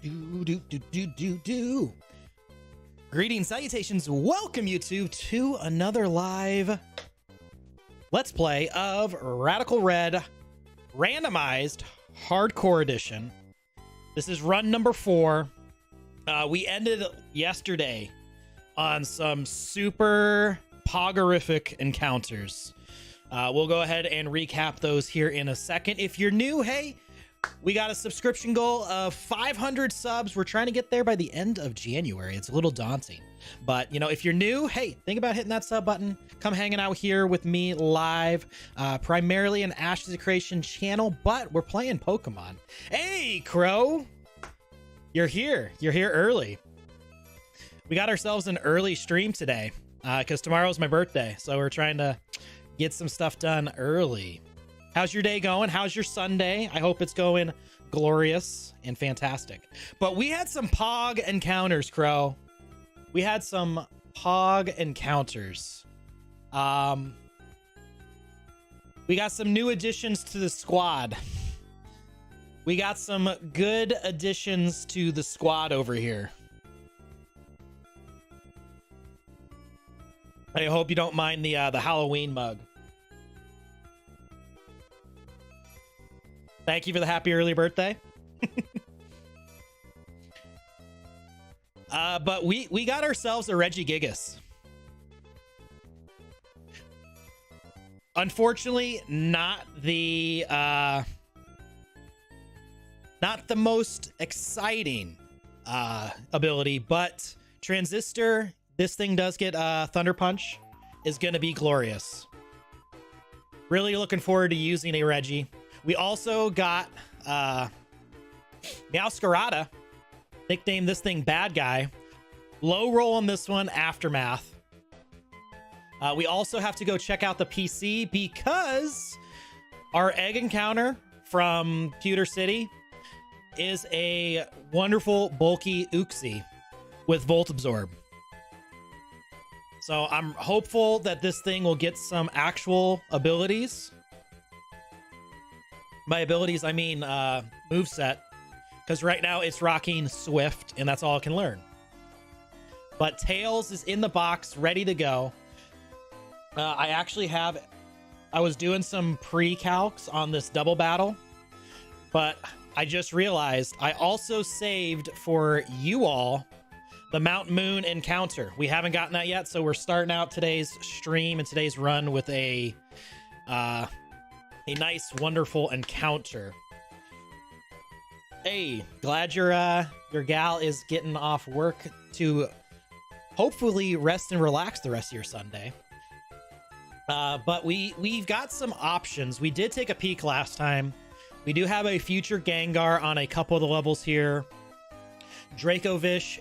Do. Greetings, salutations, welcome YouTube to another live Let's Play of Radical Red Randomized Hardcore Edition. This is run number 4. We ended yesterday on some super pogorific encounters. We'll go ahead and recap those here in a second. If you're new, hey, we got a subscription goal of 500 subs. We're trying to get there by the end of January. It's a little daunting, but you know, if you're new, hey, think about hitting that sub button. Come hanging out here with me live, primarily an Ashes of Creation channel, but we're playing Pokemon. Hey, Crow, you're here early. We got ourselves an early stream today because tomorrow's my birthday, so we're trying to get some stuff done early. How's your day going? How's your Sunday? I hope it's going glorious and fantastic. But we had some Pog encounters, Crow. We had some Pog encounters. We got some new additions to the squad. We got some good additions to the squad over here. I hope you don't mind the Halloween mug. Thank you for the happy early birthday. But we got ourselves a Regigigas. Unfortunately, not the most exciting ability, but Transistor, this thing does get Thunder Punch, is going to be glorious. Really looking forward to using a Reggie. We also got Meowscarada, nicknamed this thing Bad Guy. Low roll on this one, Aftermath. We also have to go check out the PC because our egg encounter from Pewter City is a wonderful bulky Uxie with Volt Absorb. So I'm hopeful that this thing will get some actual abilities. By abilities, I mean moveset, because right now it's rocking Swift, and that's all it can learn. But Tails is in the box, ready to go. I was doing some pre-calcs on this double battle, but I just realized I also saved for you all the Mount Moon encounter. We haven't gotten that yet, so we're starting out today's stream and today's run with a nice, wonderful encounter. Hey, glad your gal is getting off work to hopefully rest and relax the rest of your Sunday. But we've got some options. We did take a peek last time. We do have a future Gengar on a couple of the levels here. Dracovish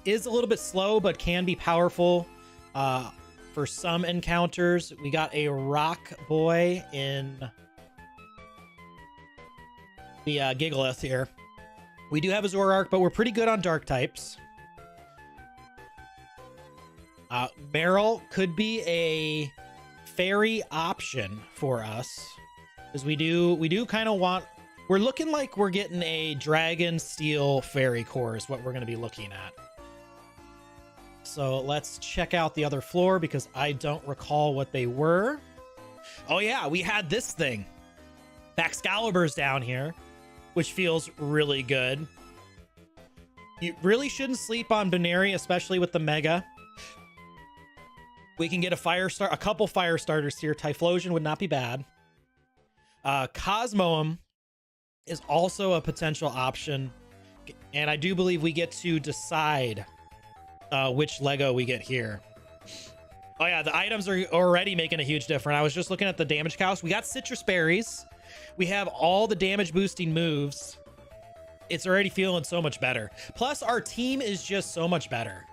is a little bit slow, but can be powerful. For some encounters, we got a Rock Boy in the Gigalith here. We do have a Zoroark, but we're pretty good on dark types. Meryl could be a fairy option for us, because we do kind of want. We're looking like we're getting a Dragon Steel Fairy Core is what we're going to be looking at. So let's check out the other floor because I don't recall what they were. Oh yeah, we had this thing. Excalibur's down here, which feels really good. You really shouldn't sleep on Binary, especially with the Mega. We can get a couple fire starters here. Typhlosion would not be bad. Cosmoem is also a potential option, and I do believe we get to decide which Lego we get here. Oh yeah, the items are already making a huge difference. I was just looking at the damage cows. We got citrus berries. We have all the damage boosting moves. It's already feeling so much better. Plus our team is just so much better.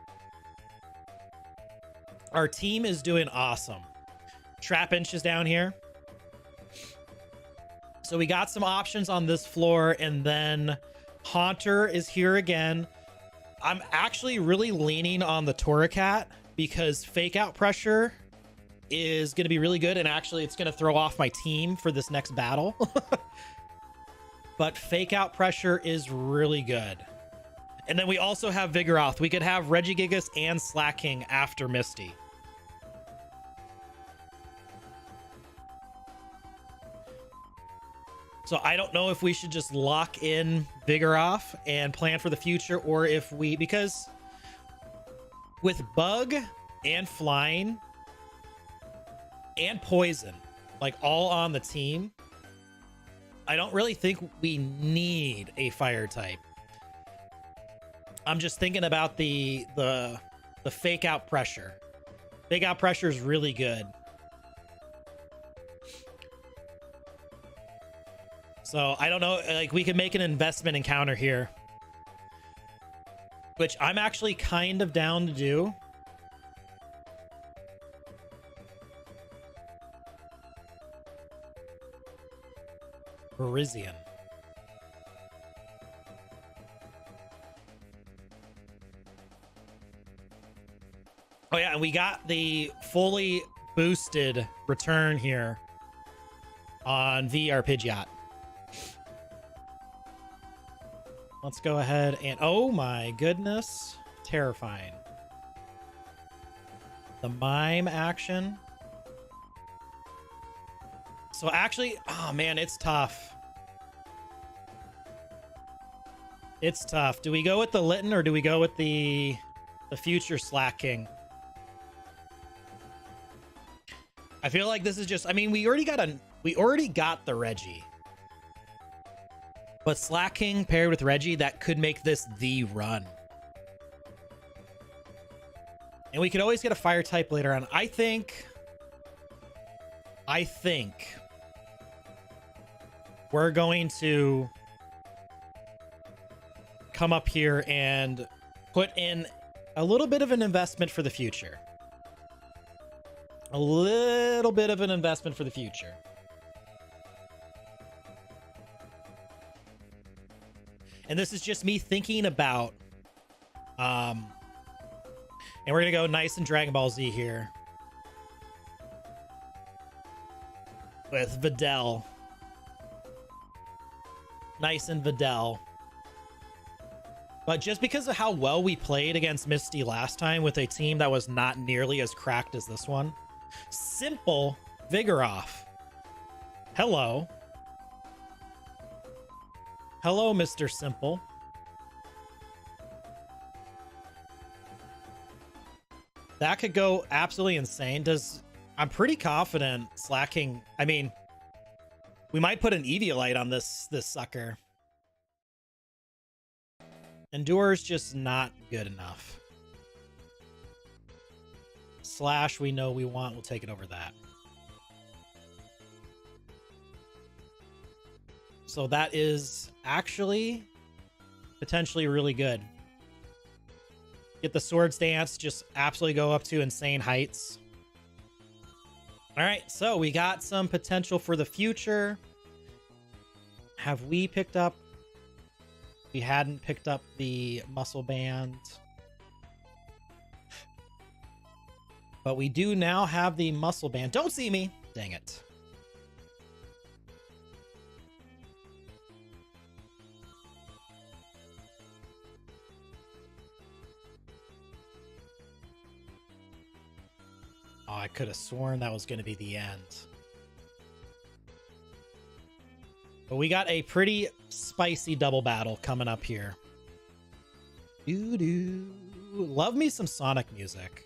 Our team is doing awesome. Trapinch is down here. So we got some options on this floor, and then Haunter is here again. I'm actually really leaning on the Torracat because fake out pressure is going to be really good, and actually it's going to throw off my team for this next battle. But fake out pressure is really good. And then we also have Vigoroth. We could have Regigigas and Slacking after Misty. So I don't know if we should just lock in Vigoroth and plan for the future, or if we, because with Bug and Flying and Poison, like all on the team, I don't really think we need a fire type. I'm just thinking about the fake out pressure. Fake out pressure is really good. So I don't know, like we could make an investment encounter here, which I'm actually kind of down to do. Parisian. Oh yeah, and we got the fully boosted return here on VR Pidgeot. Let's go ahead and, oh my goodness, terrifying. The mime action. So actually, oh man, it's tough. It's tough. Do we go with the Litten or do we go with the future Slacking? I feel like this is just, I mean, we already got the Reggie. But Slacking paired with Reggie, that could make this the run. And we could always get a fire type later on. I think we're going to come up here and put in a little bit of an investment for the future. A little bit of an investment for the future. And this is just me thinking about, and we're gonna go nice and Dragon Ball Z here with Videl. Nice and Videl. But just because of how well we played against Misty last time with a team that was not nearly as cracked as this one, simple Vigoroth. Hello. Hello, Mr. Simple. That could go absolutely insane. I'm pretty confident Slacking, I mean, we might put an Eviolite on this sucker. Endure's just not good enough. Slash, we know we want. We'll take it over that. So that is actually potentially really good. Get the Swords Dance, just absolutely go up to insane heights. All right, so we got some potential for the future. Have we picked up? We hadn't picked up the Muscle Band. But we do now have the Muscle Band. Don't see me. Dang it. Oh, I could have sworn that was going to be the end. But we got a pretty spicy double battle coming up here. Doo-doo. Love me some Sonic music.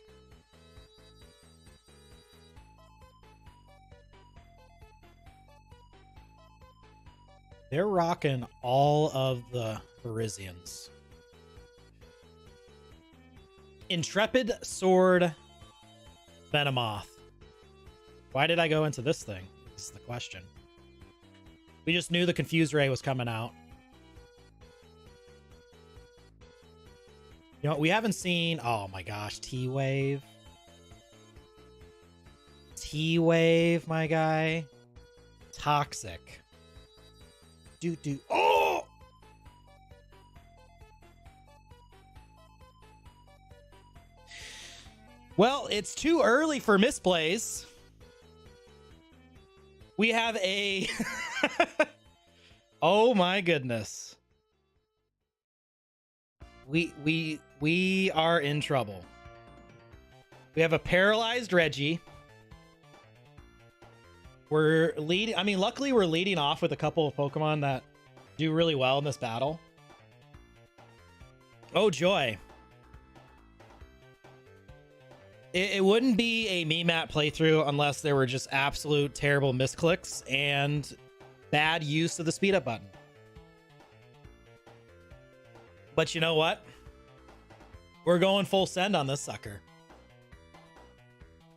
They're rocking all of the Parisians. Intrepid Sword Venomoth. Why did I go into this thing? This is the question. We just knew the Confuse Ray was coming out. You know, we haven't seen... Oh my gosh, T-Wave. T-Wave, my guy. Toxic. Do. Oh! Well, it's too early for misplays. We have a... Oh my goodness. we are in trouble. We have a paralyzed Reggie. We're leading. I mean, luckily we're leading off with a couple of Pokemon that do really well in this battle. Oh joy. It wouldn't be a Mematt playthrough unless there were just absolute terrible misclicks and bad use of the speed up button. But you know what? We're going full send on this sucker.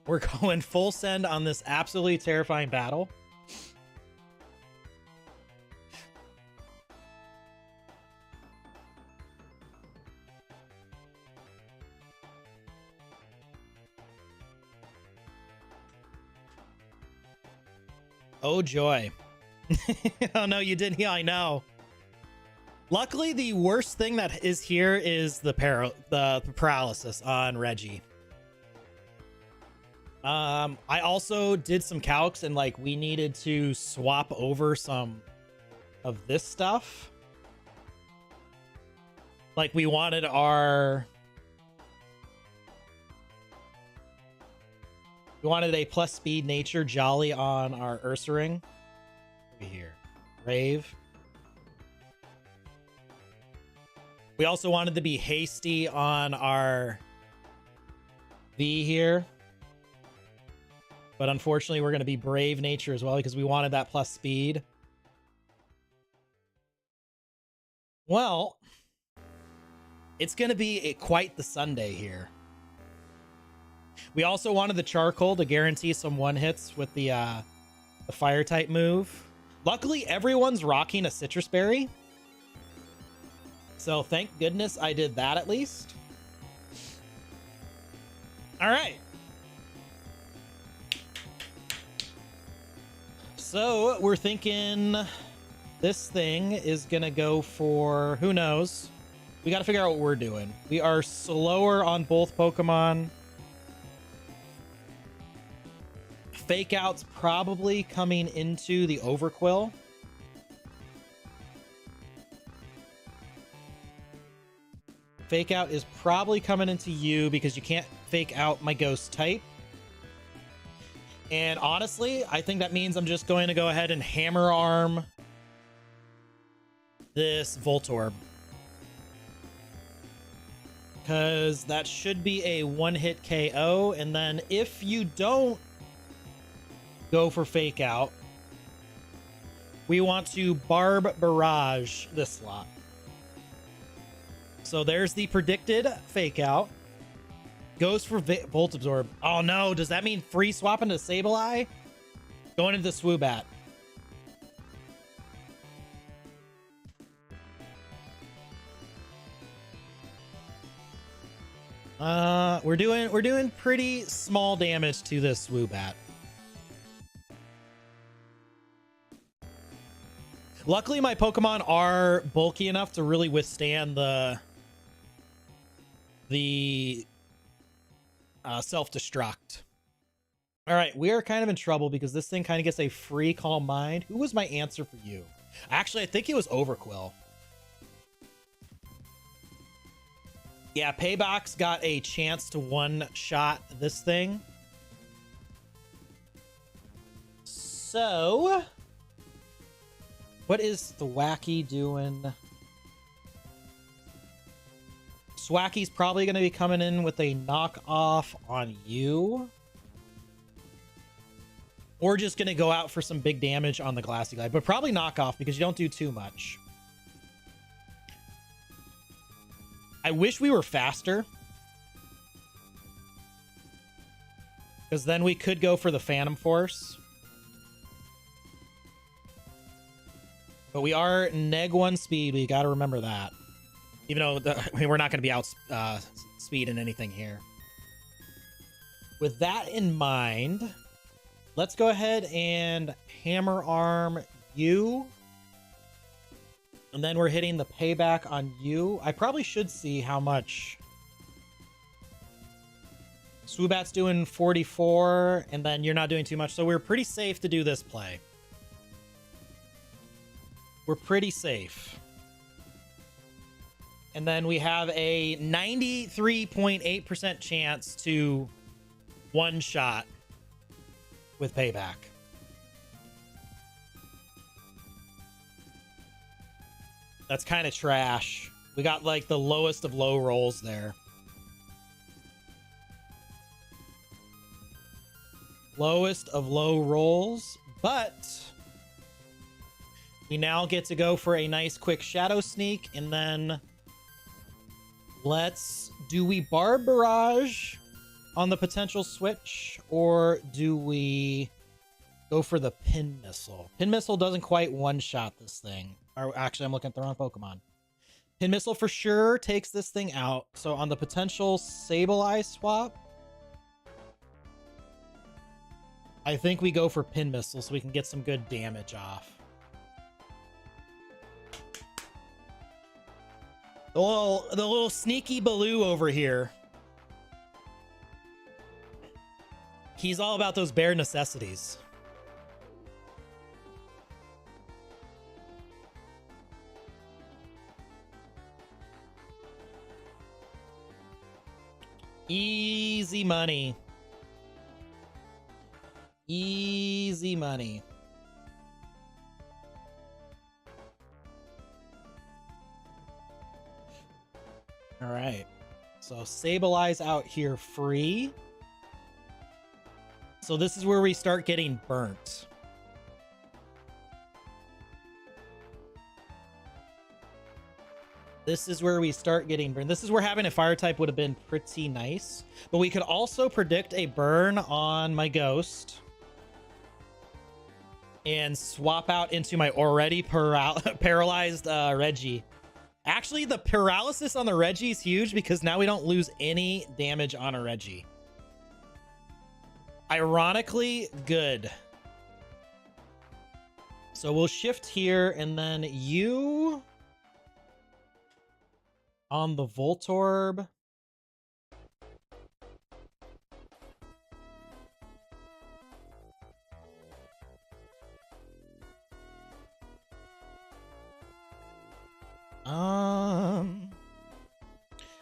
We're going full send on this absolutely terrifying battle. Oh joy. Oh no, you didn't. Yeah, I know. Luckily, the worst thing that is here is the paralysis on Reggie. I also did some calcs and like we needed to swap over some of this stuff. Like we wanted a plus speed nature jolly on our Ursaring. Over here. Rave. We also wanted to be hasty on our V here. But unfortunately, we're going to be brave nature as well because we wanted that plus speed. Well, it's going to be quite the Sunday here. We also wanted the charcoal to guarantee some one hits with the fire type move. Luckily, everyone's rocking a citrus berry. So thank goodness I did that at least. All right. So we're thinking this thing is going to go for, who knows? We got to figure out what we're doing. We are slower on both Pokemon. Fake Out's probably coming into the Overquill. Fake Out is probably coming into you because you can't fake out my ghost type. And honestly, I think that means I'm just going to go ahead and hammer arm this Voltorb. Because that should be a one-hit KO. And then if you don't go for Fake Out, we want to Barb Barrage this lot. So there's the predicted Fake Out. Goes for Volt Absorb. Oh no, does that mean free swapping to Sableye? Going into the Swoobat. We're doing pretty small damage to this Swoobat. Luckily, my Pokemon are bulky enough to really withstand the self-destruct. All right, we are kind of in trouble because this thing kind of gets a free Calm Mind. Who was my answer for you? Actually, I think it was Overquill. Yeah, Paybox got a chance to one-shot this thing. So, what is Thwacky doing? Swacky's probably going to be coming in with a knockoff on you. Or just going to go out for some big damage on the Glassy Glide. But probably knockoff because you don't do too much. I wish we were faster. Because then we could go for the Phantom Force. But we are neg 1 speed. We got to remember that. Even though we're not going to be out speeding anything here. With that in mind, let's go ahead and hammer arm you. And then we're hitting the payback on you. I probably should see how much. Swoobat's doing 44, and then you're not doing too much. So we're pretty safe to do this play. We're pretty safe. And then we have a 93.8% chance to one shot with payback. That's kind of trash. We got like the lowest of low rolls there. Lowest of low rolls, but we now get to go for a nice quick shadow sneak, and then do we barb barrage on the potential switch, or do we go for the pin missile? Pin missile doesn't quite one-shot this thing. Or actually, I'm looking at the wrong Pokemon. Pin missile for sure takes this thing out. So on the potential Sableye swap, I think we go for pin missile so we can get some good damage off. The little sneaky Baloo over here. He's all about those bare necessities. Easy money. Easy money. All right. So Sableye's out here free. So this is where we start getting burnt. This is where we start getting burned. This is where having a fire type would have been pretty nice. But we could also predict a burn on my ghost and swap out into my already paralyzed Reggie. Actually, the paralysis on the Reggie is huge because now we don't lose any damage on a Reggie. Ironically, good. So we'll shift here, and then you on the Voltorb.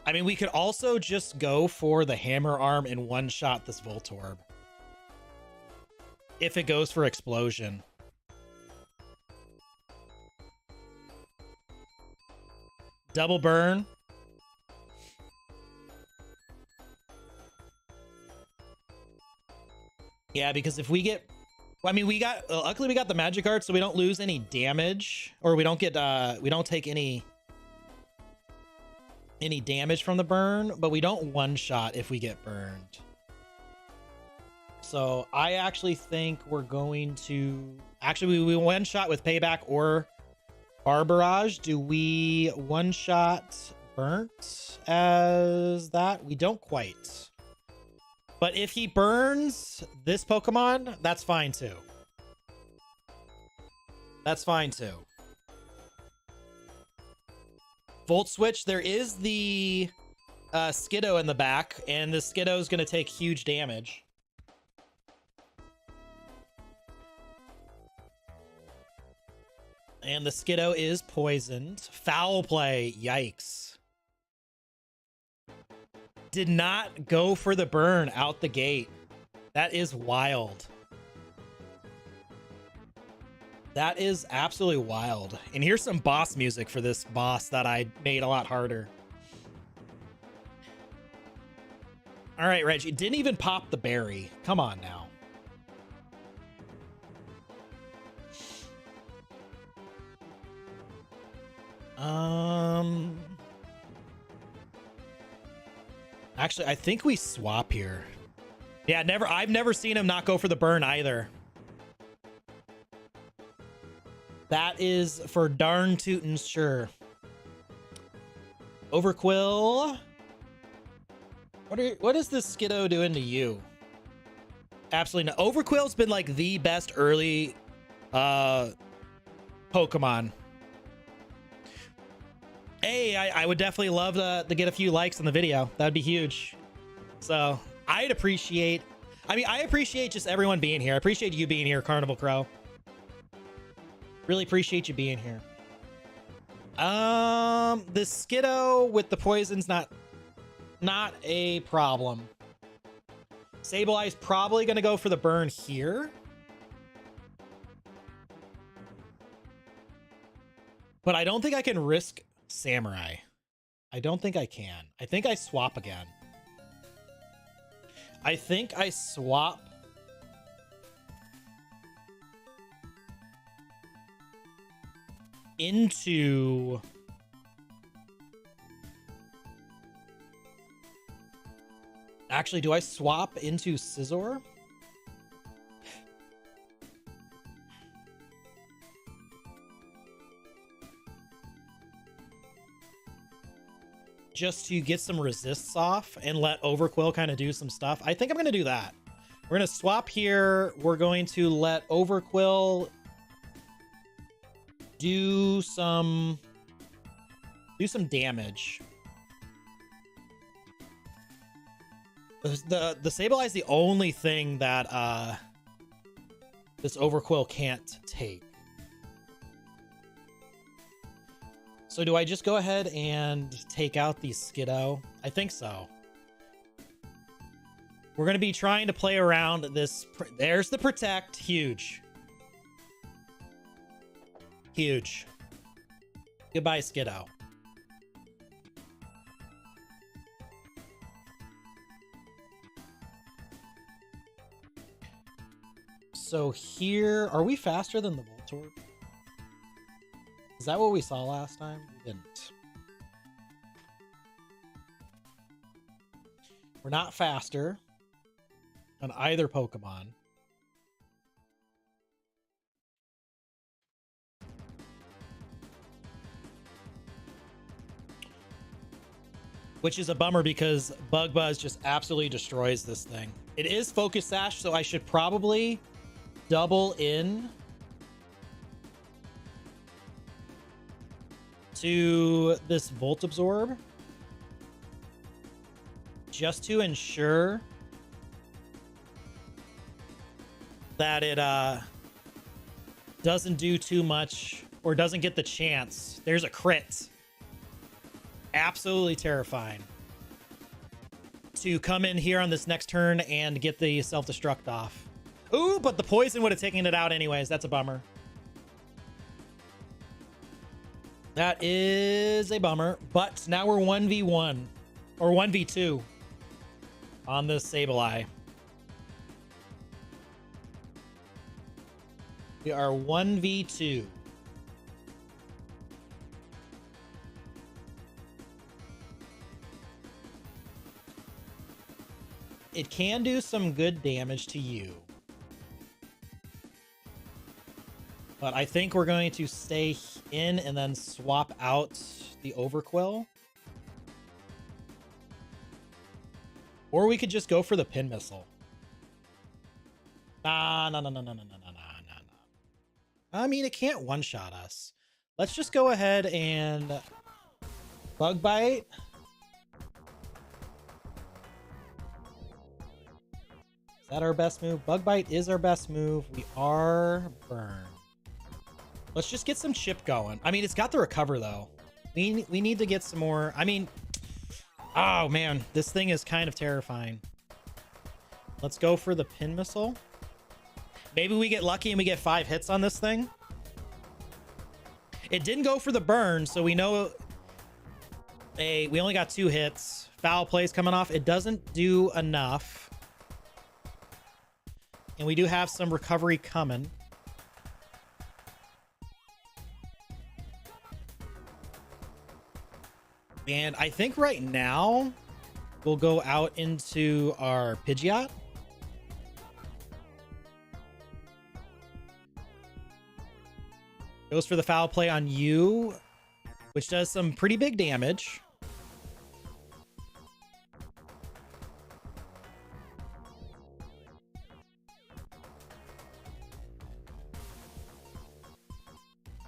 I mean, we could also just go for the hammer arm and one shot this Voltorb if it goes for explosion. Double burn. Yeah, because if we get, well, I mean, luckily we got the Magikarp, so we don't lose any damage, or we don't get, we don't take any damage from the burn, but we don't one shot if we get burned. So I actually think we're going to, actually we one shot with payback or barbarage. Do we one shot burnt as that? We don't quite. But if he burns this Pokemon, that's fine too. That's fine too. Volt Switch, there is the Skiddo in the back, and the Skiddo is going to take huge damage. And the Skiddo is poisoned. Foul play. Yikes. Did not go for the burn out the gate. That is wild. That is absolutely wild. And here's some boss music for this boss that I made a lot harder. All right, Reggie. Didn't even pop the berry. Come on now. Actually, I think we swap here. Yeah, I've never seen him not go for the burn either. That is for darn tootin' sure. Overquill. What is this Skiddo doing to you? Absolutely not. Overquill's been like the best early Pokemon. Hey, I would definitely love to get a few likes on the video. That would be huge. So I'd appreciate, I appreciate just everyone being here. I appreciate you being here, Carnival Crow. Really appreciate you being here. The Skiddo with the poison's not a problem. Sableye's probably going to go for the burn here. But I don't think I can risk Samurai. I don't think I can. I think I swap again. I think I swap into... Actually, do I swap into Scizor? Just to get some resists off and let Overquill kind of do some stuff. I think I'm going to do that. We're going to swap here. We're going to let Overquill do some damage. The Sableye is the only thing that this Overquill can't take. So do I just go ahead and take out the Skiddo? I think so. We're going to be trying to play around this. There's the Protect. Huge. Huge. Goodbye, Skiddo. So here, are we faster than the Voltorb? Is that what we saw last time? We didn't. We're not faster on either Pokemon. Which is a bummer because Bug Buzz just absolutely destroys this thing. It is Focus Sash, so I should probably double in to this Volt Absorb just to ensure that it doesn't do too much or doesn't get the chance. There's a crit. Absolutely terrifying. To come in here on this next turn and get the self-destruct off. Ooh, but the poison would have taken it out anyways. That's a bummer. That is a bummer, but now we're 1v1 or 1v2 on this Sableye. We are 1v2. It can do some good damage to you. But I think we're going to stay in and then swap out the Overquill. Or we could just go for the Pin Missile. No. I mean, it can't one-shot us. Let's just go ahead and Bug Bite. Is that our best move? Bug Bite is our best move. We are burned. Let's just get some chip going. I mean, it's got the recover though. We need to get some more. I mean, oh man, this thing is kind of terrifying. Let's go for the Pin Missile. Maybe we get lucky and we get 5 hits on this thing. It didn't go for the burn, so we know we only got 2 hits. Foul Play's coming off. It doesn't do enough. And we do have some recovery coming. And I think right now we'll go out into our Pidgeot. Goes for the Foul Play on you, which does some pretty big damage.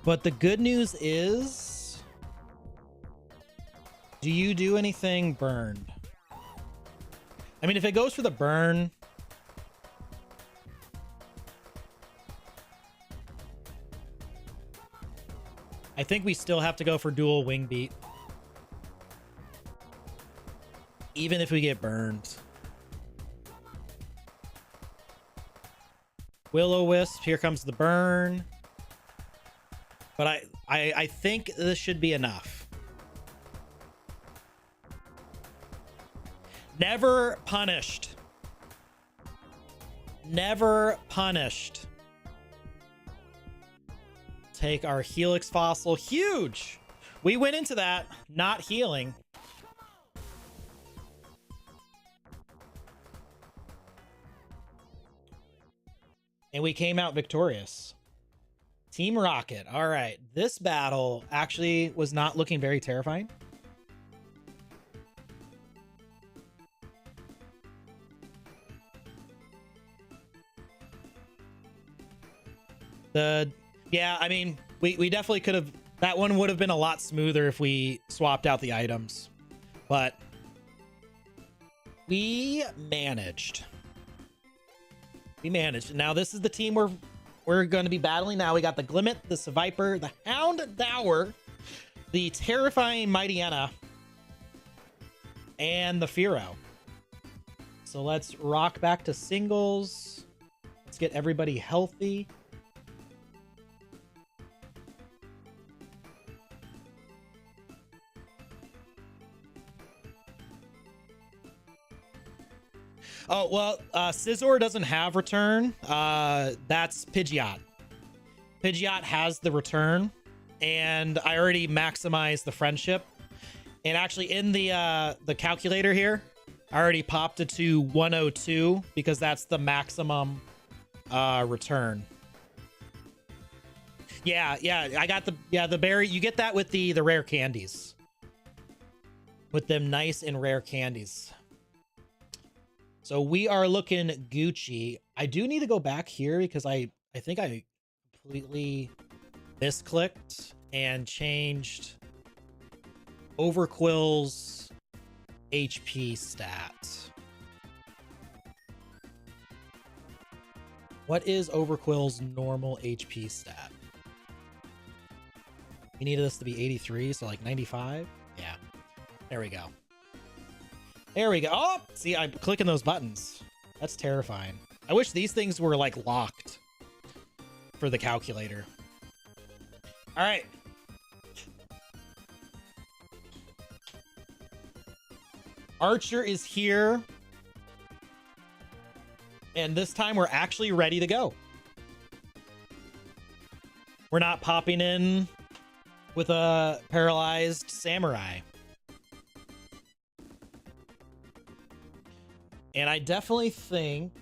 But the good news is, do you do anything burned? I mean, if it goes for the burn, I think we still have to go for dual wing beat. Even if we get burned. Will-O-Wisp, here comes the burn. But I think this should be enough. Never punished. Never punished. Take our Helix Fossil. Huge! We went into that not healing. And we came out victorious. Team Rocket. All right. This battle actually was not looking very terrifying. Yeah, I mean, we definitely could have... That one would have been a lot smoother if we swapped out the items. But we managed. We managed. Now this is the team we're going to be battling now. We got the Glimmet, the Viper, the Hound Dower, the terrifying Mightyena, and the Fearow. So let's rock back to singles. Let's get everybody healthy. Oh, well, Scizor doesn't have return. That's Pidgeot. Pidgeot has the return, and I already maximized the friendship. And actually, in the calculator here, I already popped it to 102 because that's the maximum return. Yeah, I got the berry. You get that with the rare candies. With them nice and rare candies. So we are looking Gucci. I do need to go back here because I think I completely misclicked and changed Overquill's HP stat. What is Overquill's normal HP stat? We needed this to be 83, so like 95? Yeah. There we go. There we go. Oh, see, I'm clicking those buttons. That's terrifying. I wish these things were like locked for the calculator. All right. Archer is here. And this time we're actually ready to go. We're not popping in with a paralyzed samurai. And I definitely think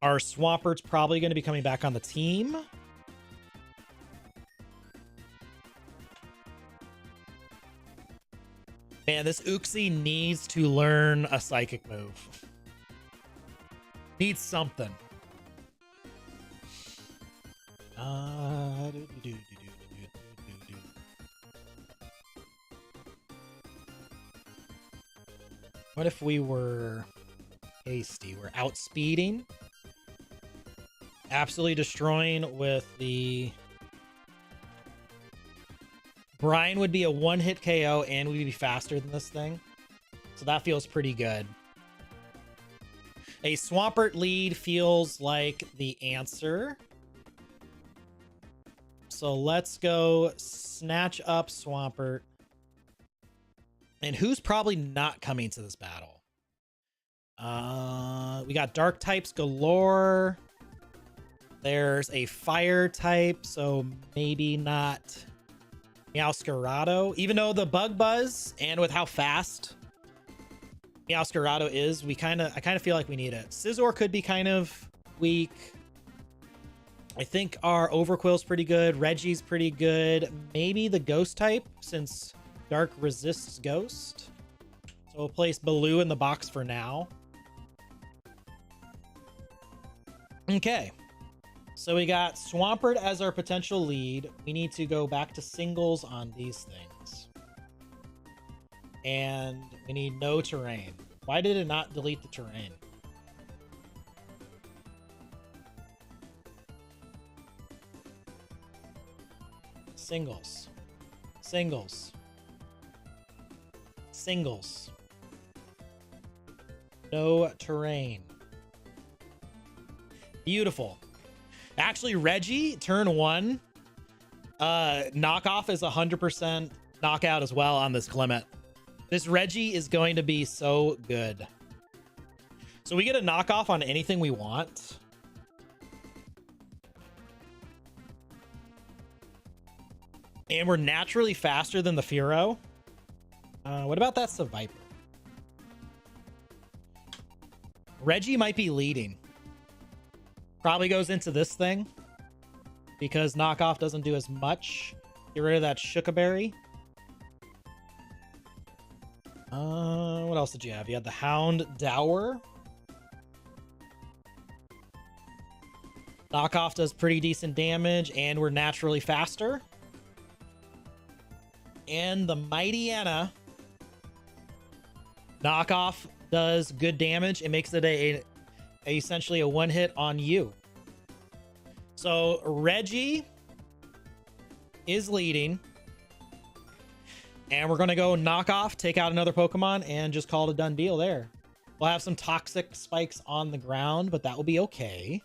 our Swampert's probably going to be coming back on the team. Man, this Uxie needs to learn a psychic move. Needs something. What if we were hasty? We're outspeeding. Absolutely destroying with the... Brian would be a one-hit KO and we'd be faster than this thing. So that feels pretty good. A Swampert lead feels like the answer. So let's go snatch up Swampert. And who's probably not coming to this battle? We got dark types galore. There's a fire type, so maybe not Meowscarado. Even though the bug buzz and with how fast Meowscarado is, I kind of feel like we need it. Scizor could be kind of weak. I think our Overquill's pretty good. Reggie's pretty good. Maybe the ghost type, since Dark resists Ghost. So we'll place Baloo in the box for now. Okay. So we got Swampert as our potential lead. We need to go back to singles on these things. And we need no terrain. Why did it not delete the terrain? Singles. Singles. Singles. No terrain. Beautiful. Actually, Reggie, turn 1. Knockoff is 100% knockout as well on this Clement. This Reggie is going to be so good. So we get a knockoff on anything we want. And we're naturally faster than the Firo. What about that Seviper? Reggie might be leading. Probably goes into this thing because knockoff doesn't do as much. Get rid of that Shookaberry. What else did you have? You had the Hound Dower. Knockoff does pretty decent damage, and we're naturally faster. And the Mighty Anna. Knockoff does good damage. It makes it essentially a one hit on you. So Reggie is leading. And we're going to go knockoff, take out another Pokemon, and just call it a done deal there. We'll have some toxic spikes on the ground, but that will be okay.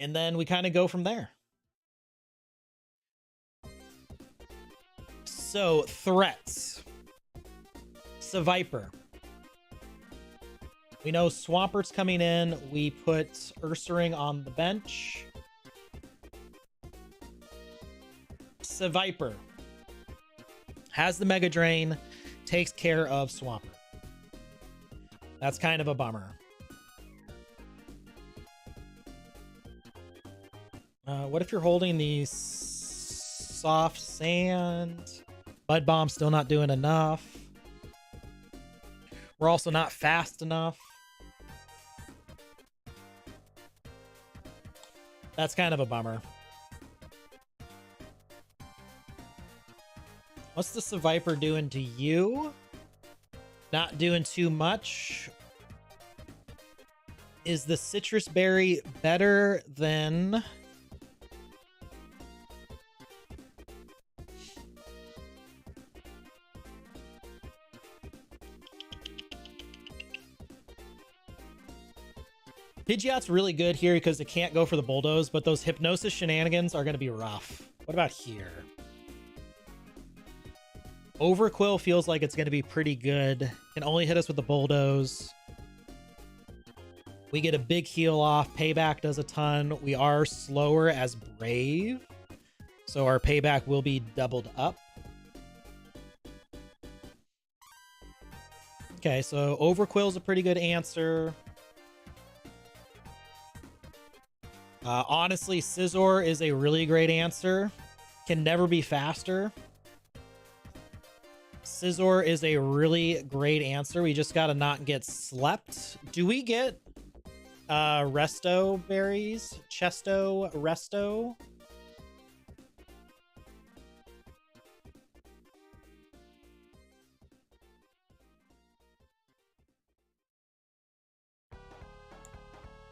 And then we kind of go from there. So, threats. Seviper. We know Swampert's coming in. We put Ursaring on the bench. Seviper has the Mega Drain, takes care of Swampert. That's kind of a bummer. What if you're holding the soft sand? Mud Bomb's still not doing enough. We're also not fast enough. That's kind of a bummer. What's the Seviper doing to you? Not doing too much. Is the Citrus Berry better than... Pidgeot's really good here because it can't go for the Bulldoze, but those Hypnosis shenanigans are going to be rough. What about here? Overquill feels like it's going to be pretty good. Can only hit us with the Bulldoze. We get a big heal off. Payback does a ton. We are slower as Brave, so our payback will be doubled up. Okay, so Overquill's a pretty good answer. Honestly, Scizor is a really great answer. Can never be faster. Scizor is a really great answer. We just gotta not get slept. Do we get Resto berries? Chesto, Resto?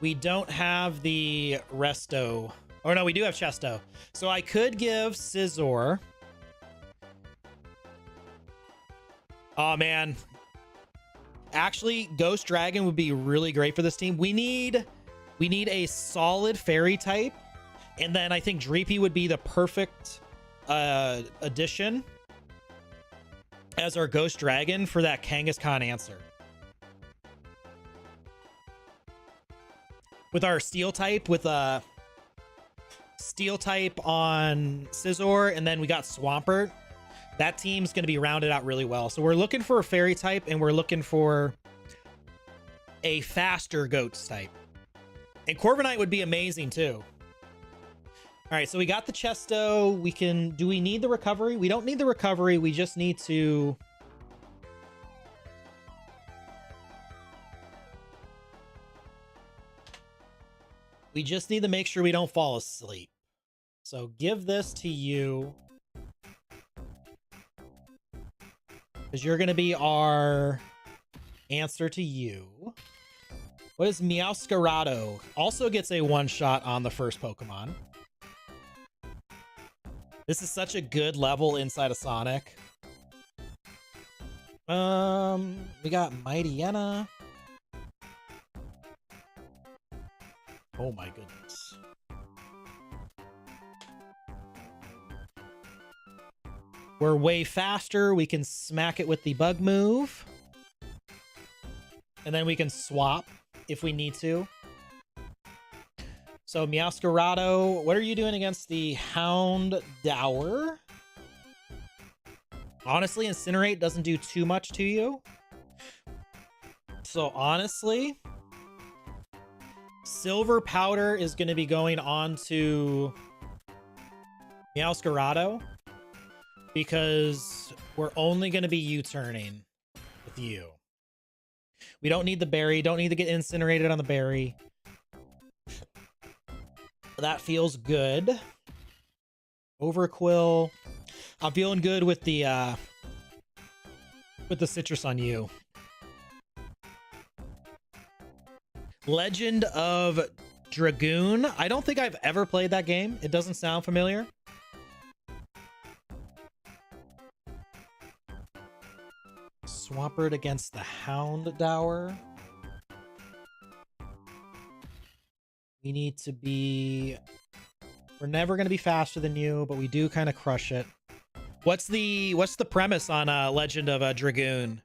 We don't have the Resto. Oh no, we do have Chesto. So I could give Scizor. Oh man. Actually, Ghost Dragon would be really great for this team. We need a solid fairy type. And then I think Dreepy would be the perfect addition as our Ghost Dragon for that Kangaskhan answer. With our Steel type, with a Steel type on Scizor, and then we got Swampert. That team's going to be rounded out really well. So we're looking for a fairy type, and we're looking for a faster Goats type. And Corviknight would be amazing too. All right, so we got the Chesto. We can... Do we need the recovery? We don't need the recovery. We just need to... We just need to make sure we don't fall asleep. So give this to you. Because you're going to be our answer to you. What is Meowscarado? Also gets a one-shot on the first Pokemon. This is such a good level inside of Sonic. We got Mightyena. Oh my goodness. We're way faster. We can smack it with the bug move. And then we can swap if we need to. So Meowscarado, what are you doing against the Houndour? Honestly, Incinerate doesn't do too much to you. So honestly, Silver Powder is going to be going on to Meowscarado because we're only going to be U-turning with you. We don't need the berry. Don't need to get incinerated on the berry. That feels good. Overquill. I'm feeling good with the citrus on you. Legend of Dragoon. I don't think I've ever played that game. It doesn't sound familiar. Swampert against the Houndour. We need to be... We're never going to be faster than you, but we do kind of crush it. What's the premise on Legend of Dragoon?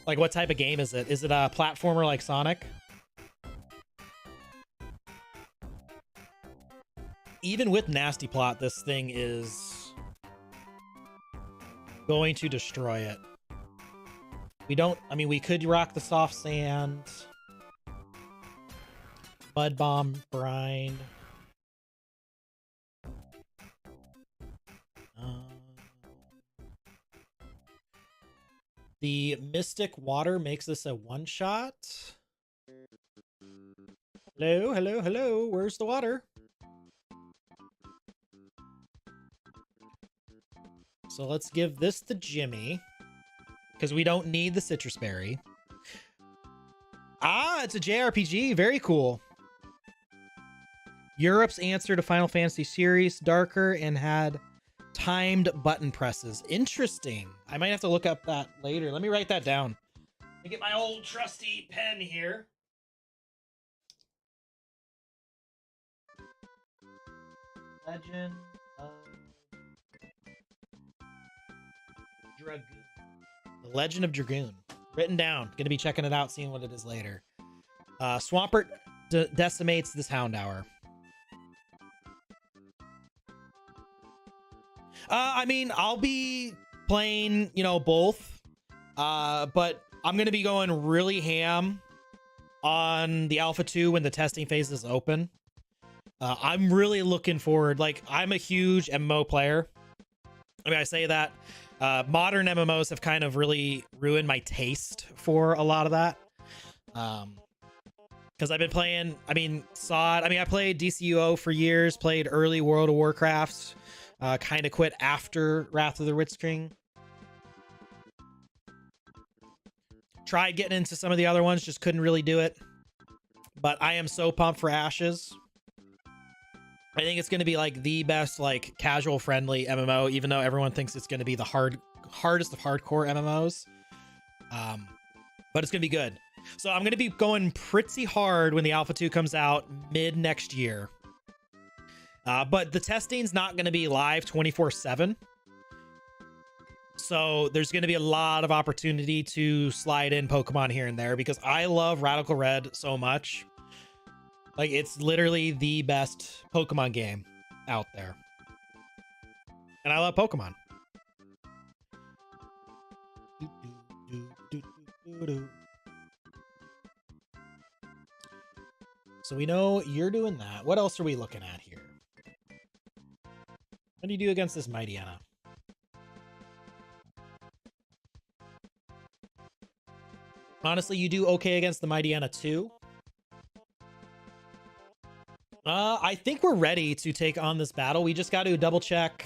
Like, what type of game is it? Is it a platformer like Sonic? Even with Nasty Plot, this thing is going to destroy it. We don't... I mean, we could rock the soft sand. Mud Bomb, Brine. The Mystic Water makes this a one-shot. Hello, hello, hello. Where's the water? So let's give this to Jimmy, because we don't need the Citrus Berry. Ah, it's a JRPG. Very cool. Europe's answer to Final Fantasy series, darker and had timed button presses. Interesting. I might have to look up that later. Let me write that down. Let me get my old trusty pen here. Legend of Dragoon. The Legend of Dragoon. Written down. Gonna be checking it out, seeing what it is later. Swampert decimates this Houndour. I mean, I'll be playing, you know, both. But I'm going to be going really ham on the Alpha 2 when the testing phase is open. I'm really looking forward. Like, I'm a huge MMO player. I mean, I say that. Modern MMOs have kind of really ruined my taste for a lot of that. Because I've been playing, I mean, SOD. I mean, I played DCUO for years, played early World of Warcraft. Kind of quit after Wrath of the Witch King. Tried getting into some of the other ones, just couldn't really do it. But I am so pumped for Ashes. I think it's going to be like the best, like, casual friendly MMO, even though everyone thinks it's going to be the hardest of hardcore MMOs. But it's going to be good. So I'm going to be going pretty hard when the Alpha 2 comes out mid next year. But the testing's not going to be live 24/7. So there's going to be a lot of opportunity to slide in Pokemon here and there because I love Radical Red so much. Like, it's literally the best Pokemon game out there. And I love Pokemon. So we know you're doing that. What else are we looking at here? What do you do against this Mightyena? Honestly, you do okay against the Mightyena too. I think we're ready to take on this battle. We just got to double check.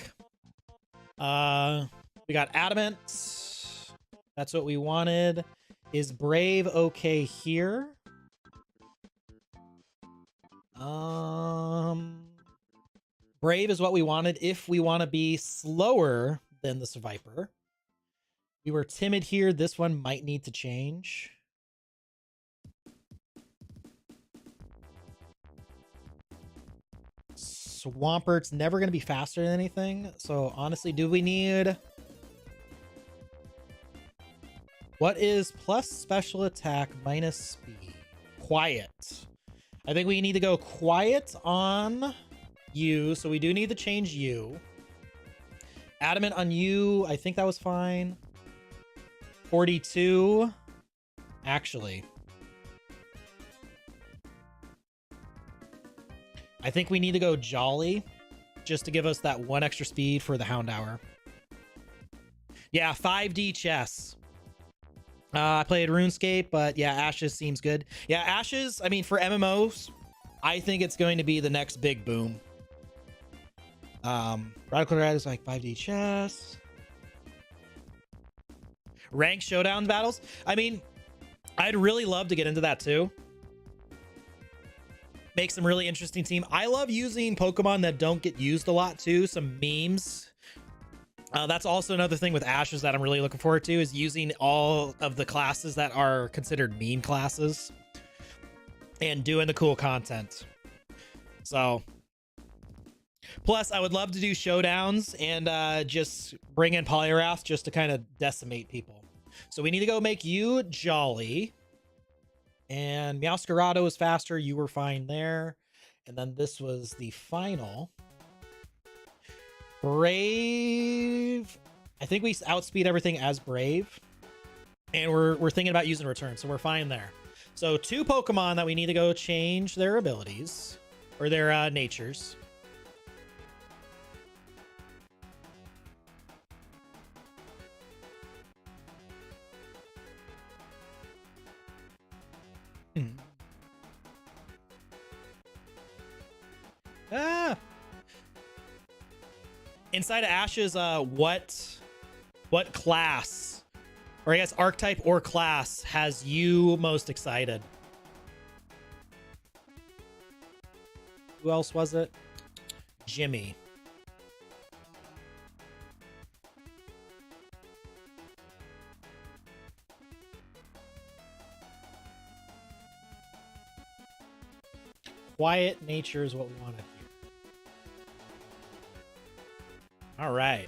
We got Adamant. That's what we wanted. Is Brave okay here? Brave is what we wanted if we want to be slower than the Viper. We were timid here. This one might need to change. Swampert's never going to be faster than anything. So honestly, do we need... What is plus special attack minus speed? Quiet. I think we need to go quiet on you. So we do need to change you. Adamant on you. I think that was fine. 42. Actually, I think we need to go Jolly just to give us that one extra speed for the Hound Hour. Yeah, 5D chess. I played RuneScape, but yeah, Ashes seems good. Yeah, Ashes, I mean, for MMOs, I think it's going to be the next big boom. Radical Red is like 5D chess. Rank showdown battles. I mean, I'd really love to get into that too. Make some really interesting team. I love using Pokemon that don't get used a lot too. Some memes. That's also another thing with Ashes that I'm really looking forward to, is using all of the classes that are considered meme classes and doing the cool content. So, plus I would love to do showdowns and just bring in Polyrath just to kind of decimate people. So we need to go make you Jolly. And Meowscarado is faster. You were fine there. And then this was the final. Brave. I think we outspeed everything as Brave. And we're thinking about using Return, so we're fine there. So 2 Pokemon that we need to go change their abilities. Or their natures. Ah! Inside of Ashes, what class, or I guess archetype or class, has you most excited? Who else was it? Jimmy. Quiet nature is what we wanted here. All right.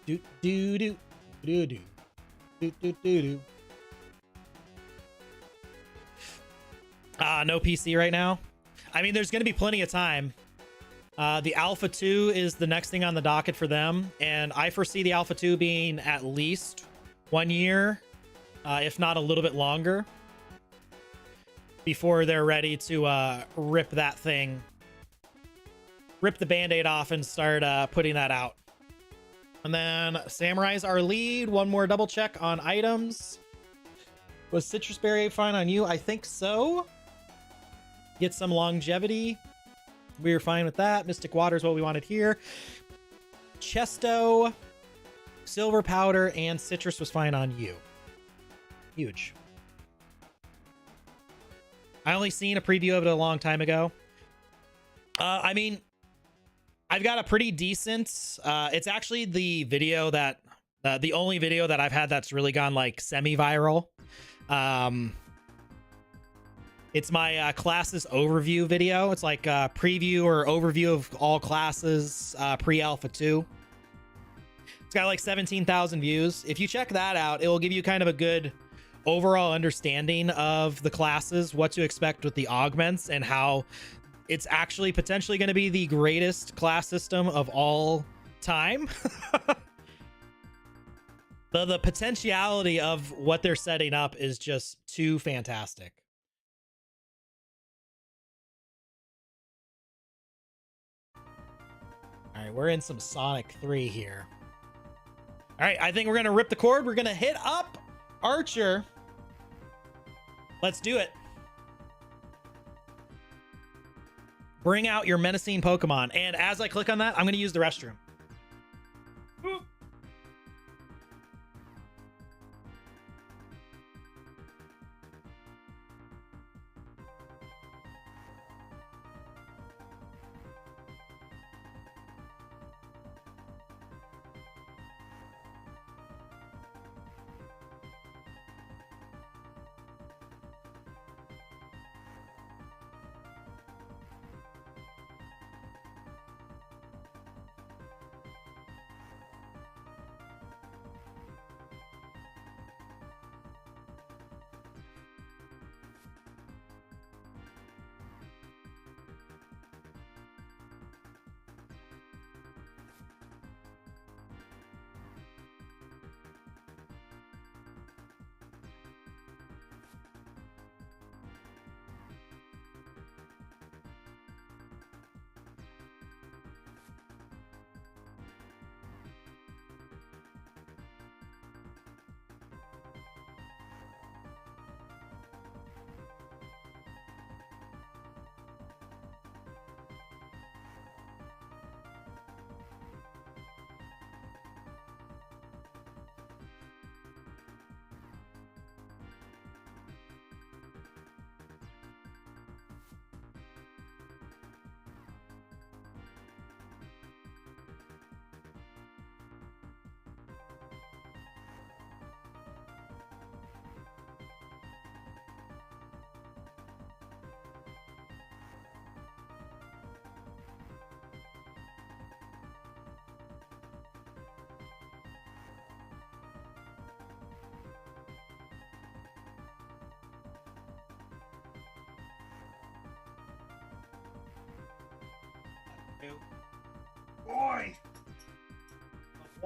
Do do do do do do do do do. No PC right now. I mean, there's going to be plenty of time. The Alpha 2 is the next thing on the docket for them, and I foresee the Alpha 2 being at least 1 year, if not a little bit longer, before they're ready to rip that thing, rip the band-aid off and start putting that out. And then Samurai's our lead. One more double check on items. Was Citrus Berry fine on you? I think so. Get some longevity. We were fine with that. Mystic Water is what we wanted here. Chesto, Silver Powder, and Citrus was fine on you. Huge. I only seen a preview of it a long time ago. I mean, I've got a pretty decent, it's actually the video that, the only video that I've had that's really gone like semi-viral. It's my classes overview video. It's like a preview or overview of all classes pre-Alpha 2. It's got like 17,000 views. If you check that out, it will give you kind of a good overall understanding of the classes, what to expect with the augments, and how it's actually potentially going to be the greatest class system of all time. The potentiality of what they're setting up is just too fantastic. All right, we're in some Sonic 3 here. All right, I think we're going to rip the cord. We're going to hit up Archer. Let's do it. Bring out your menacing Pokemon. And as I click on that, I'm going to use the restroom.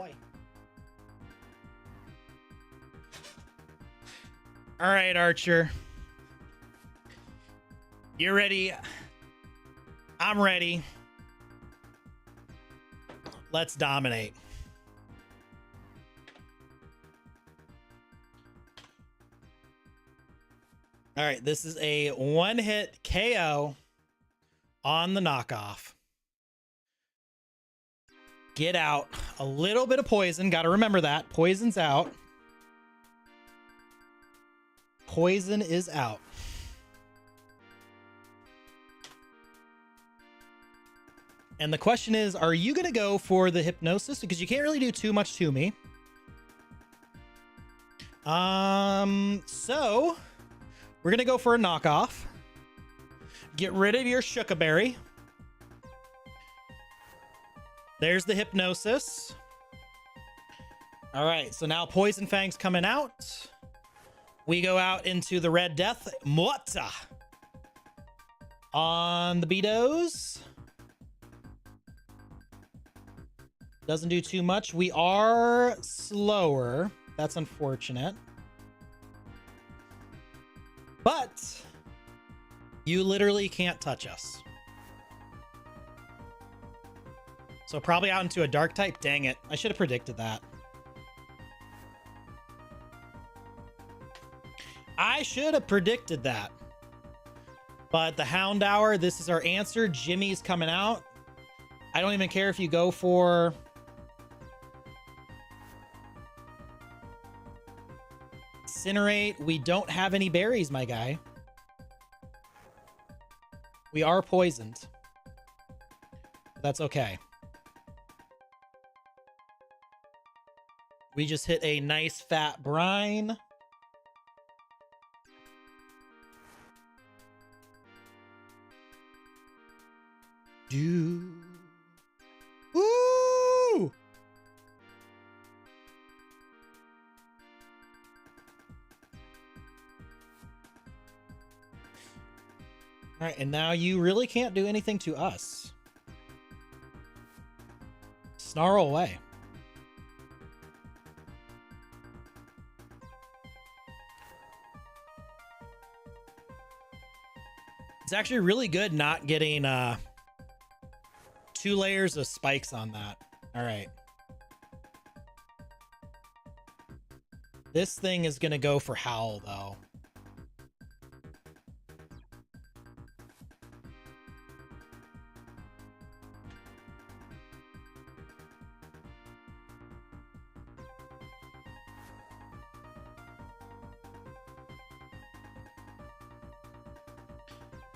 boy. All right, Archer. You're ready. I'm ready. Let's dominate. All right, this is a one-hit KO on the knockoff. Get out. A little bit of poison. Got to remember that. Poison's out. Poison is out. And the question is, are you going to go for the hypnosis? Because you can't really do too much to me. So we're going to go for a knockoff. Get rid of your Shookaberry. There's the hypnosis. All right, so now Poison Fang's coming out. We go out into the Red Death. Mota on the Betos. Doesn't do too much. We are slower. That's unfortunate. But you literally can't touch us. So probably out into a dark type. Dang it. I should have predicted that. I should have predicted that. But the Houndour, this is our answer. Jimmy's coming out. I don't even care if you go for... Incinerate. We don't have any berries, my guy. We are poisoned. That's okay. We just hit a nice fat brine. Ooh! All right, and now you really can't do anything to us. Snarl away. It's actually really good not getting 2 layers of spikes on that. All right. This thing is going to go for Howl, though.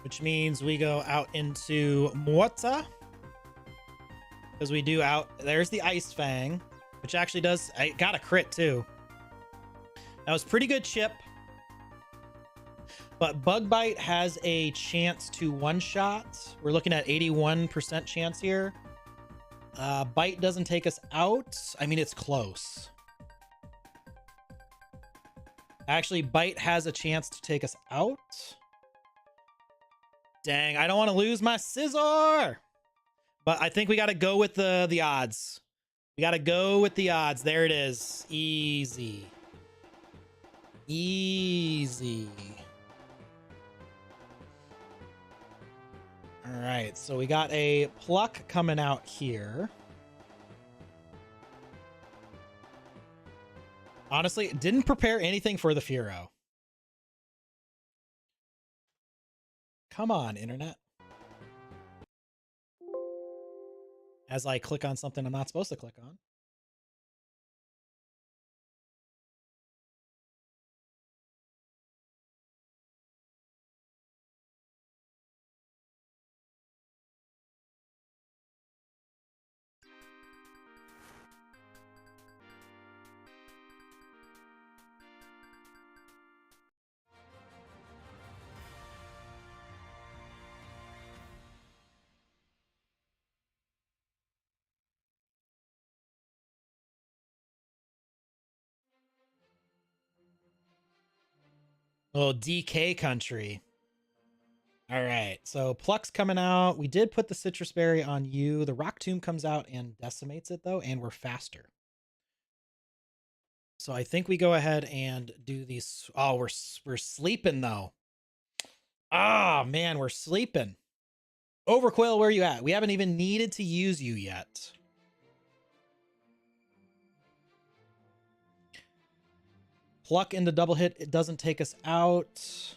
Which means we go out into Morta. Because we do out... There's the Ice Fang. Which actually does... I got a crit, too. That was pretty good chip. But Bug Bite has a chance to one-shot. We're looking at 81% chance here. Bite doesn't take us out. I mean, it's close. Actually, Bite has a chance to take us out. Dang, I don't want to lose my Scizor. But I think we got to go with the odds. We got to go with the odds. There it is. Easy. Easy. All right, so we got a Pluck coming out here. Honestly, didn't prepare anything for the Furo. Come on, internet. As I click on something I'm not supposed to click on. Oh, DK country. All right, so Pluck's coming out. We did put the Citrus Berry on you. The Rock Tomb comes out and decimates it, though, and we're faster. So I think we go ahead and do these. Oh, we're sleeping though. Ah, man, we're sleeping. Overquill, where are you at? We haven't even needed to use you yet. Pluck into double hit. It doesn't take us out.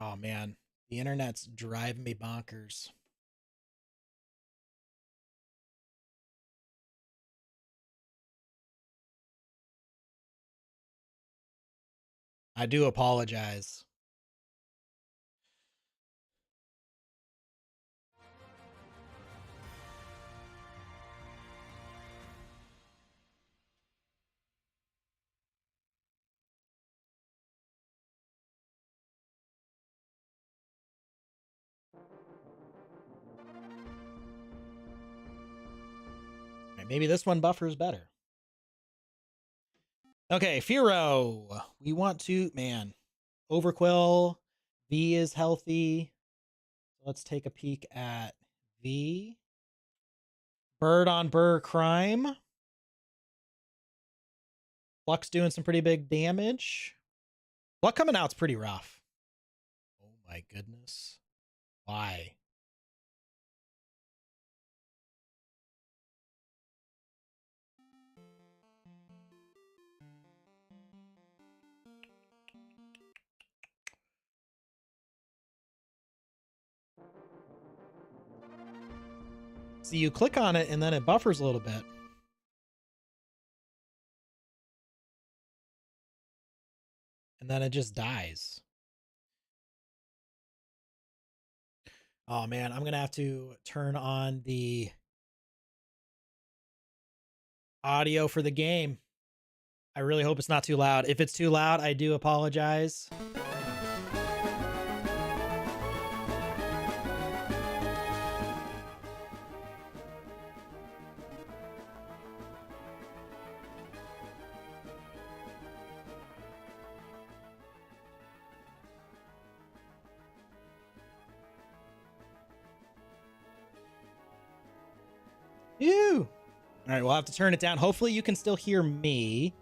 Oh, man. The internet's driving me bonkers. I do apologize. Maybe this one buffers better. Okay, Firo. We want to, man. Overquill. V is healthy. Let's take a peek at V. Bird on Burr Crime. Pluck's doing some pretty big damage. Pluck coming out's pretty rough. Oh my goodness. Why? See, you click on it and then it buffers a little bit. And then it just dies. Oh man, I'm gonna have to turn on the audio for the game. I really hope it's not too loud. If it's too loud, I do apologize. Ew. All right, we'll have to turn it down. Hopefully you can still hear me.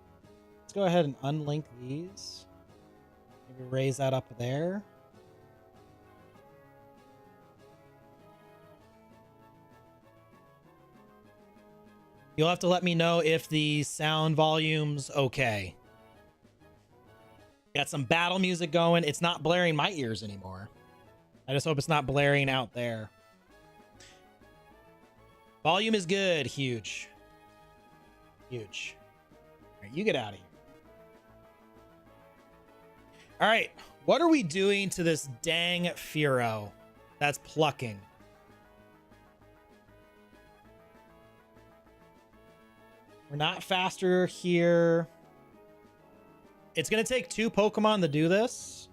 Let's go ahead and unlink these. Maybe raise that up there. You'll have to let me know if the sound volume's okay. Got some battle music going. It's not blaring my ears anymore. I just hope it's not blaring out there. Volume is good. Huge. Huge. All right, you get out of here. All right. What are we doing to this dang Firo that's plucking? We're not faster here. It's going to take 2 Pokemon to do this.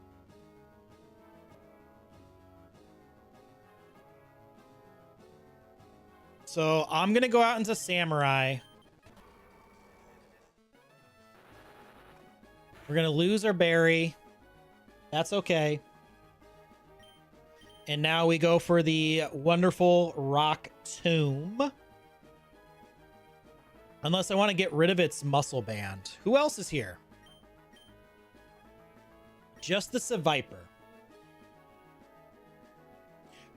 So I'm going to go out into Samurai. We're going to lose our berry. That's okay. And now we go for the wonderful Rock Tomb. Unless I want to get rid of its muscle band. Who else is here? Just the Seviper.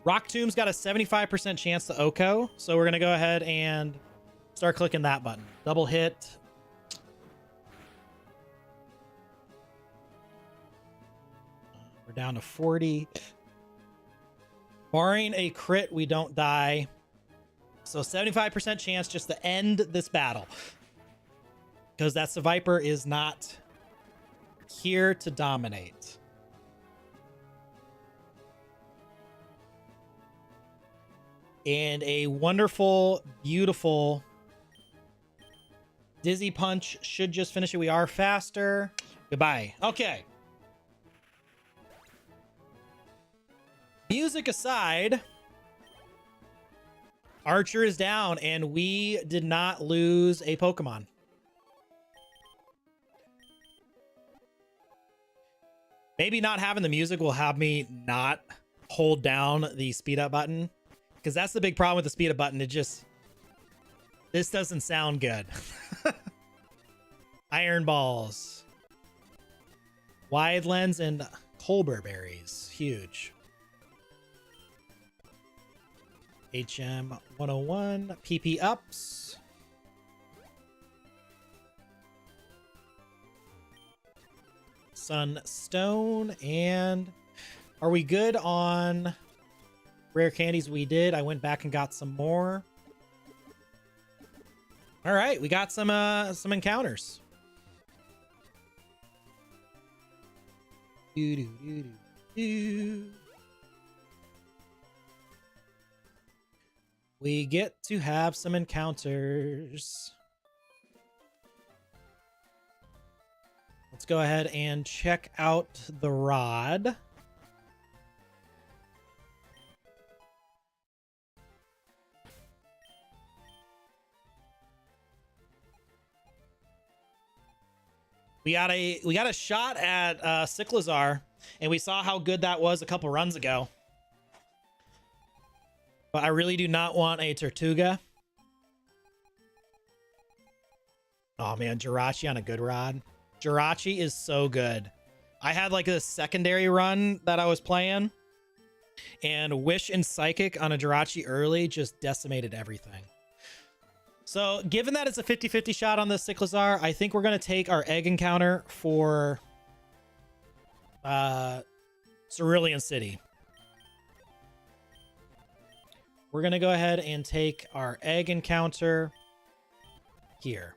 Rock Tomb's got a 75% chance to Oko, so we're going to go ahead and start clicking that button. Double hit. We're down to 40. Barring a crit, we don't die. So 75% chance just to end this battle. Because that Seviper is not here to dominate. And a wonderful, beautiful Dizzy Punch should just finish it. We are faster. Goodbye. Okay. Music aside, Archer is down, and we did not lose a Pokemon. Maybe not having the music will have me not hold down the speed up button. Because that's the big problem with the speed up button. This doesn't sound good. Iron balls. Wide lens and Colbur berries. Huge. HM 101. PP ups. Sunstone. And are we good on rare candies? We did. I went back and got some more. All right, we got some encounters. We get to have some encounters. Let's go ahead and check out the rod. We got a shot at Cyclizar, and we saw how good that was a couple runs ago. But I really do not want a Tortuga. Oh man, Jirachi on a good rod. Jirachi is so good. I had like a secondary run that I was playing, and Wish and Psychic on a Jirachi early just decimated everything. So given that it's a 50-50 shot on the Cyclizar, I think we're going to take our egg encounter for Cerulean City. We're going to go ahead and take our egg encounter here.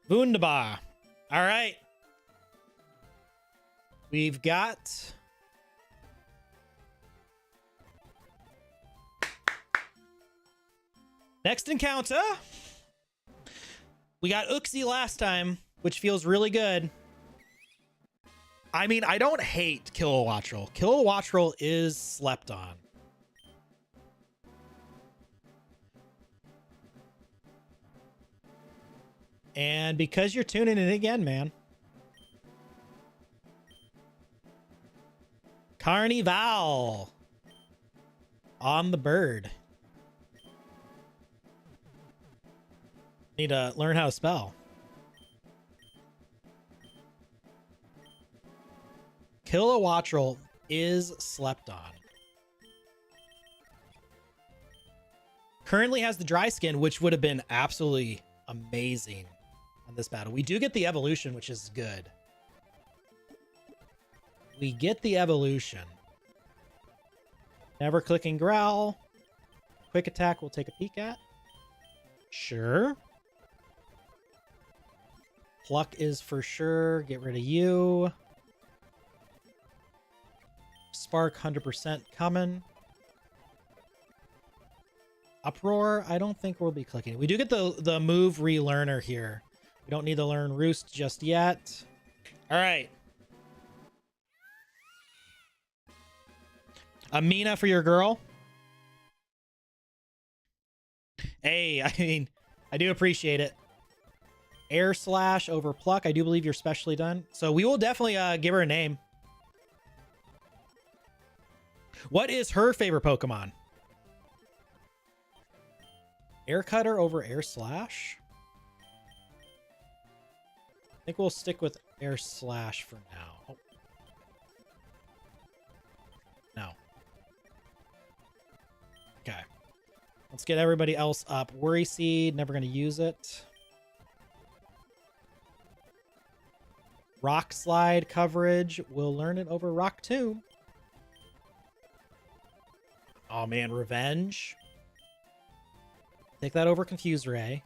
Wunderbar. All right. We've got... next encounter. We got Uxie last time, which feels really good. I mean, I don't hate Kilowattrel. Kilowattrel is slept on. And because you're tuning in again, man. Carnival on the bird. Need to learn how to spell. Kilowattrel is slept on. Currently has the dry skin, which would have been absolutely amazing on this battle. We do get the evolution, which is good. We get the evolution. Never clicking growl. Quick attack we'll take a peek at. Sure. Pluck is for sure. Get rid of you. Spark 100% coming. Uproar, I don't think we'll be clicking. We do get the move relearner here. We don't need to learn Roost just yet. All right. Amina for your girl. Hey, I mean, I do appreciate it. Air slash over pluck. I do believe you're specially done. So we will definitely give her a name. What is her favorite Pokemon? Air cutter over air slash? I think we'll stick with air slash for now. Oh. No. Okay. Let's get everybody else up. Worry Seed, never going to use it. Rock Slide coverage. We'll learn it over Rock Tomb. Oh man, Revenge. Take that over Confuse Ray.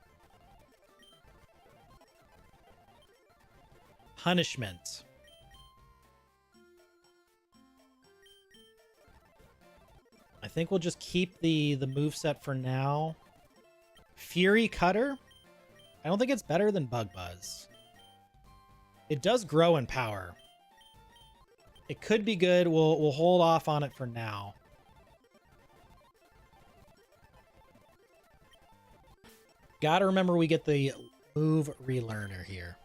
Punishment. I think we'll just keep the moveset for now. Fury Cutter. I don't think it's better than Bug Buzz. It does grow in power. It could be good. We'll hold off on it for now. Gotta remember we get the move relearner here.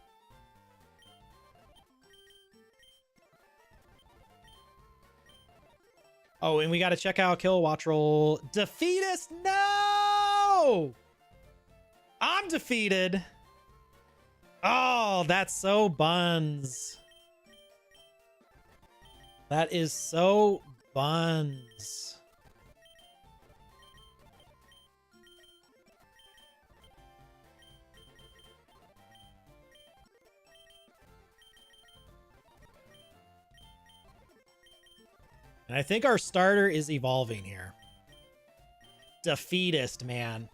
Oh, and we gotta check out Kilowattrel. Defeatist, no! I'm defeated. Oh, that's so buns. That is so buns. And I think our starter is evolving here. Defeatist, man.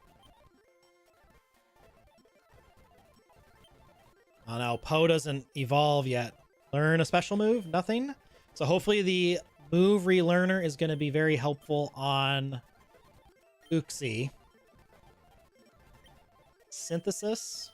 Oh no, Poe doesn't evolve yet. Learn a special move? Nothing? So hopefully the move relearner is going to be very helpful on Uxie. Synthesis?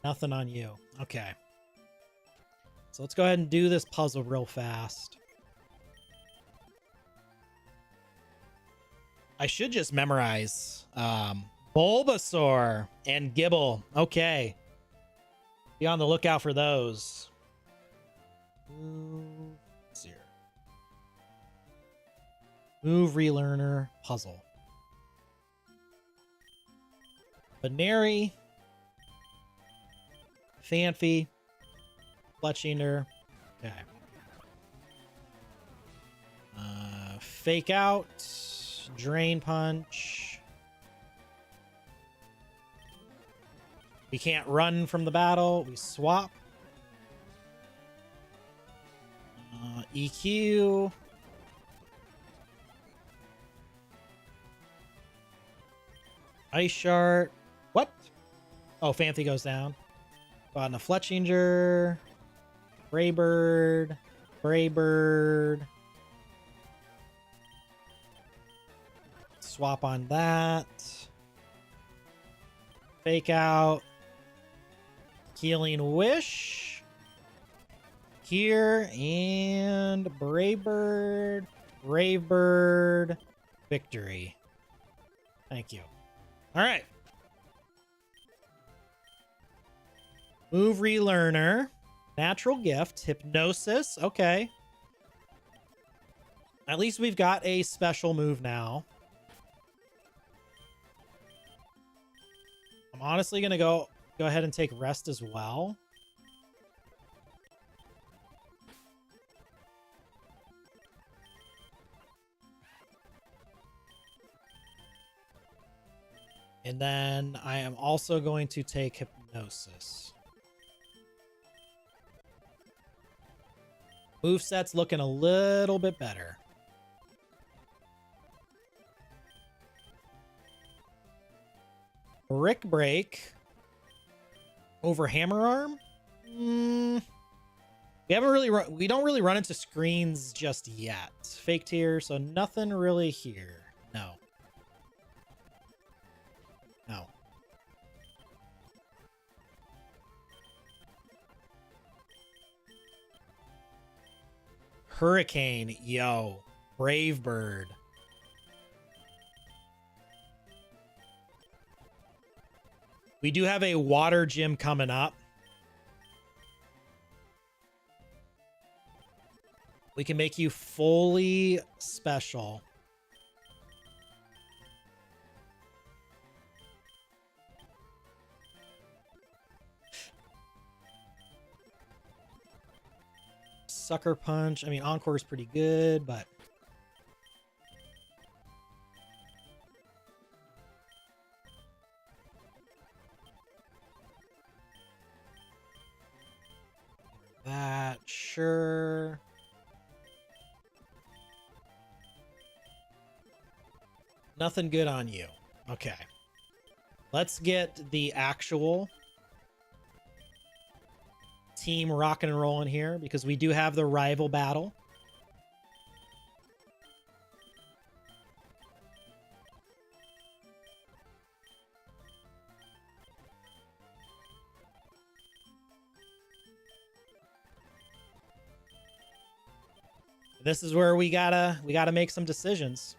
Nothing on you. Okay. So let's go ahead and do this puzzle real fast. I should just memorize Bulbasaur and Gibble. Okay. Be on the lookout for those. Let's see here. Move relearner puzzle. Baneri. Fanfi. Fletchinder. Okay. Fake out. Drain punch. We can't run from the battle. We swap. EQ. Ice Shard. What? Oh, Fanfi goes down. On a Fletchinger. Braybird. Braybird. Swap on that. Fake out. Healing Wish. Here. And Braybird. Bravebird. Victory. Thank you. All right. Move relearner. Natural gift. Hypnosis. Okay. At least we've got a special move now. I'm honestly going to go ahead and take rest as well. And then I am also going to take Hypnosis. Moveset's looking a little bit better. Brick Break over Hammer Arm. We don't really run into screens just yet. Faked here, so nothing really here. No. No. Hurricane, yo. Brave Bird. We do have a water gym coming up. We can make you fully special. Sucker Punch. I mean, Encore is pretty good, but... that, sure. Nothing good on you. Okay. Let's get the actual team rocking and rolling here, because we do have the rival battle. This is where we gotta make some decisions.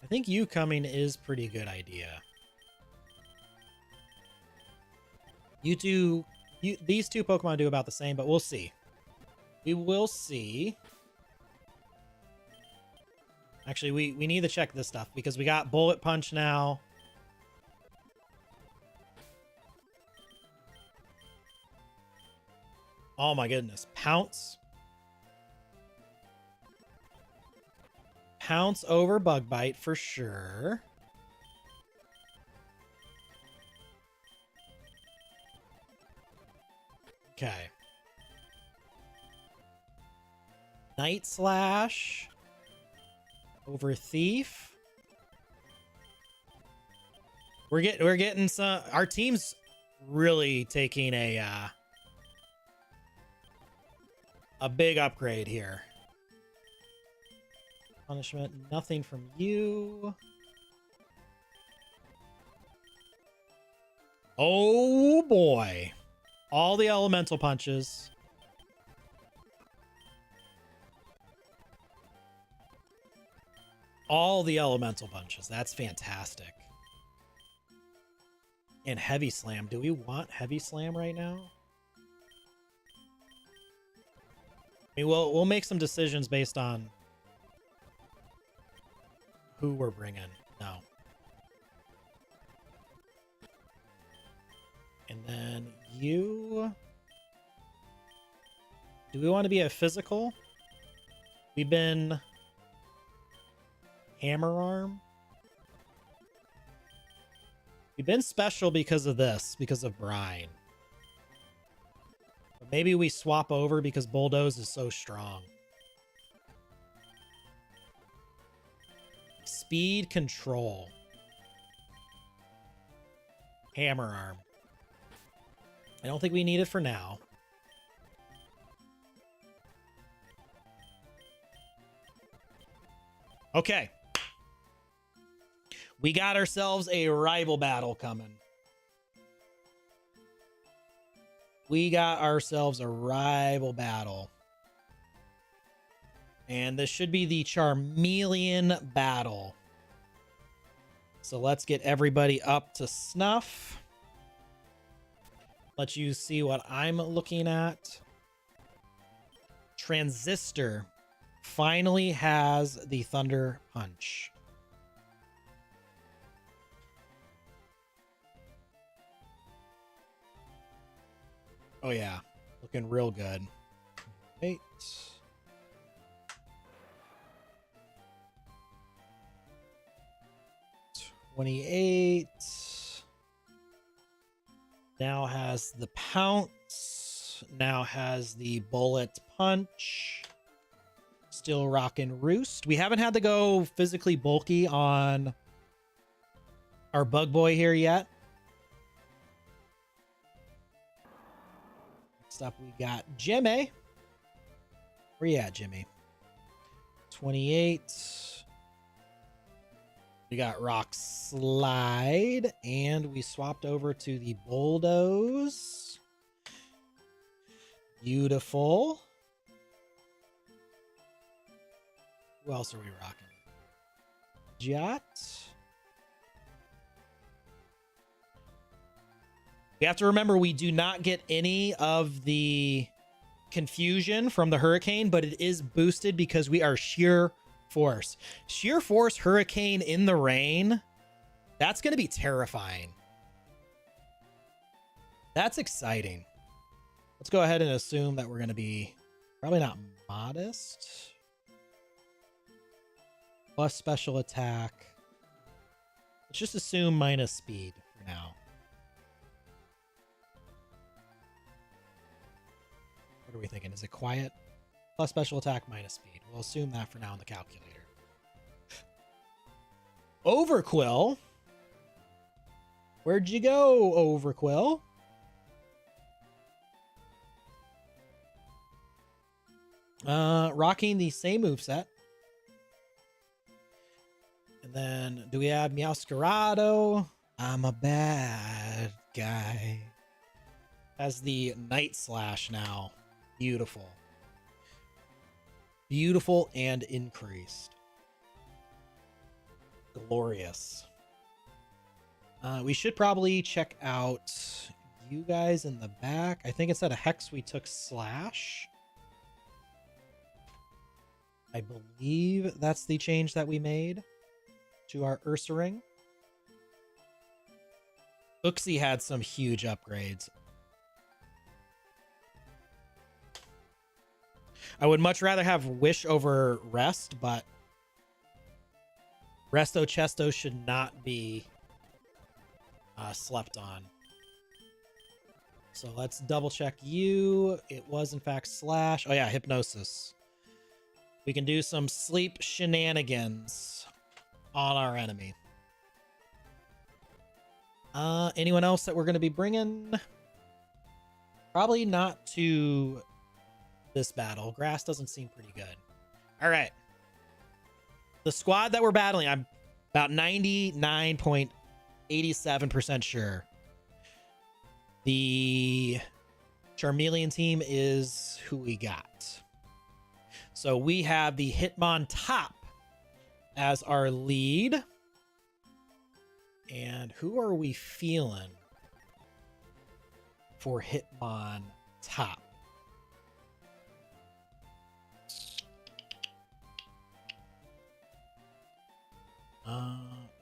I think you coming is pretty good idea. These two Pokemon do about the same, but we'll see. We will see. Actually, we need to check this stuff because we got Bullet Punch now. Oh my goodness. Pounce. Pounce over Bug Bite for sure. Okay. Night Slash over Thief. We're getting some. Our team's really taking a big upgrade here. Punishment, nothing from you. Oh boy. All the elemental punches. All the elemental punches. That's fantastic. And Heavy Slam. Do we want Heavy Slam right now? I mean, we'll make some decisions based on who we're bringing. No. And then you. Do we want to be a physical? We've been Hammer Arm. We've been special because of this, because of Brine. But maybe we swap over because Bulldoze is so strong. Speed Control. Hammer Arm. I don't think we need it for now. Okay. We got ourselves a rival battle coming. We got ourselves a rival battle. And this should be the Charmeleon battle. So let's get everybody up to snuff. Let you see what I'm looking at. Transistor finally has the Thunder Punch. Oh yeah, looking real good. Wait. $28. Now has the Pounce. Now has the Bullet Punch. Still rocking Roost. We haven't had to go physically bulky on our Bug Boy here yet. Next up, we got Jimmy. Where you at, Jimmy? 28. We got Rock Slide, and we swapped over to the Bulldoze. Beautiful. Who else are we rocking? Jot. We have to remember we do not get any of the confusion from the Hurricane, but it is boosted because we are Sheer Force. Sheer Force Hurricane in the rain. That's going to be terrifying. That's exciting. Let's go ahead and assume that we're going to be probably not Modest. Plus special attack. Let's just assume minus speed for now. What are we thinking? Is it quiet? Plus special attack minus speed. We'll assume that for now in the calculator. Overquill. Where'd you go, Overquill? Rocking the same moveset. And then, do we have Meowscarado? I'm a bad guy. Has the Night Slash now. Beautiful. Beautiful and increased. Glorious. We should probably check out you guys in the back. I think instead of Hex, we took Slash. I believe that's the change that we made to our Ursaring. Uxie had some huge upgrades. I would much rather have Wish over Rest, but Resto Chesto should not be slept on. So let's double check you. It was in fact Slash. Oh yeah, Hypnosis. We can do some sleep shenanigans on our enemy. Anyone else that we're going to be bringing? Probably not to this battle. Grass doesn't seem pretty good. All right. The squad that we're battling, I'm about 99.87% sure. The Charmeleon team is who we got. So we have the Hitmontop as our lead. And who are we feeling for Hitmontop?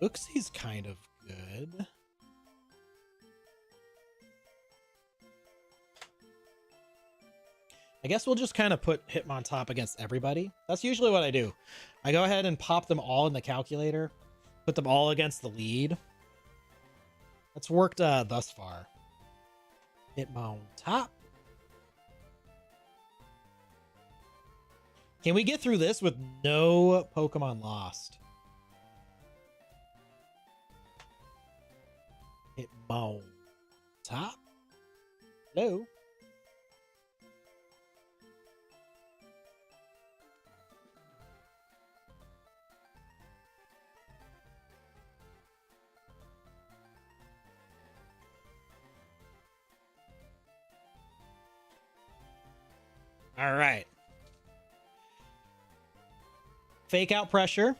Uxie's kind of good. I guess we'll just kind of put Hitmontop against everybody. That's usually what I do. I go ahead and pop them all in the calculator, put them all against the lead. That's worked thus far. Hitmontop. Can we get through this with no Pokemon lost? Hitmontop. Hello. All right. Fake out pressure.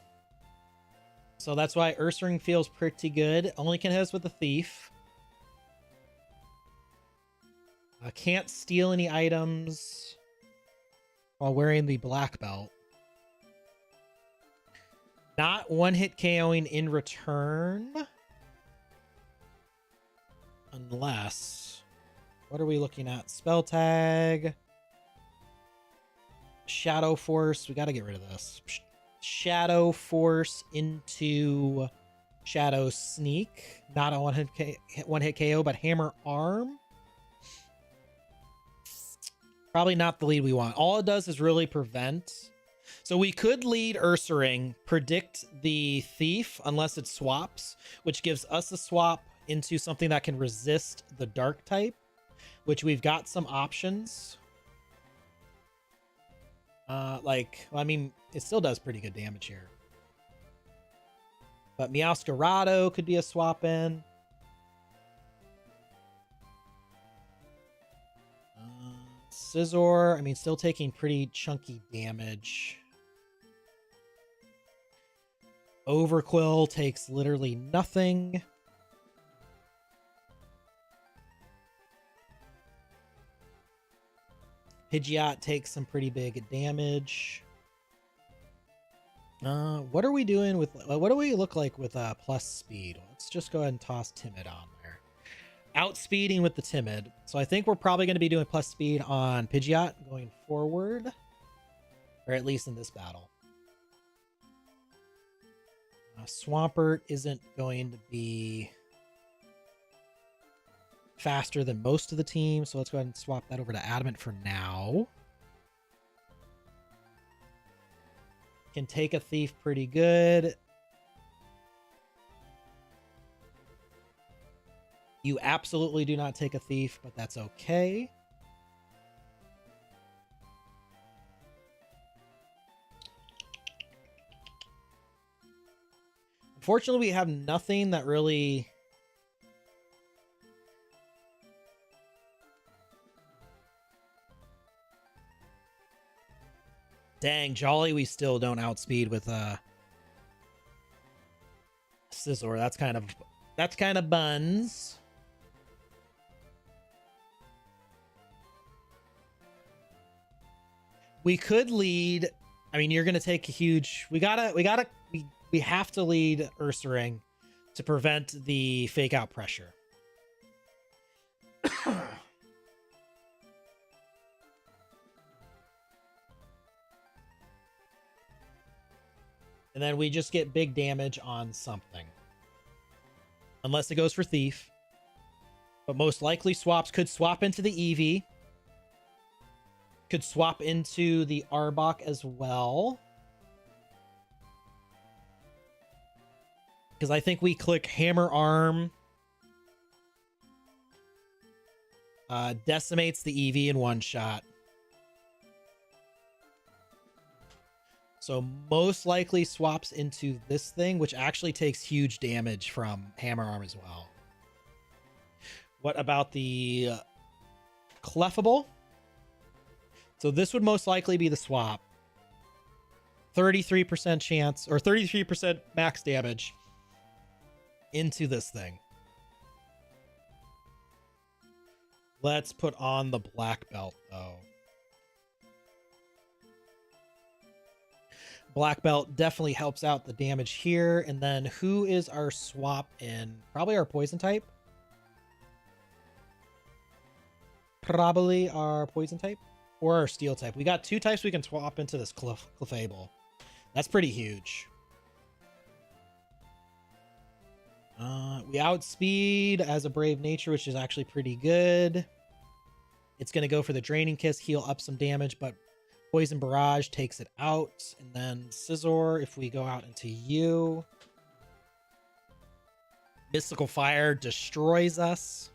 So that's why Ursaring feels pretty good. Only can hit us with the Thief. Can't steal any items while wearing the black belt. Not one-hit KOing in return. Unless... What are we looking at? Spell tag... Shadow Force. We got to get rid of this. Shadow Force into Shadow Sneak. Not a one-hit KO, but Hammer Arm. Probably not the lead we want. All it does is really prevent. So we could lead Ursaring, predict the Thief unless it swaps, which gives us a swap into something that can resist the Dark type, which we've got some options. I mean, it still does pretty good damage here. But Meowscarado could be a swap in. Scizor, I mean, still taking pretty chunky damage. Overquill takes literally nothing. Pidgeot takes some pretty big damage. What are we doing with... What do we look like with plus speed? Let's just go ahead and toss Timid on there. Outspeeding with the Timid. So I think we're probably going to be doing plus speed on Pidgeot going forward. Or at least in this battle. Swampert isn't going to be faster than most of the team, so let's go ahead and swap that over to Adamant for now. Can take a Thief pretty good. You absolutely do not take a Thief, but that's okay. Unfortunately, we have nothing that really... Dang, Jolly, we still don't outspeed with Scizor. That's kind of buns. We could lead. I mean, you're gonna take a huge. We have to lead Ursaring to prevent the fake out pressure. And then we just get big damage on something. Unless it goes for Thief. But most likely swaps could swap into the Eevee. Could swap into the Arbok as well. Because I think we click Hammer Arm. Decimates the Eevee in one shot. So most likely swaps into this thing, which actually takes huge damage from Hammer Arm as well. What about the Clefable? So this would most likely be the swap. 33% chance, or 33% max damage into this thing. Let's put on the black belt, though. Black belt definitely helps out the damage here. And then who is our swap in? Probably our poison type. Probably our poison type or our steel type. We got two types we can swap into this Clefable. That's pretty huge. We outspeed as a Brave Nature, which is actually pretty good. It's going to go for the Draining Kiss, heal up some damage, but Poison Barrage takes it out. And then Scizor, if we go out into you. Mystical Fire destroys us.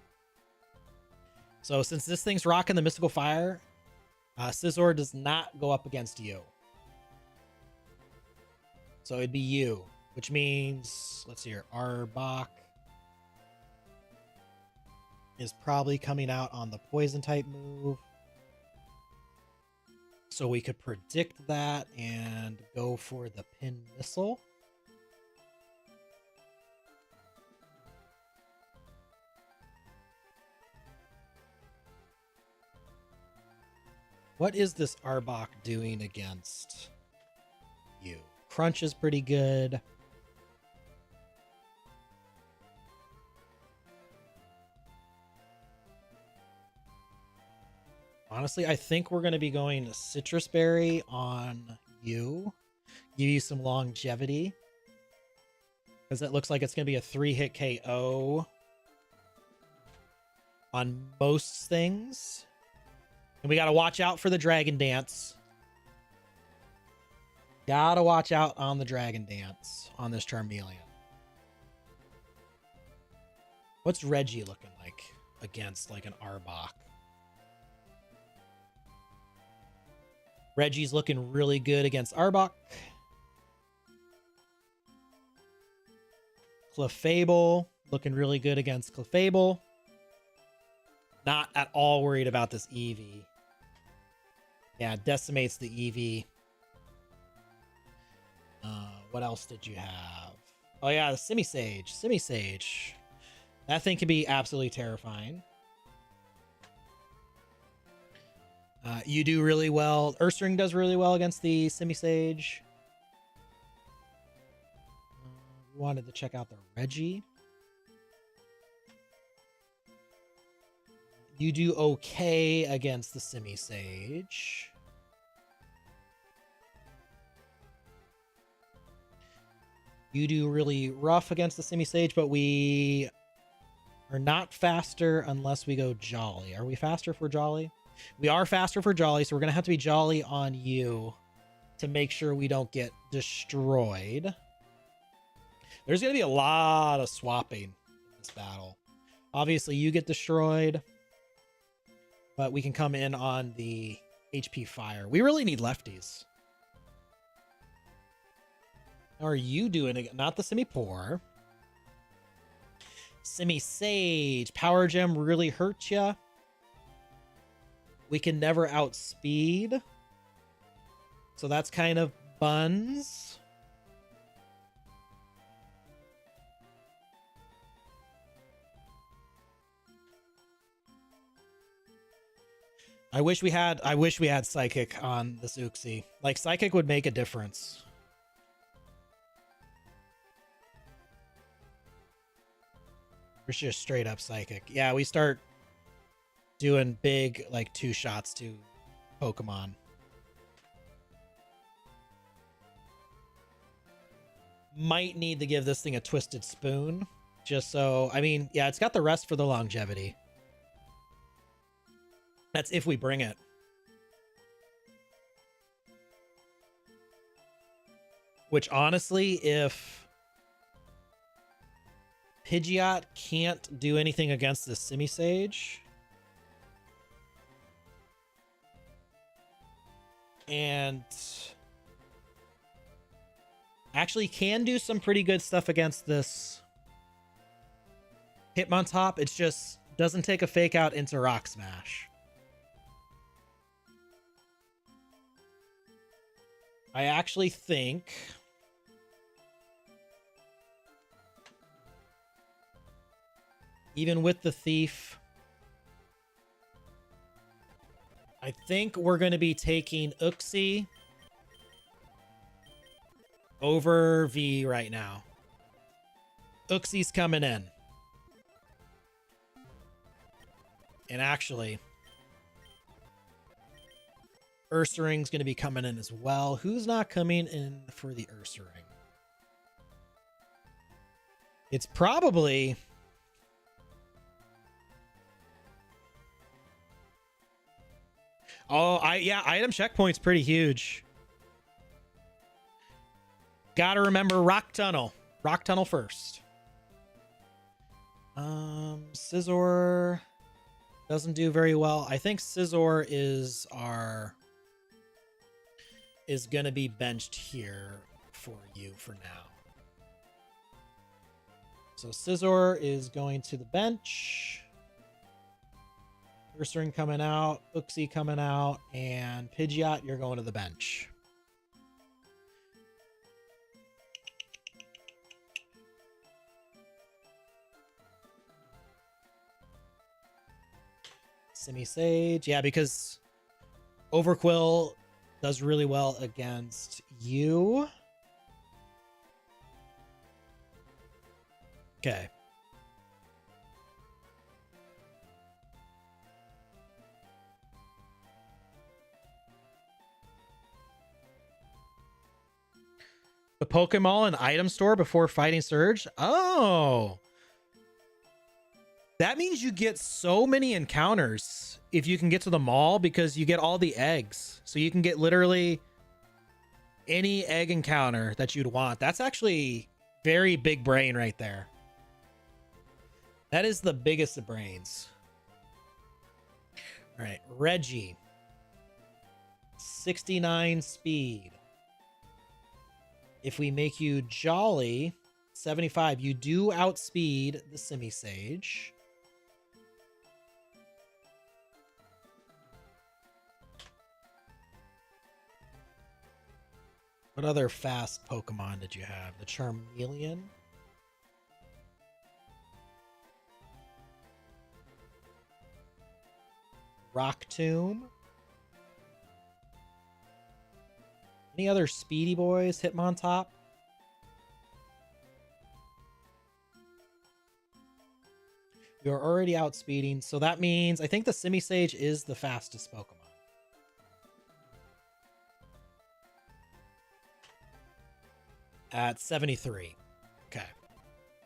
So since this thing's rocking the Mystical Fire, Scizor does not go up against you. So it'd be you, which means, let's see here, Arbok is probably coming out on the Poison type move. So we could predict that and go for the Pin Missile. What is this Arbok doing against you? Crunch is pretty good. Honestly, I think we're going to be going to Citrus Berry on you. Give you some longevity. Because it looks like it's going to be a 3-hit KO on most things. And we got to watch out for the Dragon Dance. Gotta watch out on the Dragon Dance on this Charmeleon. What's Reggie looking like against like an Arbok? Reggie's looking really good against Arbok. Clefable looking really good against Clefable. Not at all worried about this Eevee. Yeah, decimates the Eevee. What else did you have? Oh yeah, the Simisage. Simisage. That thing can be absolutely terrifying. You do really well. Ursaring does really well against the Simisage. We wanted to check out the Reggie. You do okay against the Simisage. You do really rough against the Simisage, but we are not faster unless we go Jolly. Are we faster for Jolly? We are faster for Jolly, so we're going to have to be Jolly on you to make sure we don't get destroyed. There's going to be a lot of swapping in this battle. Obviously, you get destroyed, but we can come in on the HP Fire. We really need lefties. How are you doing? Not the Simipour. Simisage. Power Gem really hurts ya. We can never outspeed. So that's kind of buns. I wish we had Psychic on this Uxie. Like, Psychic would make a difference. We're just straight up Psychic. Yeah, we start doing big, like, 2 shots to Pokemon. Might need to give this thing a Twisted Spoon. Just so, I mean, yeah, it's got the rest for the longevity. That's if we bring it. Which, honestly, if Pidgeot can't do anything against the Simisage, and actually can do some pretty good stuff against this Hitmontop, it's just doesn't take a fake out into Rock Smash. I actually think even with the Thief, I think we're going to be taking Uxie over V right now. Uxie's coming in. And actually, Ursaring's going to be coming in as well. Who's not coming in for the Ursaring? It's probably... Oh, yeah, item checkpoint's pretty huge. Gotta remember Rock Tunnel. Rock Tunnel first. Scizor doesn't do very well. I think Scizor is gonna be benched here for you for now. So Scizor is going to the bench. Ursaring coming out, Uxie coming out, and Pidgeot, you're going to the bench. Simisage, yeah, because Overquill does really well against you. Okay. The Pokemon and item store before fighting Surge? Oh. That means you get so many encounters if you can get to the mall because you get all the eggs. So you can get literally any egg encounter that you'd want. That's actually very big brain right there. That is the biggest of brains. All right, Reggie. 69 speed. If we make you Jolly, 75, you do outspeed the Simisage. What other fast Pokemon did you have? The Charmeleon? Rock Tomb? Any other speedy boys? Hitmontop? You're already outspeeding, so that means I think the Simisage is the fastest Pokemon. At 73. Okay.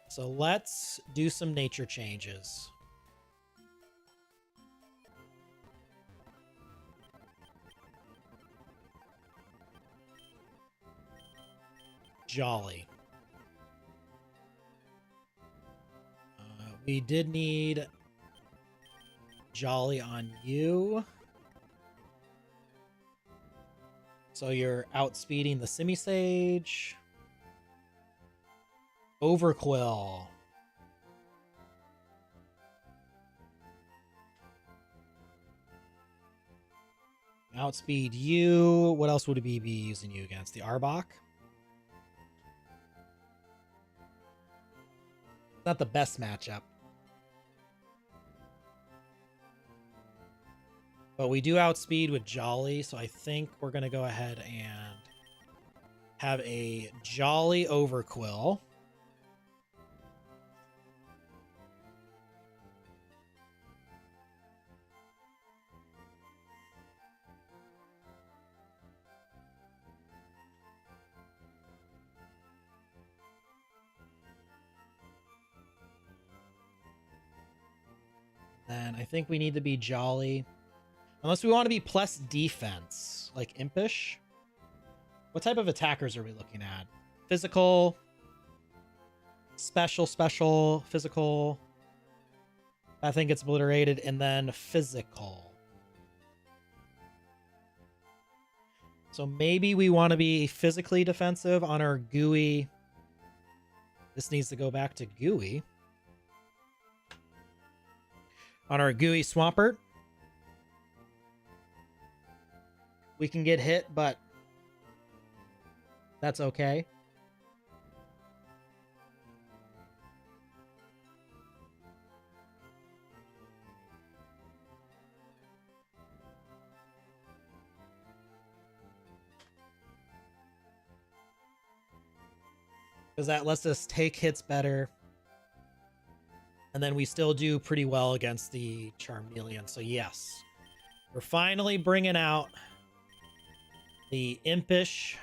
So let's do some nature changes. Jolly. We did need Jolly on you. So you're outspeeding the Simisage. Overquill. Outspeed you. What else would we be using you against? The Arbok? Not the best matchup. But we do outspeed with Jolly, so I think we're going to go ahead and have a Jolly Overquill. Then I think we need to be Jolly. Unless we want to be plus defense, like Impish. What type of attackers are we looking at? Physical, special, physical. I think it's obliterated, and then physical. So maybe we want to be physically defensive on our Gooey. This needs to go back to Gooey. On our Gooey Swampert. We can get hit, but that's okay. Because that lets us take hits better. And then we still do pretty well against the Charmeleon. So yes, we're finally bringing out the Impish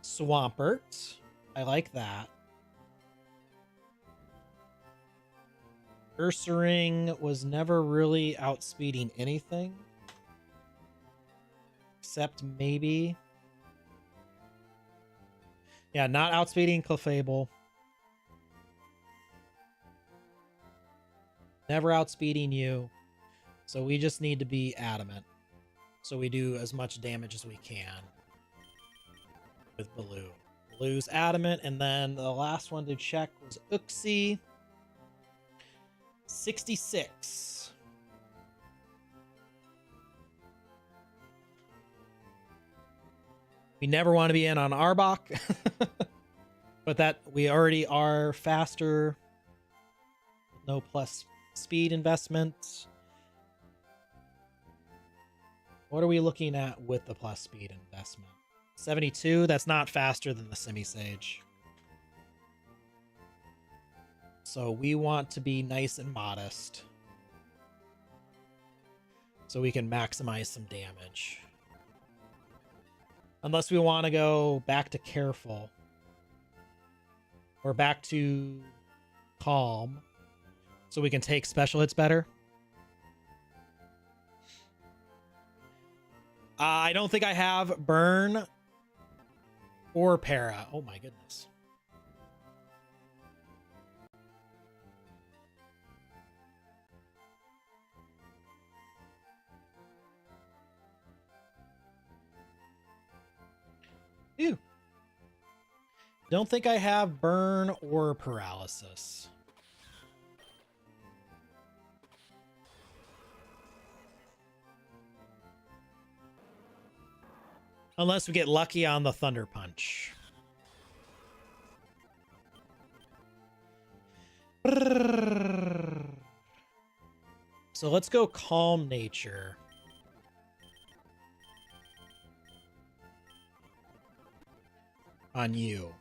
Swampert. I like that. Ursaring was never really outspeeding anything. Except maybe... yeah, not outspeeding Clefable. Never outspeeding you. So we just need to be adamant. So we do as much damage as we can with Baloo. Baloo's adamant, and then the last one to check was Uxie. 66. We never want to be in on Arbok. But that we already are faster. No plus speed investment. What are we looking at with the plus speed investment? 72? That's not faster than the Semi-Sage. So we want to be nice and modest. So we can maximize some damage. Unless we want to go back to careful. Or back to calm. So we can take special hits better. I don't think I have burn or para. Oh my goodness. Ew. Don't think I have burn or paralysis. Unless we get lucky on the Thunder Punch. So let's go Calm Nature. On you.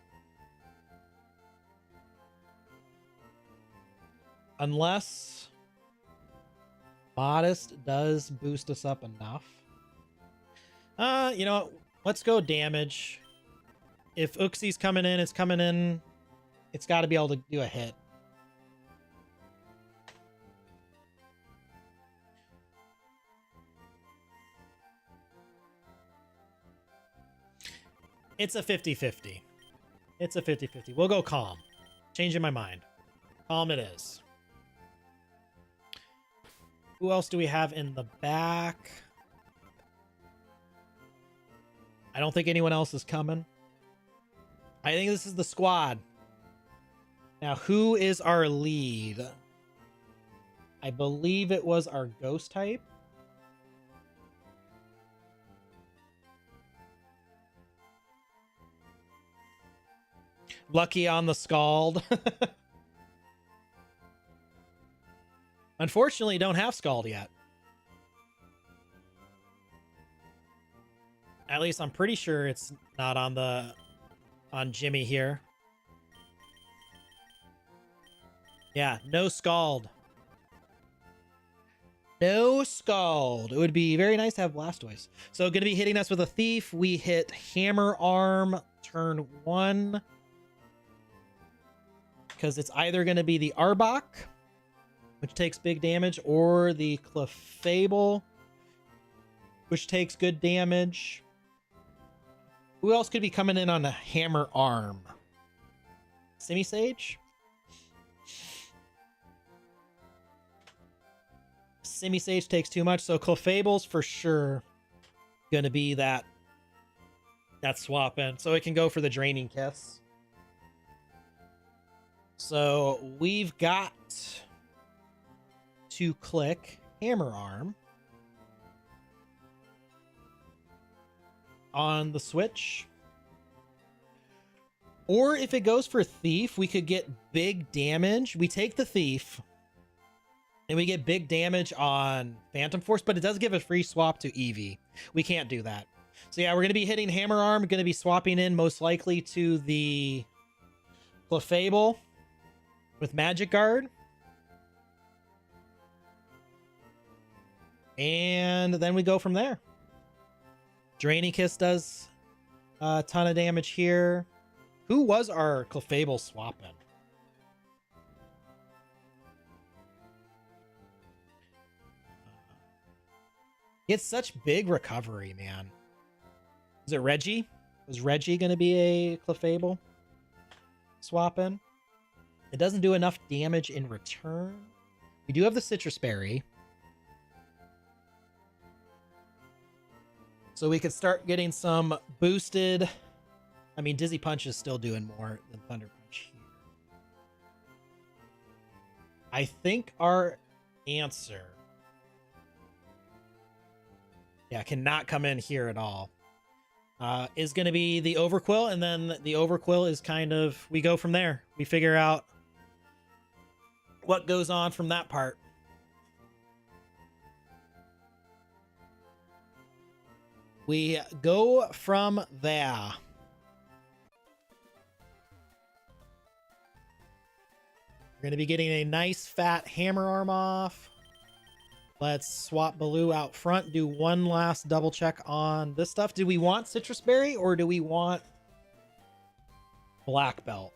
Unless Modest does boost us up enough. You know what? Let's go damage. If Uxie's coming in, it's coming in. It's got to be able to do a hit. It's a 50-50. It's a 50-50. We'll go Calm. Changing my mind. Calm it is. Who else do we have in the back? I don't think anyone else is coming. I think this is the squad. Now, who is our lead? I believe it was our ghost type. Lucky on the Scald. Unfortunately, don't have Scald yet. At least I'm pretty sure it's not on Jimmy here. Yeah, no Scald. No Scald. It would be very nice to have Blastoise. So going to be hitting us with a Thief. We hit Hammer Arm turn 1. Because it's either going to be the Arbok, which takes big damage, or the Clefable, which takes good damage. Who else could be coming in on a Hammer Arm? Simisage? Simisage takes too much, so Clefable's for sure going to be that swap in. So it can go for the Draining Kiss. So we've got to click Hammer Arm on the Switch. Or if it goes for Thief, we could get big damage. We take the Thief and we get big damage on Phantom Force, but it does give a free swap to Eevee. We can't do that. So yeah, we're going to be hitting Hammer Arm. Going to be swapping in most likely to the Clefable with Magic Guard. And then we go from there. Draining Kiss does a ton of damage here. Who was our Clefable swap in? It's such big recovery, man. Is it Reggie? Was Reggie going to be a Clefable swap in? It doesn't do enough damage in return. We do have the Citrus Berry. So we could start getting some boosted. I mean, Dizzy Punch is still doing more than Thunder Punch here. I think our answer, yeah, cannot come in here at all, is going to be the Overquill. And then the Overquill is kind of, we go from there. We figure out what goes on from that part. We go from there. We're going to be getting a nice fat Hammer Arm off. Let's swap Baloo out front. Do one last double check on this stuff. Do we want Citrus Berry or do we want Black Belt?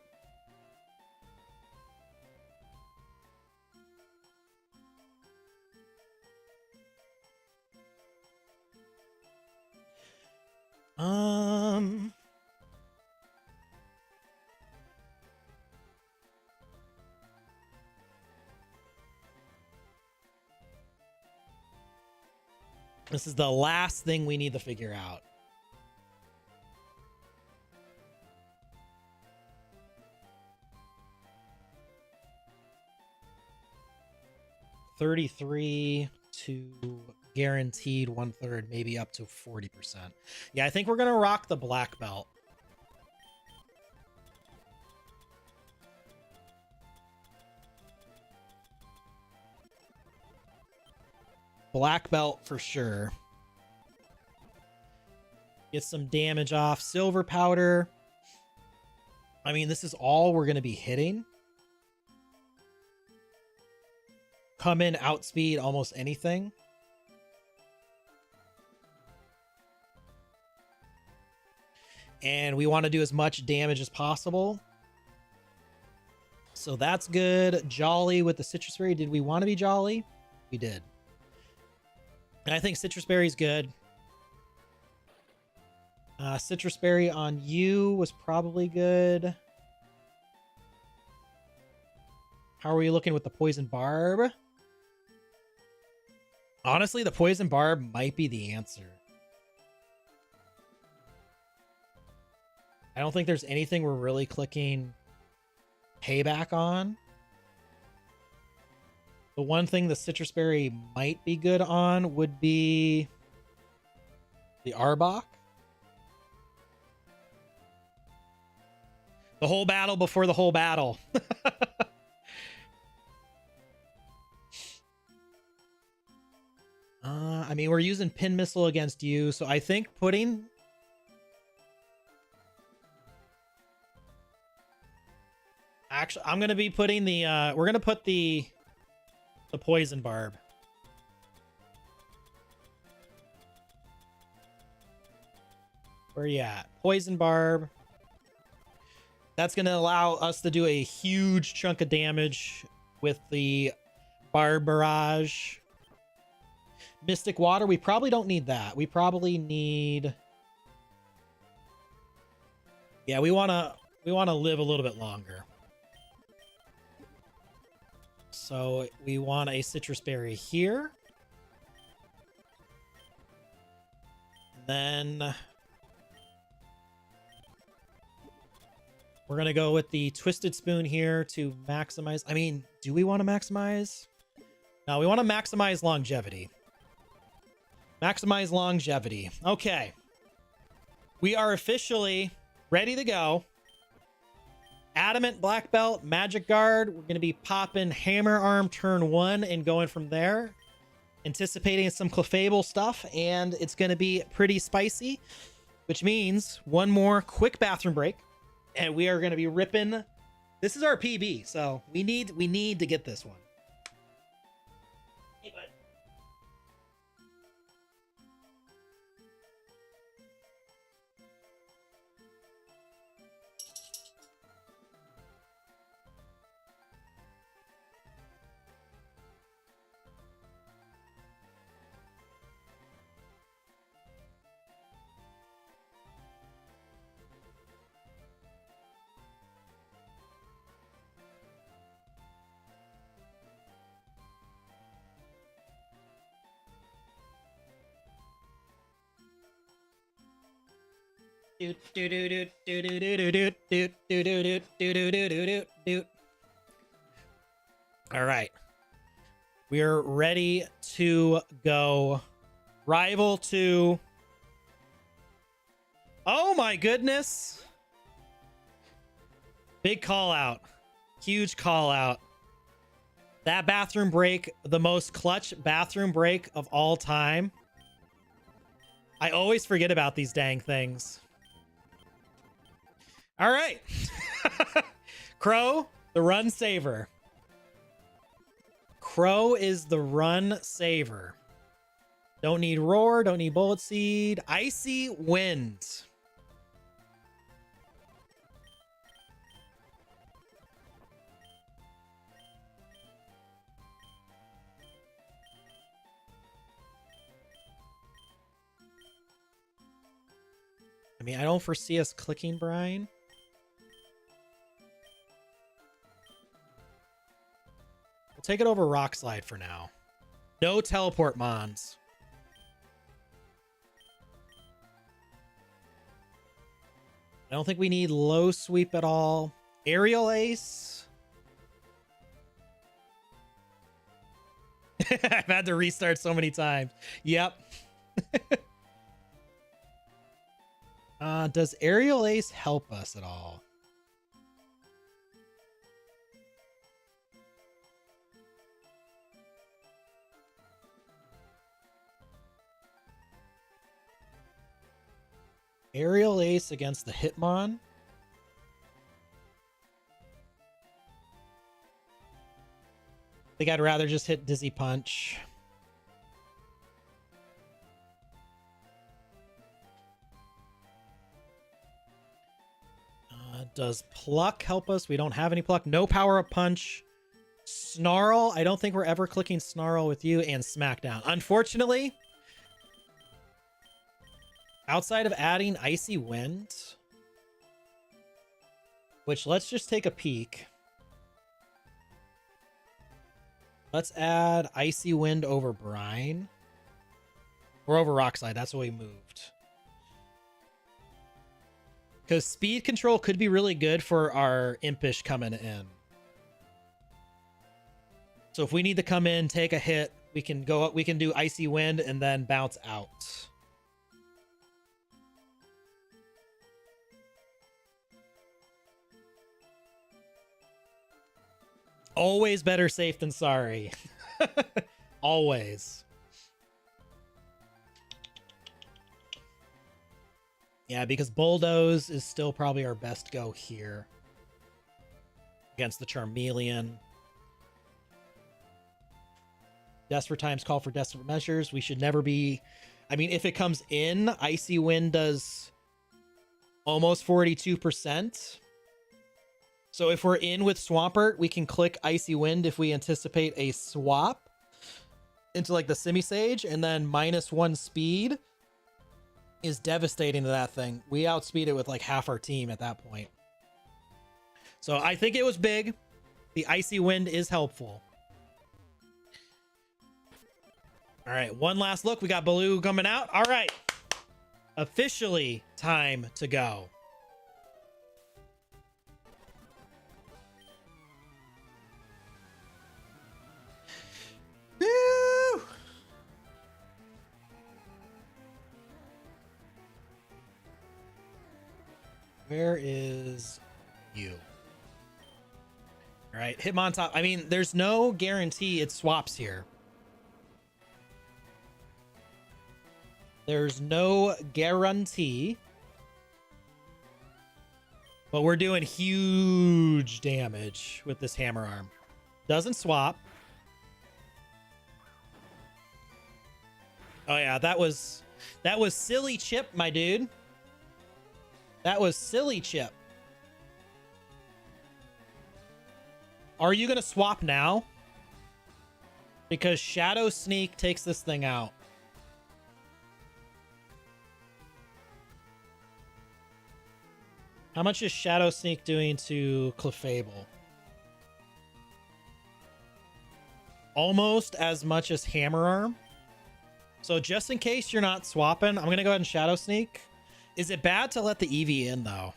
This is the last thing we need to figure out. $33 to guaranteed 1/3, maybe up to 40%. Yeah, I think we're gonna rock the Black Belt. Black Belt for sure. Get some damage off. Silver Powder. I mean, this is all we're going to be hitting. Come in, outspeed almost anything. And we want to do as much damage as possible. So that's good. Jolly with the Citrus Berry. Did we want to be Jolly? We did. And I think Citrus Berry is good. Citrus Berry on you was probably good. How are we looking with the Poison Barb? Honestly, the Poison Barb might be the answer. I don't think there's anything we're really clicking payback on. The one thing the Citrus Berry might be good on would be the Arbok. The whole battle before the whole battle. I mean, we're using pin missile against you, so I think putting... Actually, I'm going to be putting the... we're going to put the poison barb. Where you at? Poison barb. That's going to allow us to do a huge chunk of damage with the barb barrage. Mystic water, we probably don't need that. We probably need... Yeah, we want to live a little bit longer. So we want a citrus berry here. And then we're going to go with the twisted spoon here to maximize. I mean, do we want to maximize? No, we want to maximize longevity. Maximize longevity. Okay. We are officially ready to go. Adamant black belt, magic guard. We're going to be popping hammer arm turn 1 and going from there. Anticipating some Clefable stuff, and it's going to be pretty spicy, which means one more quick bathroom break, and we are going to be ripping. This is our PB, so we need to get this one. Hey, bud. All right. We're ready to go. Rival 2. Oh my goodness. Big call out. Huge call out. That bathroom break, the most clutch bathroom break of all time. I always forget about these dang things. All right. Crow, the run saver. Crow is the run saver. Don't need roar, don't need bullet seed. Icy wind. I mean, I don't foresee us clicking brine. We'll take it over rock slide for now. No teleport mons. I don't think we need low sweep at all. Aerial ace. I've had to restart so many times. Yep. Does aerial ace help us at all? Aerial ace against the Hitmon. I think I'd rather just hit Dizzy Punch. Does Pluck help us? We don't have any Pluck. No Power Up Punch. Snarl. I don't think we're ever clicking Snarl with you. And Smackdown. Unfortunately, outside of adding Icy Wind, which let's just take a peek. Let's add Icy Wind over Brine. Or over Rockslide. That's what we moved. Because speed control could be really good for our Impish coming in. So if we need to come in, take a hit, we can go up, we can do Icy Wind and then bounce out. Always better safe than sorry. Always. Yeah, because Bulldoze is still probably our best go here against the Charmeleon. Desperate times call for desperate measures. We should never be... I mean, if it comes in, Icy Wind does almost 42%. So if we're in with Swampert, we can click Icy Wind if we anticipate a swap into like the Simisage, and then -1 speed is devastating to that thing. We outspeed it with like half our team at that point. So I think it was big. The Icy Wind is helpful. All right, one last look. We got Baloo coming out. All right, officially time to go. Woo! Where is you? All right, Hitmontop. I mean, there's no guarantee it swaps here. There's no guarantee. But we're doing huge damage with this Hammer Arm. Doesn't swap. Oh yeah, that was silly Chip, my dude. That was silly Chip. Are you gonna swap now? Because Shadow Sneak takes this thing out. How much is Shadow Sneak doing to Clefable? Almost as much as Hammer Arm. So just in case you're not swapping, I'm going to go ahead and Shadow Sneak. Is it bad to let the Eevee in, though?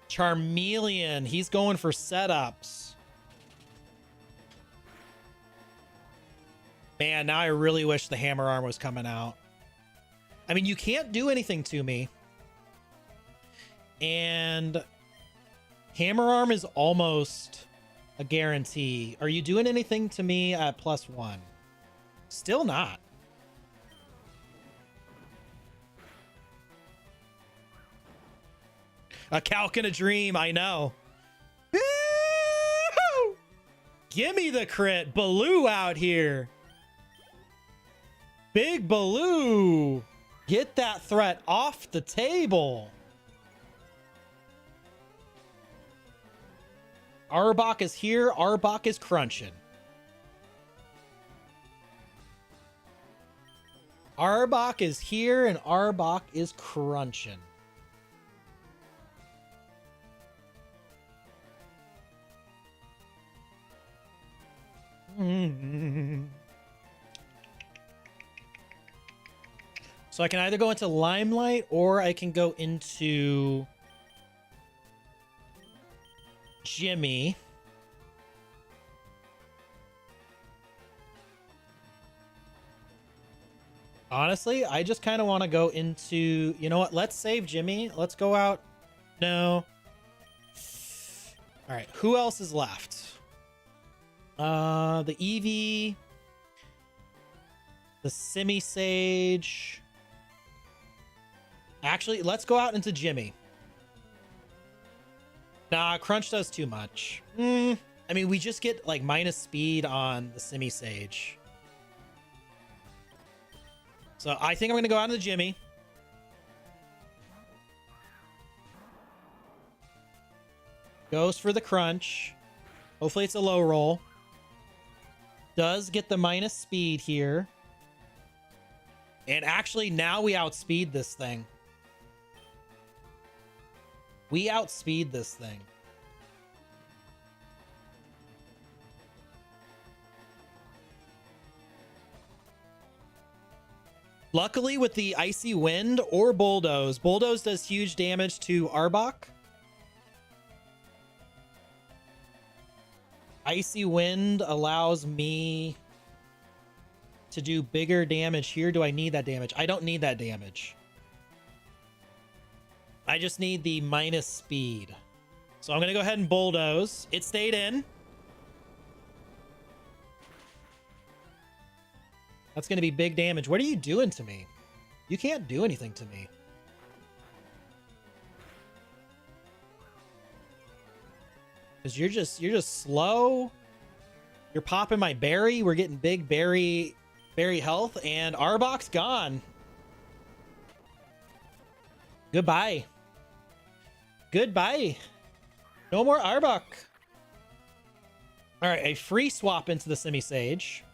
Charmeleon. He's going for setups. Man, now I really wish the Hammer Arm was coming out. I mean, you can't do anything to me. And Hammer Arm is almost a guarantee. Are you doing anything to me at +1? Still not. A calc in a dream, I know. Woo! Give me the crit. Baloo out here. Big Baloo. Get that threat off the table. Arbok is here. Arbok is crunching. Arbok is here and Arbok is crunching. So I can either go into Limelight or I can go into Jimmy. Honestly, I just kind of want to go into, you know what? Let's save Jimmy. Let's go out. No. All right. Who else is left? The Eevee, the Simisage. Actually, let's go out into Jimmy. Nah, Crunch does too much. I mean, we just get like minus speed on the Simisage. So I think I'm going to go out into Jimmy. Goes for the Crunch. Hopefully it's a low roll. Does get the minus speed here. And actually now we outspeed this thing. We outspeed this thing. Luckily with the Icy Wind or Bulldoze, Bulldoze does huge damage to Arbok. Icy Wind allows me to do bigger damage here. Do I need that damage? I don't need that damage. I just need the minus speed. So I'm going to go ahead and Bulldoze. It stayed in. That's going to be big damage. What are you doing to me? You can't do anything to me. Because you're just slow. You're popping my berry. We're getting big berry health, and Arbok's gone. Goodbye. Goodbye. No more Arbok. All right, a free swap into the Semi-Sage.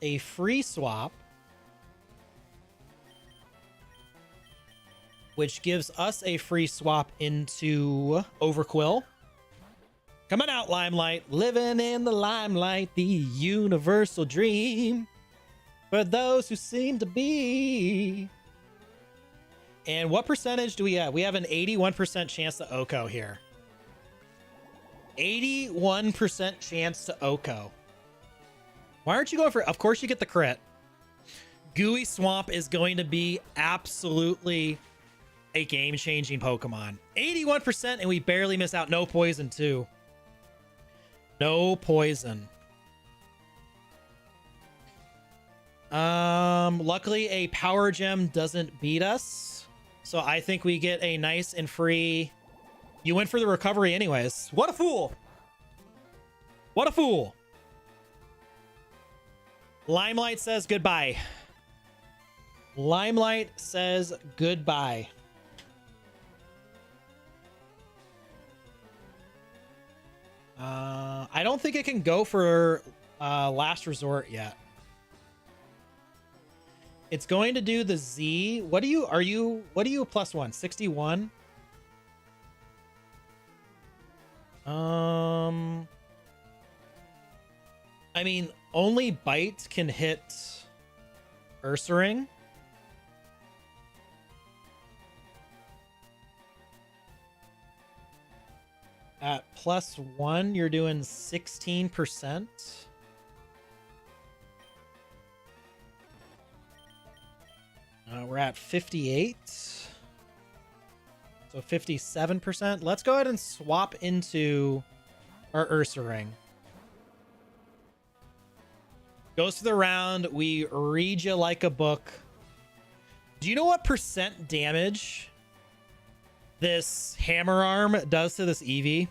A free swap, which gives us a free swap into Overquill. Coming out, Limelight. Living in the limelight, the universal dream for those who seem to be. And what percentage do we have? We have an 81% chance to Oko here. 81% chance to Oko. Why aren't you going for... Of course you get the crit. Gooey Swamp is going to be absolutely a game-changing Pokemon. 81%, and we barely miss out. No poison, too. No poison. Luckily, a Power Gem doesn't beat us. So I think we get a nice and free... You went for the recovery anyways. What a fool! What a fool! Limelight says goodbye. Limelight says goodbye. I don't think it can go for last resort yet. It's going to do the Z. What are you +1? 61? I mean, only Bite can hit Ursaring. At +1, you're doing 16%. We're at 58. So 57%. Let's go ahead and swap into our Ursaring. Goes to the round. We read you like a book. Do you know what percent damage this Hammer Arm does to this Eevee?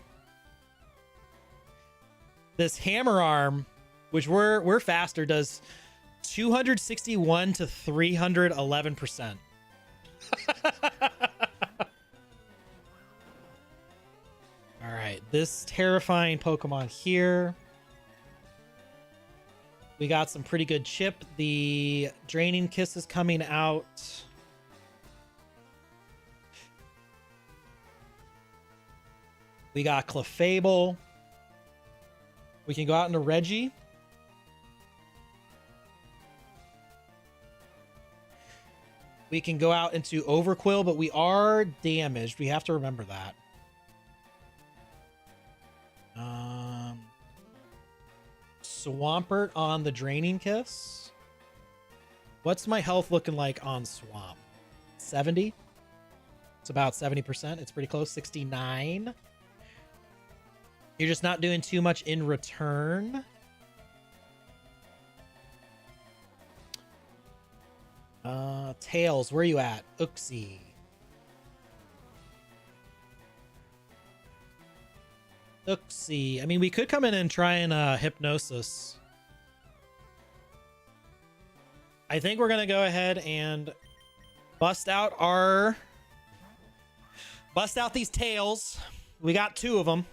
This Hammer Arm, which we're faster, does 261 to 311%. All right, this terrifying Pokemon here. We got some pretty good chip. The Draining Kiss is coming out. We got Clefable. We can go out into Reggie. We can go out into Overquill, but we are damaged. We have to remember that. Swampert on the Draining Kiss. What's my health looking like on Swamp? 70? It's about 70%. It's pretty close. 69. You're just not doing too much in return. Tails, where are you at? Uxie. Uxie. I mean, we could come in and try and Hypnosis. I think we're gonna go ahead and bust out these tails. We got 2 of them.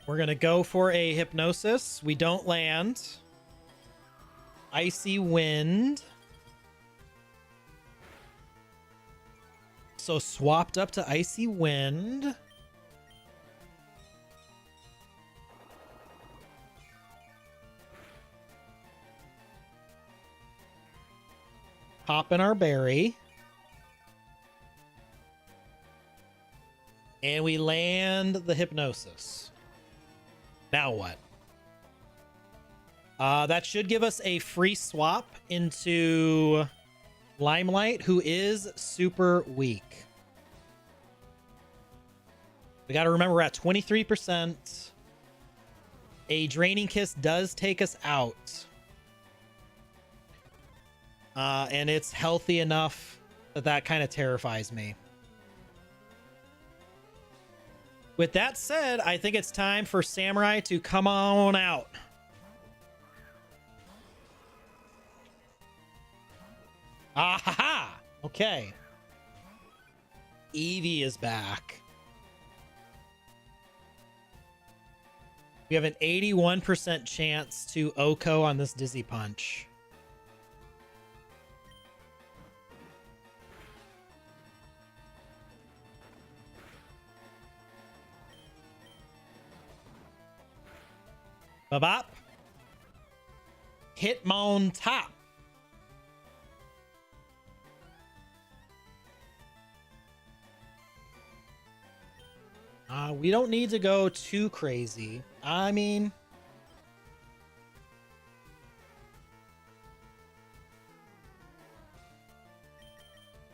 We're gonna go for a Hypnosis. We don't land. Icy Wind. So swapped up to Icy Wind. Pop in our berry. And we land the Hypnosis. Now what? That should give us a free swap into Limelight, who is super weak. We got to remember we're at 23%. A Draining Kiss does take us out. And it's healthy enough that kind of terrifies me. With that said, I think it's time for Samurai to come on out. Ah ha ha! Okay. Eevee is back. We have an 81% chance to OHKO on this Dizzy Punch. Bop. Hitmon top. We don't need to go too crazy. I mean,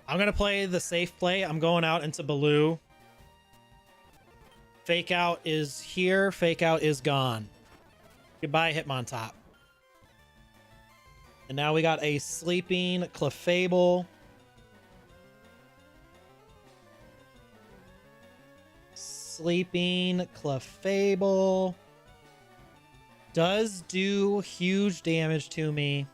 I'm going to play the safe play. I'm going out into Baloo. Fake out is here. Fake out is gone. Goodbye, Hitmontop. And now we got a sleeping Clefable. Sleeping Clefable does do huge damage to me.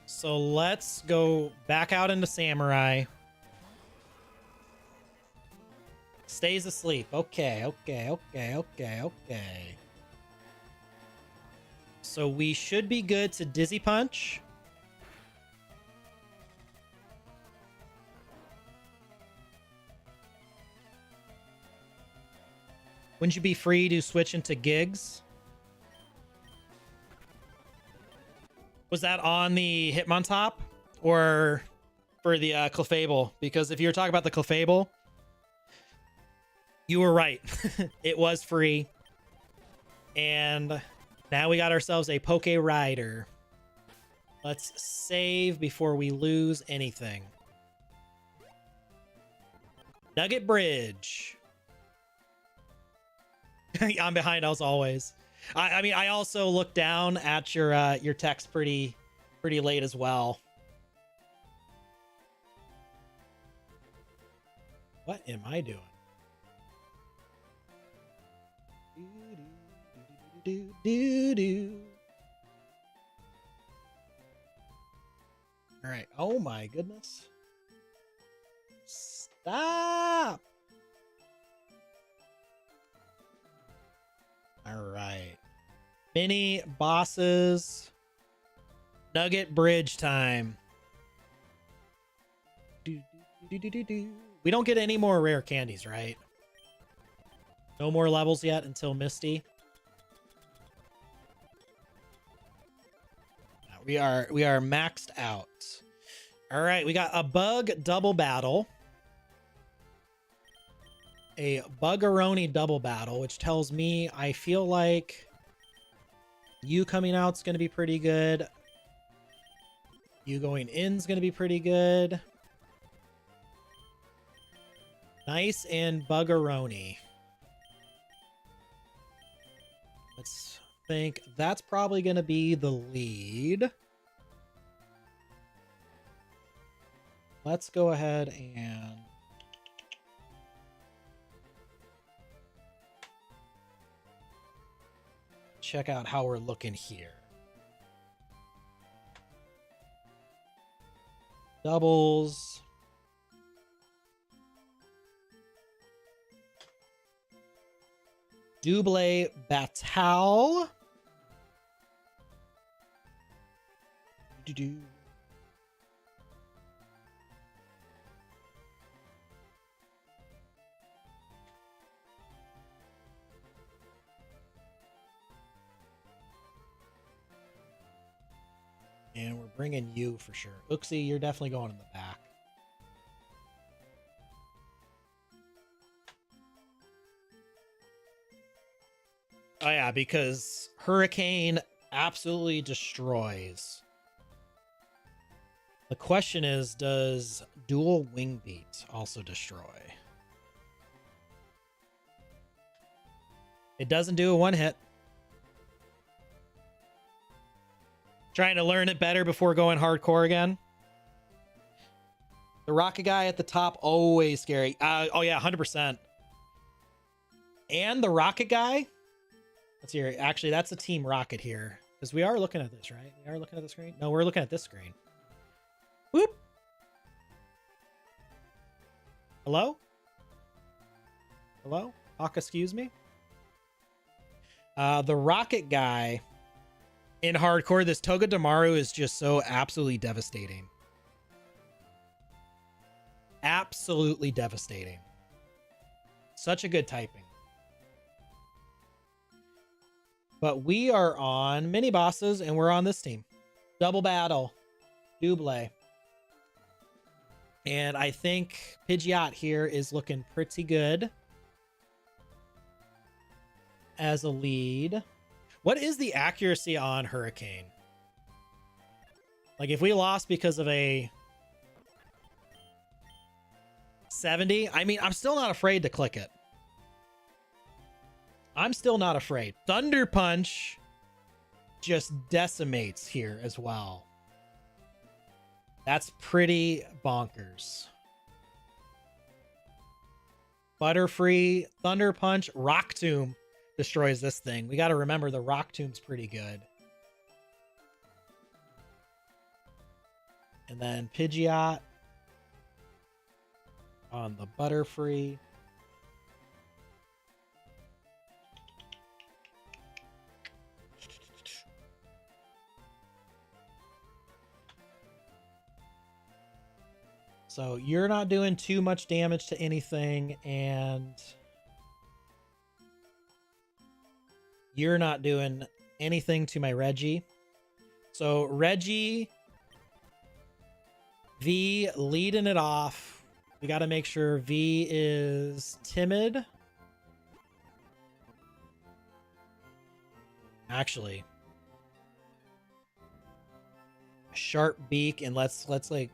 So let's go back out into Samurai. Stays asleep. Okay. So we should be good to Dizzy Punch. Wouldn't you be free to switch into Gigs? Was that on the Hitmontop or for the Clefable? Because if you're talking about the Clefable, you were right. It was free. And now we got ourselves a Poke Rider. Let's save before we lose anything. Nugget Bridge. I'm behind as always. I mean, I also looked down at your text pretty late as well. What am I doing? All right. Oh my goodness. Stop. All right. Mini bosses. Nugget Bridge time. We don't get any more rare candies, right? No more levels yet until Misty. We are maxed out. All right, we got a bug double battle. A Buggeroni double battle, which tells me I feel like you coming out is going to be pretty good. You going in is going to be pretty good. Nice and Buggeroni. Let's think. That's probably going to be the lead. Let's go ahead and check out how we're looking here. Doubles. Double Batal. And we're bringing you for sure. Uxie, you're definitely going in the back. Oh yeah, because Hurricane absolutely destroys. The question is, does dual wing beat also destroy? It doesn't do a one hit. Trying to learn it better before going hardcore again. The rocket guy at the top, always scary. Oh yeah, 100%. And the rocket guy. Let's see here. Actually, that's a team rocket here. Because we are looking at this, right? We are looking at the screen? No, we're looking at this screen. Whoop. Hello? Hello? Excuse me? The rocket guy in hardcore, this Togedemaru is just so absolutely devastating. Absolutely devastating. Such a good typing. But we are on mini bosses and we're on this team. Double battle. Double. And I think Pidgeot here is looking pretty good as a lead. What is the accuracy on Hurricane? Like if we lost because of a 70, I mean, I'm still not afraid to click it. I'm still not afraid. Thunder Punch just decimates here as well. That's pretty bonkers. Butterfree, Thunder Punch, Rock Tomb destroys this thing. We got to remember the Rock Tomb's pretty good. And then Pidgeot on the Butterfree. So you're not doing too much damage to anything, and you're not doing anything to my Reggie. So Reggie, V leading it off. We got to make sure V is timid. Actually, sharp beak, and let's like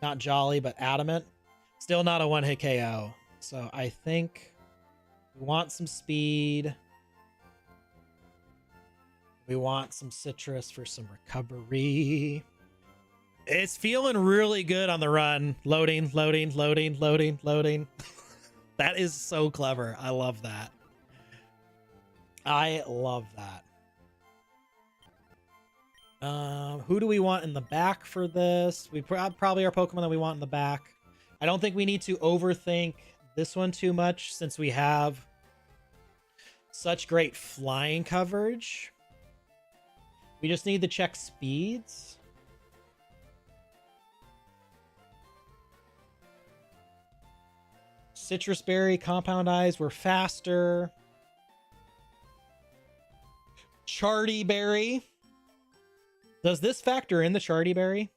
not jolly, but adamant. Still not a one-hit KO. So I think we want some speed. We want some citrus for some recovery. It's feeling really good on the run. Loading, loading, loading, loading, loading. That is so clever. I love that. I love that. Who do we want in the back for this? We probably our Pokemon that we want in the back. I don't think we need to overthink this one too much since we have such great flying coverage. We just need to check speeds. Citrus Berry, Compound Eyes, we're faster. Charty Berry. Does this factor in the Charty Berry?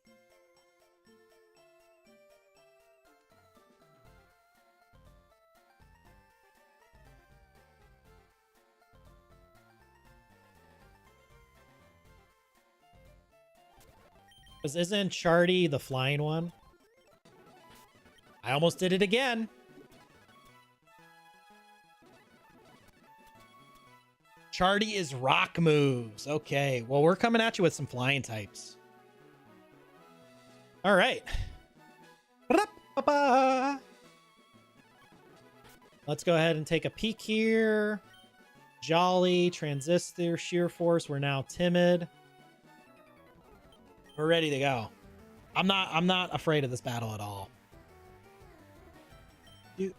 Because isn't Charty the flying one? I almost did it again. Charty is rock moves. Okay, well, we're coming at you with some flying types. All right. Let's go ahead and take a peek here. Jolly, Transistor, Sheer Force. We're now timid. We're ready to go. I'm not afraid of this battle at all. Do.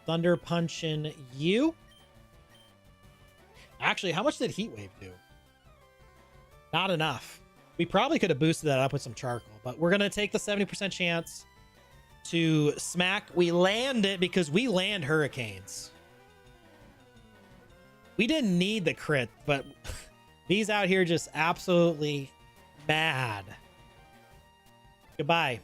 Thunder punching you. Actually, how much did Heat Wave do? Not enough. We probably could have boosted that up with some charcoal, but we're going to take the 70% chance to smack. We land it because we land hurricanes. We didn't need the crit, but these out here just absolutely mad. Goodbye.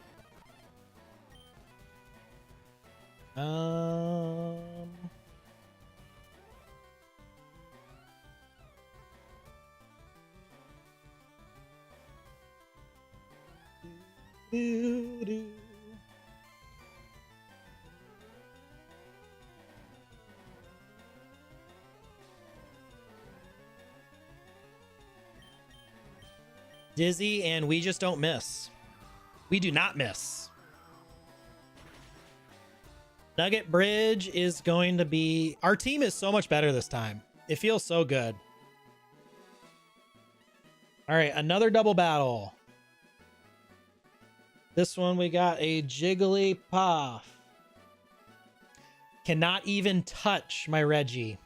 Do, do. Dizzy, and we just don't miss. We do not miss. Nugget Bridge is going to be... Our team is so much better this time. It feels so good. All right, another double battle. This one we got a Jigglypuff. Cannot even touch my Reggie.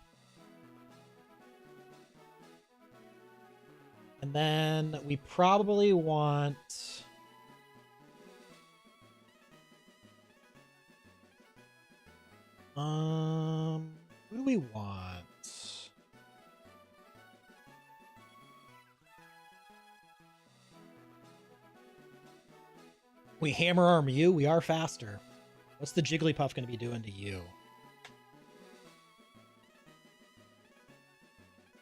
And then we probably want... who do we want? We hammer arm you. We are faster. What's the Jigglypuff going to be doing to you?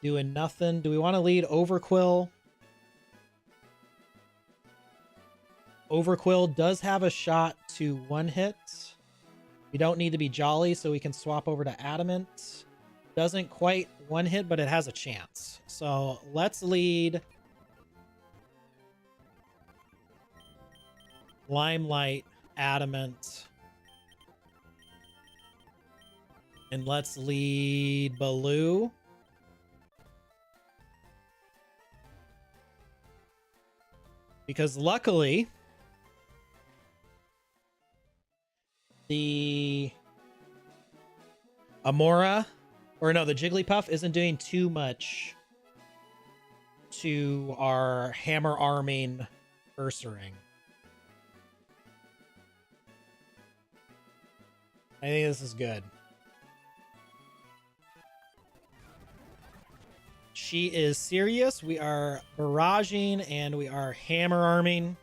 Doing nothing. Do we want to lead Overquill? Overquill does have a shot to one hit. We don't need to be jolly, so we can swap over to Adamant. Doesn't quite one hit, but it has a chance. So let's lead Limelight, Adamant. And let's lead Baloo. Because luckily, the Amora, or no, the Jigglypuff isn't doing too much to our hammer arming Ursaring. I think this is good. She is serious. We are barraging and we are hammer arming.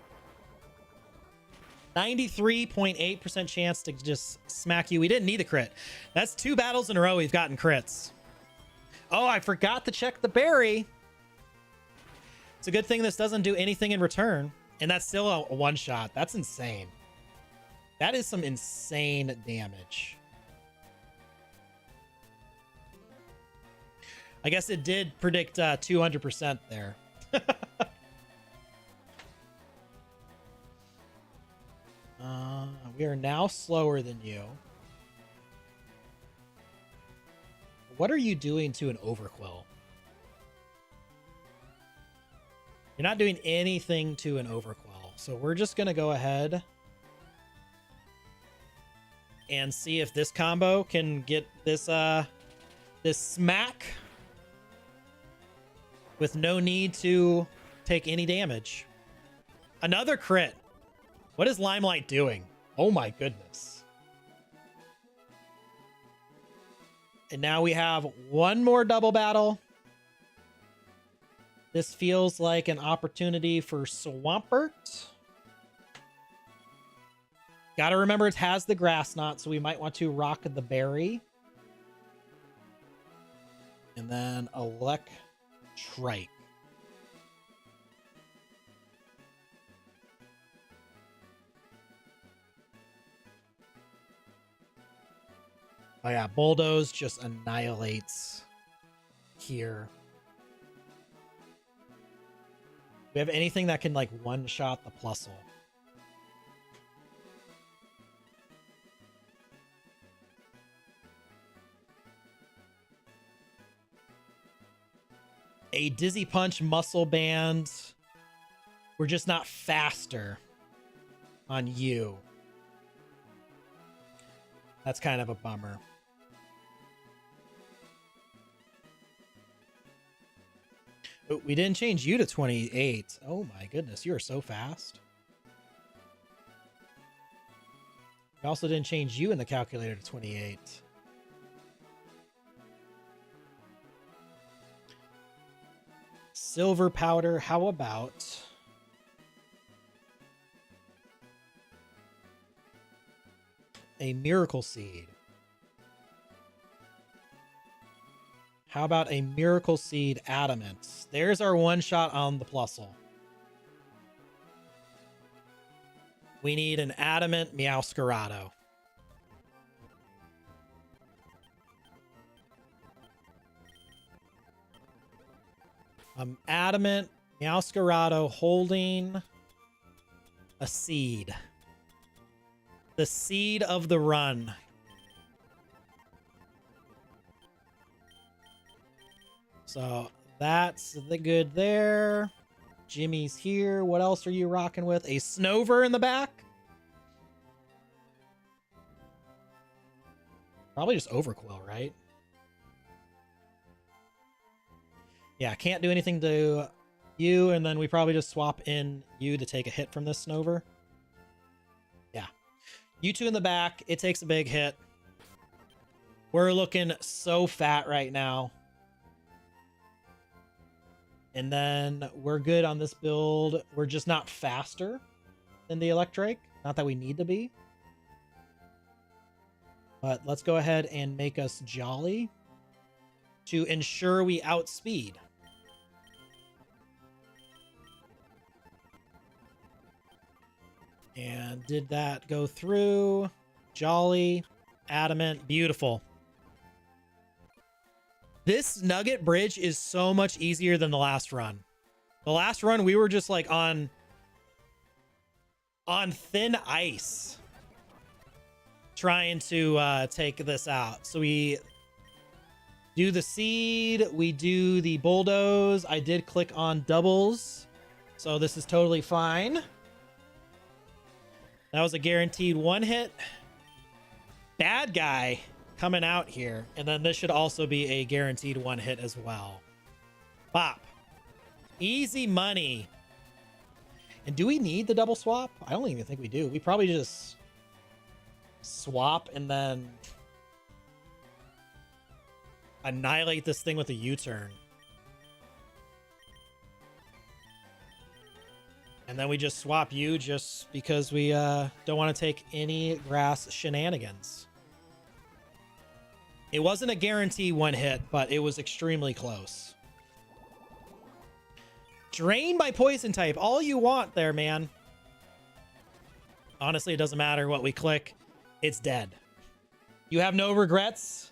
93.8% chance to just smack you. We didn't need the crit. That's 2 battles in a row we've gotten crits. Oh, I forgot to check the berry. It's a good thing this doesn't do anything in return. And that's still a one-shot. That's insane. That is some insane damage. I guess it did predict 200% there. We are now slower than you. What are you doing to an Overquill? You're not doing anything to an Overquill. So we're just going to go ahead and see if this combo can get this this smack with no need to take any damage. Another crit. What is Limelight doing? Oh my goodness. And now we have one more double battle. This feels like an opportunity for Swampert. Gotta remember it has the grass knot, so we might want to rock the berry. And then Electrike. Oh yeah, Bulldoze just annihilates here. Do we have anything that can like one-shot the Plusle? A Dizzy Punch Muscle Band. We're just not faster on you. That's kind of a bummer. Oh, we didn't change you to 28. Oh my goodness, you are so fast. We also didn't change you in the calculator to 28. Silver Powder, how about... a Miracle Seed? How about a Miracle Seed Adamant? There's our one shot on the Plusle. We need an Adamant Meowscarado. Adamant Meowscarado holding a seed. The seed of the run. So that's the good there. Jimmy's here. What else are you rocking with? A Snover in the back? Probably just Overquill, right? Yeah, can't do anything to you, and then we probably just swap in you to take a hit from this Snover. Yeah. You two in the back. It takes a big hit. We're looking so fat right now. And then we're good on this build. We're just not faster than the Electrike. Not that we need to be. But let's go ahead and make us Jolly to ensure we outspeed. And did that go through? Jolly, Adamant, beautiful. This Nugget Bridge is so much easier than the last run. The last run, we were just like on thin ice trying to take this out. So we do the seed, we do the bulldoze. I did click on doubles, so this is totally fine. That was a guaranteed one hit. Bad guy coming out here. And then this should also be a guaranteed one hit as well. Bop. Easy money. And do we need the double swap? I don't even think we do. We probably just swap and then annihilate this thing with a U-turn. And then we just swap you just because we don't want to take any grass shenanigans. It wasn't a guarantee one hit, but it was extremely close. Drain by poison type. All you want there, man. Honestly, it doesn't matter what we click. It's dead. You have no regrets.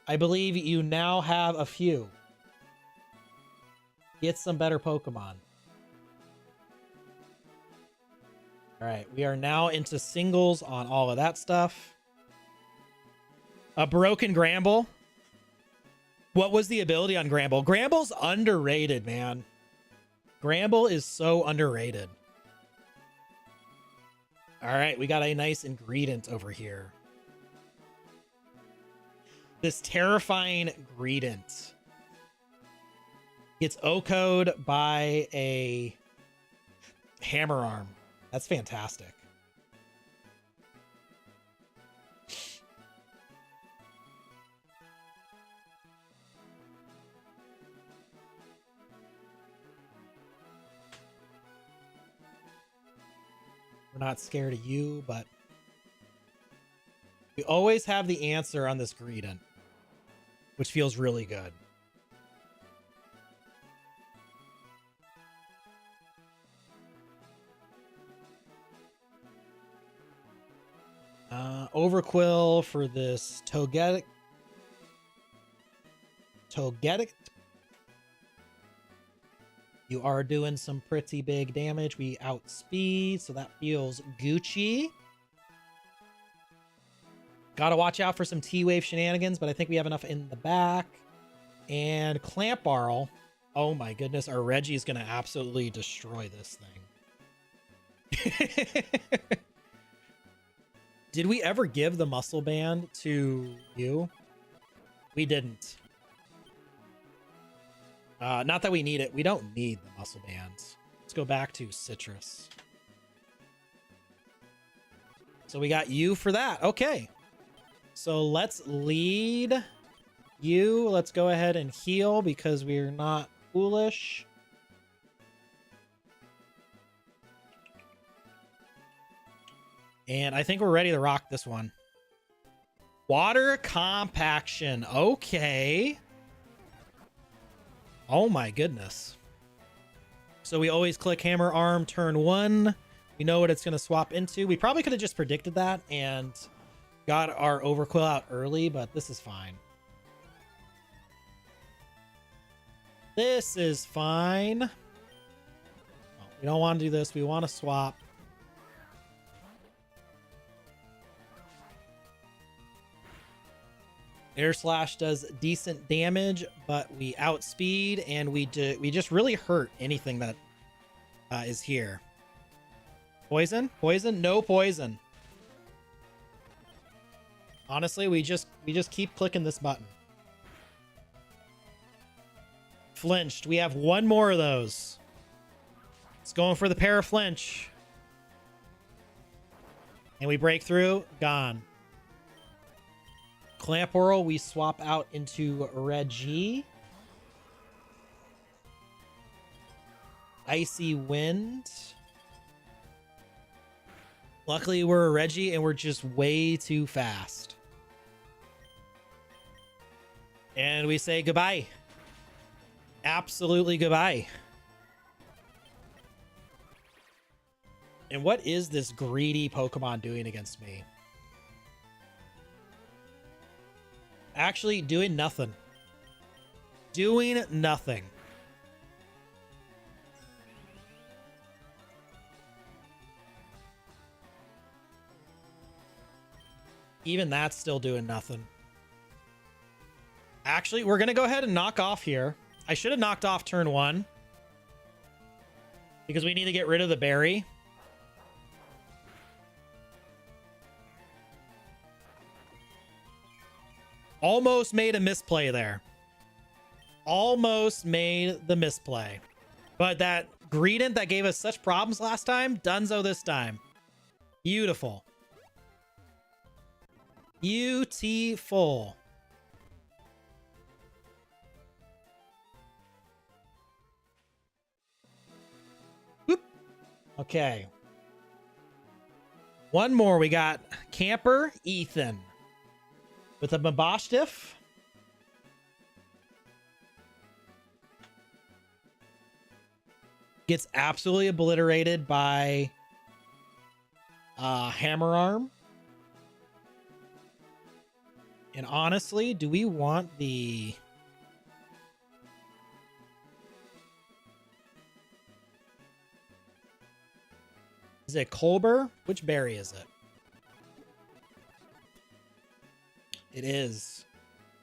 I believe you now have a few. Get some better Pokemon. All right, we are now into singles on all of that stuff. A broken Gramble. What was the ability on Gramble? Gramble's underrated, man. Gramble is so underrated. All right, we got a nice ingredient over here. This terrifying ingredient gets O-code by a Hammer Arm. That's fantastic. We're not scared of you, but we always have the answer on this Greedent, which feels really good. Overquill for this Togetic. You are doing some pretty big damage. We outspeed, so that feels Gucci. Gotta watch out for some T-Wave shenanigans, but I think we have enough in the back. And Clamparl. Oh my goodness, our Reggie's gonna absolutely destroy this thing. Did we ever give the muscle band to you? We didn't. Not that we need it. We don't need the muscle bands. Let's go back to Citrus. So we got you for that. Okay. So let's lead you. Let's go ahead and heal because we're not foolish. And I think we're ready to rock this one. Water compaction. Okay. Oh my goodness. So we always click Hammer Arm turn 1. We know what it's going to swap into. We probably could have just predicted that and got our Overquill out early, but this is fine. This is fine. Well, we don't want to do this. We want to swap. Air Slash does decent damage, but we outspeed and we just really hurt anything that is here. Poison? Poison? No poison. Honestly, we just keep clicking this button. Flinched. We have one more of those. It's going for the para-flinch. And we break through. Gone. Clamp Whirl, we swap out into Reggie. Icy Wind. Luckily, we're a Reggie and we're just way too fast. And we say goodbye. Absolutely goodbye. And what is this greedy Pokemon doing against me? Actually, doing nothing. Doing nothing. Even that's still doing nothing. Actually, we're going to go ahead and knock off here. I should have knocked off turn 1. Because we need to get rid of the berry. Almost made a misplay there. Almost made the misplay. But that Greedent that gave us such problems last time, donezo this time. Beautiful. Beautiful. Whoop. Okay. One more. We got Camper Ethan with a Mabostiff. Gets absolutely obliterated by Hammer Arm. And honestly, do we want the... Is it Colbur? Which berry is it? It is.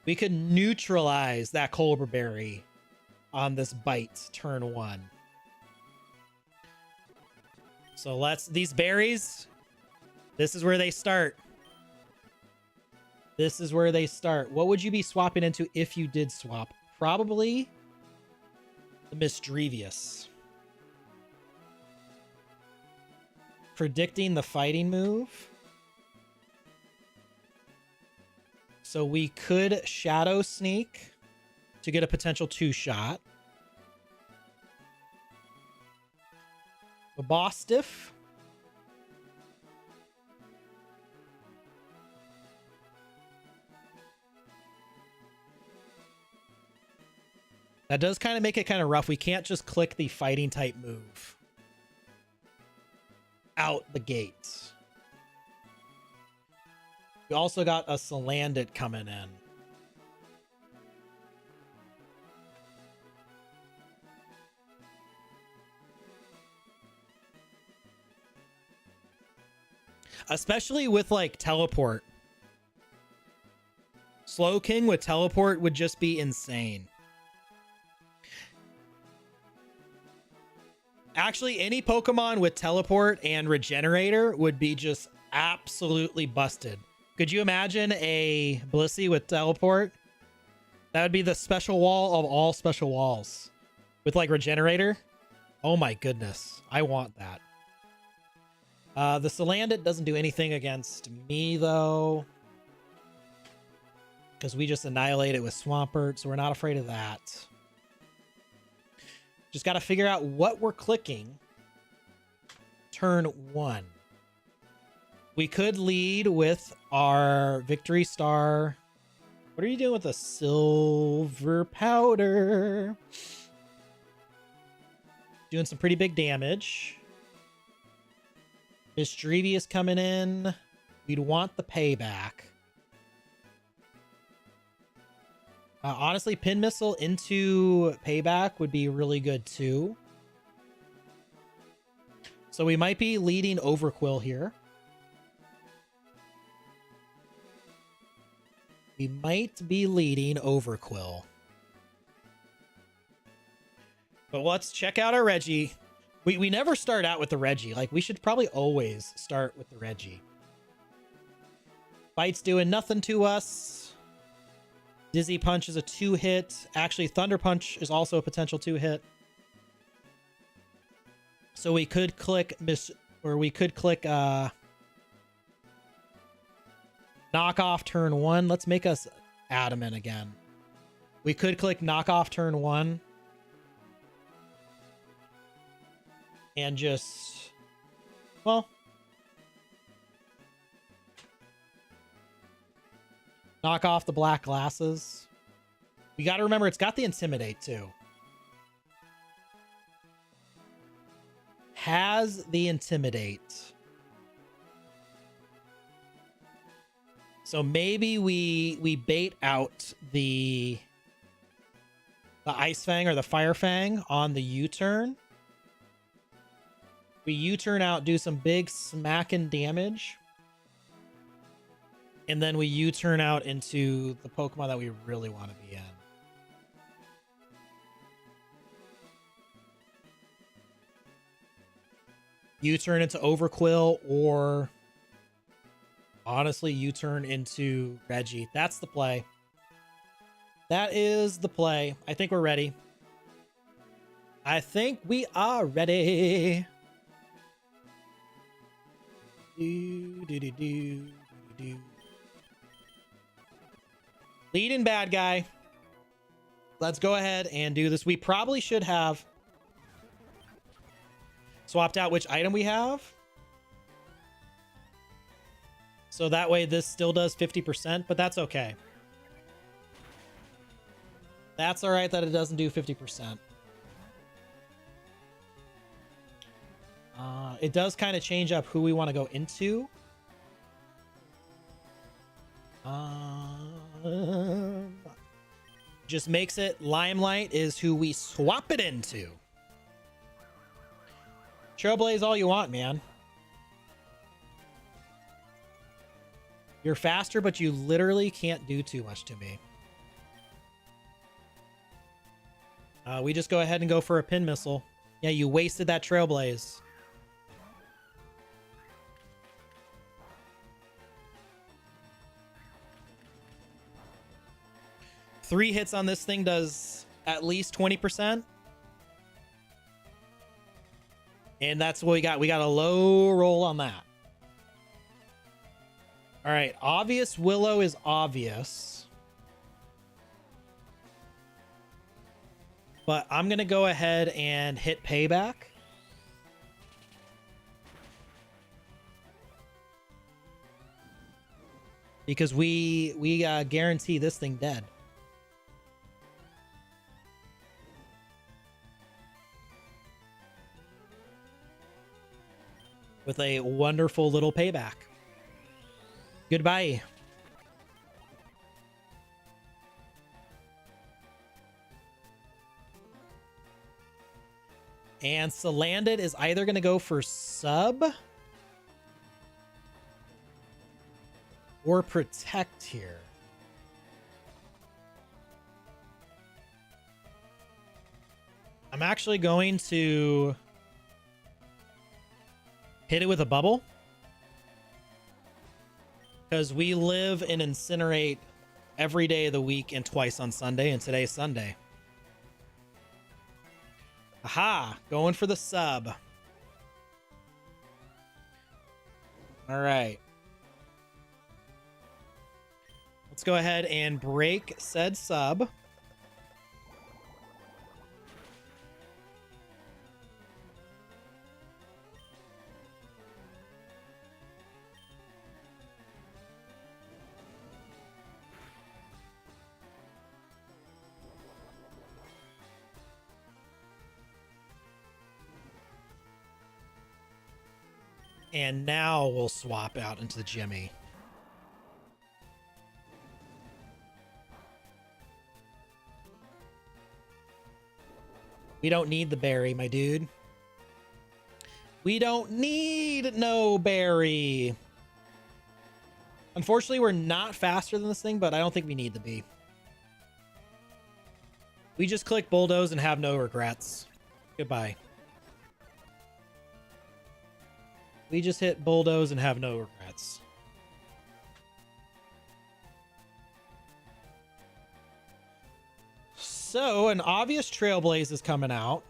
We could neutralize that Colbur berry on this bite turn 1. So let's... These berries, this is where they start. This is where they start. What would you be swapping into if you did swap? Probably the Misdrevious. Predicting the fighting move. So we could Shadow Sneak to get a potential 2-shot. Mabostiff. That does kind of make it kind of rough. We can't just click the fighting type move out the gate. We also got a Salandit coming in. Especially with like teleport. Slow King with teleport would just be insane. Actually, any Pokemon with teleport and regenerator would be just absolutely busted. Could you imagine a Blissey with teleport? That would be the special wall of all special walls. With like regenerator. Oh my goodness. I want that. The Salandit doesn't do anything against me though. Because we just annihilate it with Swampert, so we're not afraid of that. Just got to figure out what we're clicking. Turn 1. We could lead with our Victory Star. What are you doing with a Silver Powder? Doing some pretty big damage. Mischievous coming in. We'd want the payback. Honestly, Pin Missile into payback would be really good too. So we might be leading Overquill here. We might be leading Overquill. But let's check out our Reggie. We never start out with the Reggie. Like, we should probably always start with the Reggie. Bite's doing nothing to us. Dizzy Punch is a 2-hit. Actually, Thunder Punch is also a potential 2-hit. So we could click knock off turn 1. Let's make us adamant again. We could click knock off turn 1. And just, well, knock off the black glasses. We got to remember it's got the Intimidate too. Has the Intimidate. So maybe we bait out the Ice Fang or the Fire Fang on the U-turn. We U-turn out, do some big smacking damage. And then we U-turn out into the Pokemon that we really want to be in. U-turn into Overquill, or honestly, U-turn into Reggie. That's the play. That is the play. I think we're ready. I think we are ready. Leading bad guy. Let's go ahead and do this. We probably should have swapped out which item we have. So that way this still does 50%, but that's okay. That's all right that it doesn't do 50%. It does kind of change up who we want to go into. Just makes it Limelight is who we swap it into. Trailblaze all you want, man. You're faster, but you literally can't do too much to me. We just go ahead and go for a Pin Missile. Yeah, you wasted that Trailblaze. Three hits on this thing does at least 20%. And that's what we got. We got a low roll on that. All right. Obvious Willow is obvious. But I'm going to go ahead and hit payback. Because we guarantee this thing dead. With a wonderful little payback. Goodbye. And Salandit is either going to go for sub or protect here. I'm actually going to hit it with a bubble. Because we live and incinerate every day of the week and twice on Sunday, and today's Sunday. Aha! Going for the sub. Alright. Let's go ahead and break said sub. And now we'll swap out into the Jimmy. We don't need the berry, my dude. We don't need no berry. Unfortunately, we're not faster than this thing, but I don't think we need the bee. We just click bulldoze and have no regrets. Goodbye. We just hit bulldoze and have no regrets. So, an obvious Trailblaze is coming out.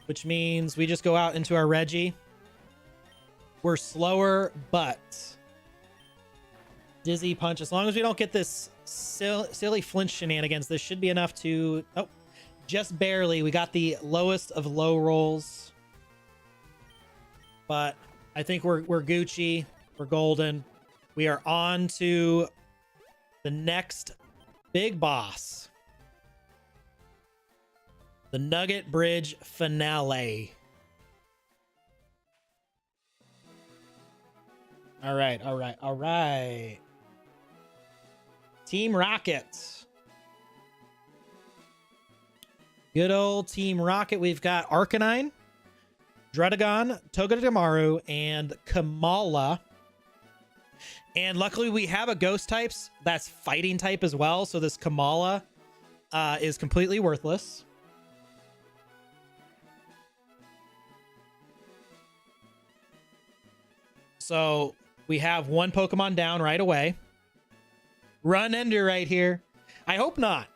Which means we just go out into our Reggie. We're slower, but Dizzy Punch. As long as we don't get this silly flinch shenanigans, this should be enough to... Oh, just barely. We got the lowest of low rolls. But I think we're Gucci. We're golden. We are on to the next big boss. The Nugget Bridge finale. All right, all right, all right. Team Rocket. Good old Team Rocket. We've got Arcanine, Dredagon, Togedemaru, and Kamala. And luckily we have a ghost types that's fighting type as well. So this Kamala is completely worthless. So we have one Pokemon down right away. Run Ender right here. I hope not.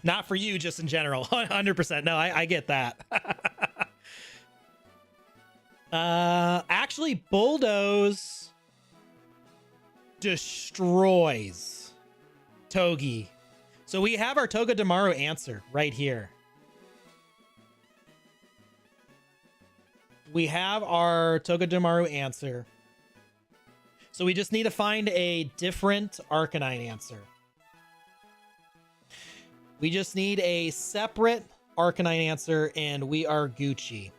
Not for you, just in general. 100%. No, I get that. Actually, Bulldoze destroys Togi. So we have our Togedemaru answer right here. We have our Togedemaru answer. So we just need to find a different Arcanine answer. We just need a separate Arcanine answer, and we are Gucci.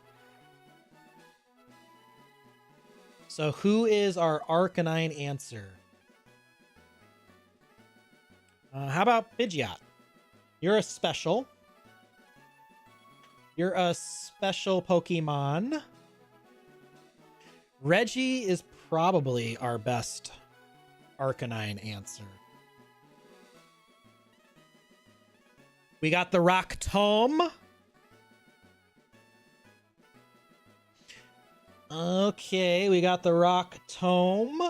So who is our Arcanine answer? How about Pidgeot? You're a special. You're a special Pokemon. Reggie is probably our best Arcanine answer. We got the Rock Tome. Okay, we got the Rock Tome.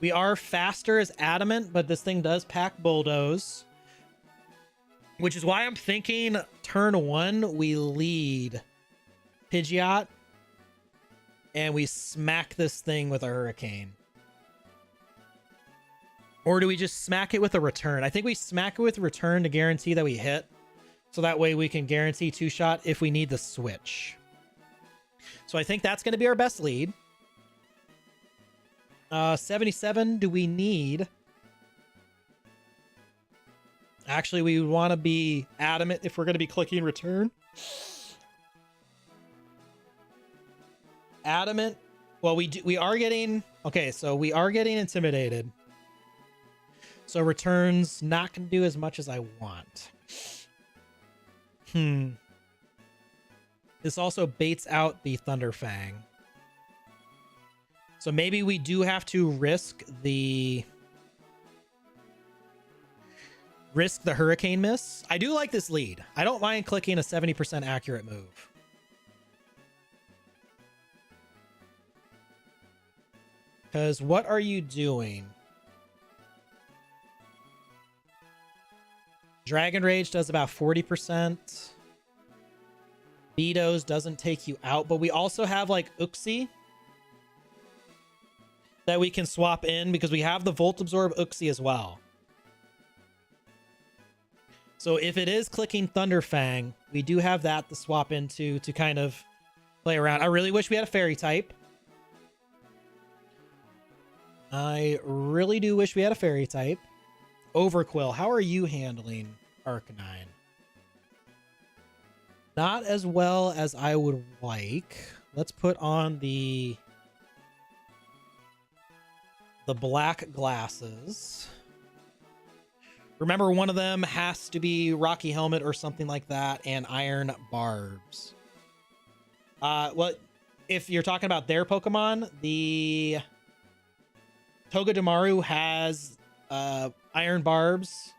We are faster as Adamant, but this thing does pack Bulldoze. Which is why I'm thinking turn one, we lead Pidgeot. And we smack this thing with a Hurricane. Or do we just smack it with a return? I think we smack it with return to guarantee that we hit. So that way we can guarantee two-shot if we need the switch. So I think that's going to be our best lead. 77 do we need? Actually, we would want to be Adamant if we're going to be clicking return. Adamant. Well, we are getting... Okay, so we are getting intimidated. So return's not going to do as much as I want. This also baits out the Thunderfang. So maybe we do have to risk the Hurricane miss. I do like this lead. I don't mind clicking a 70% accurate move. Because what are you doing? Dragon Rage does about 40%. Betos doesn't take you out, but we also have like Uxie. that we can swap in because we have the Volt Absorb Uxie as well. So if it is clicking Thunderfang, we do have that to swap into to kind of play around. I really wish we had a fairy type. I really do wish we had a fairy type. Overquill, how are you handling Arcanine? Not as well as I would like. Let's put on the black glasses. Remember, one of them has to be Rocky Helmet or something like that, and Iron Barbs. Well, if you're talking about their Pokemon, the Togedemaru has Iron Barbs,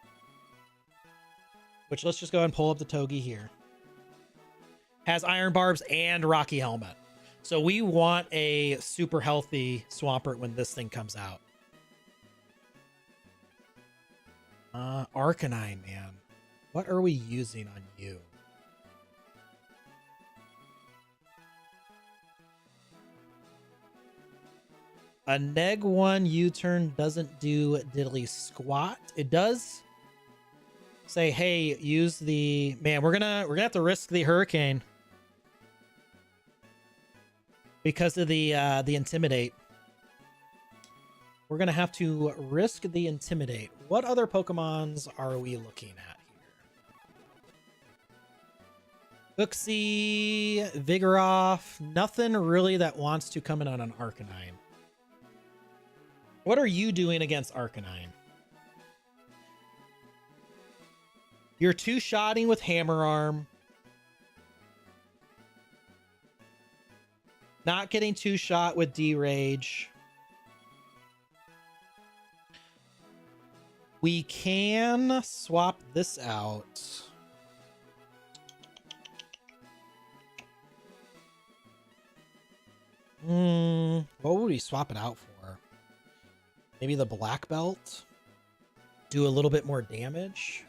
which let's just go ahead and pull up the Togi here. Has Iron Barbs and Rocky Helmet. So we want a super healthy Swampert when this thing comes out. Arcanine, man. What are we using on you? A neg 1 U-turn doesn't do diddly squat. It does say, hey, use the... Man, we're gonna have to risk the Hurricane because of the Intimidate. We're gonna have to risk the Intimidate. What other Pokemons are we looking at here? Uxie, Vigoroth, nothing really that wants to come in on an Arcanine. What are you doing against Arcanine? You're two-shotting with Hammer Arm. Not getting two-shot with D-Rage. We can swap this out. What would we swap it out for? Maybe the Black Belt? Do a little bit more damage?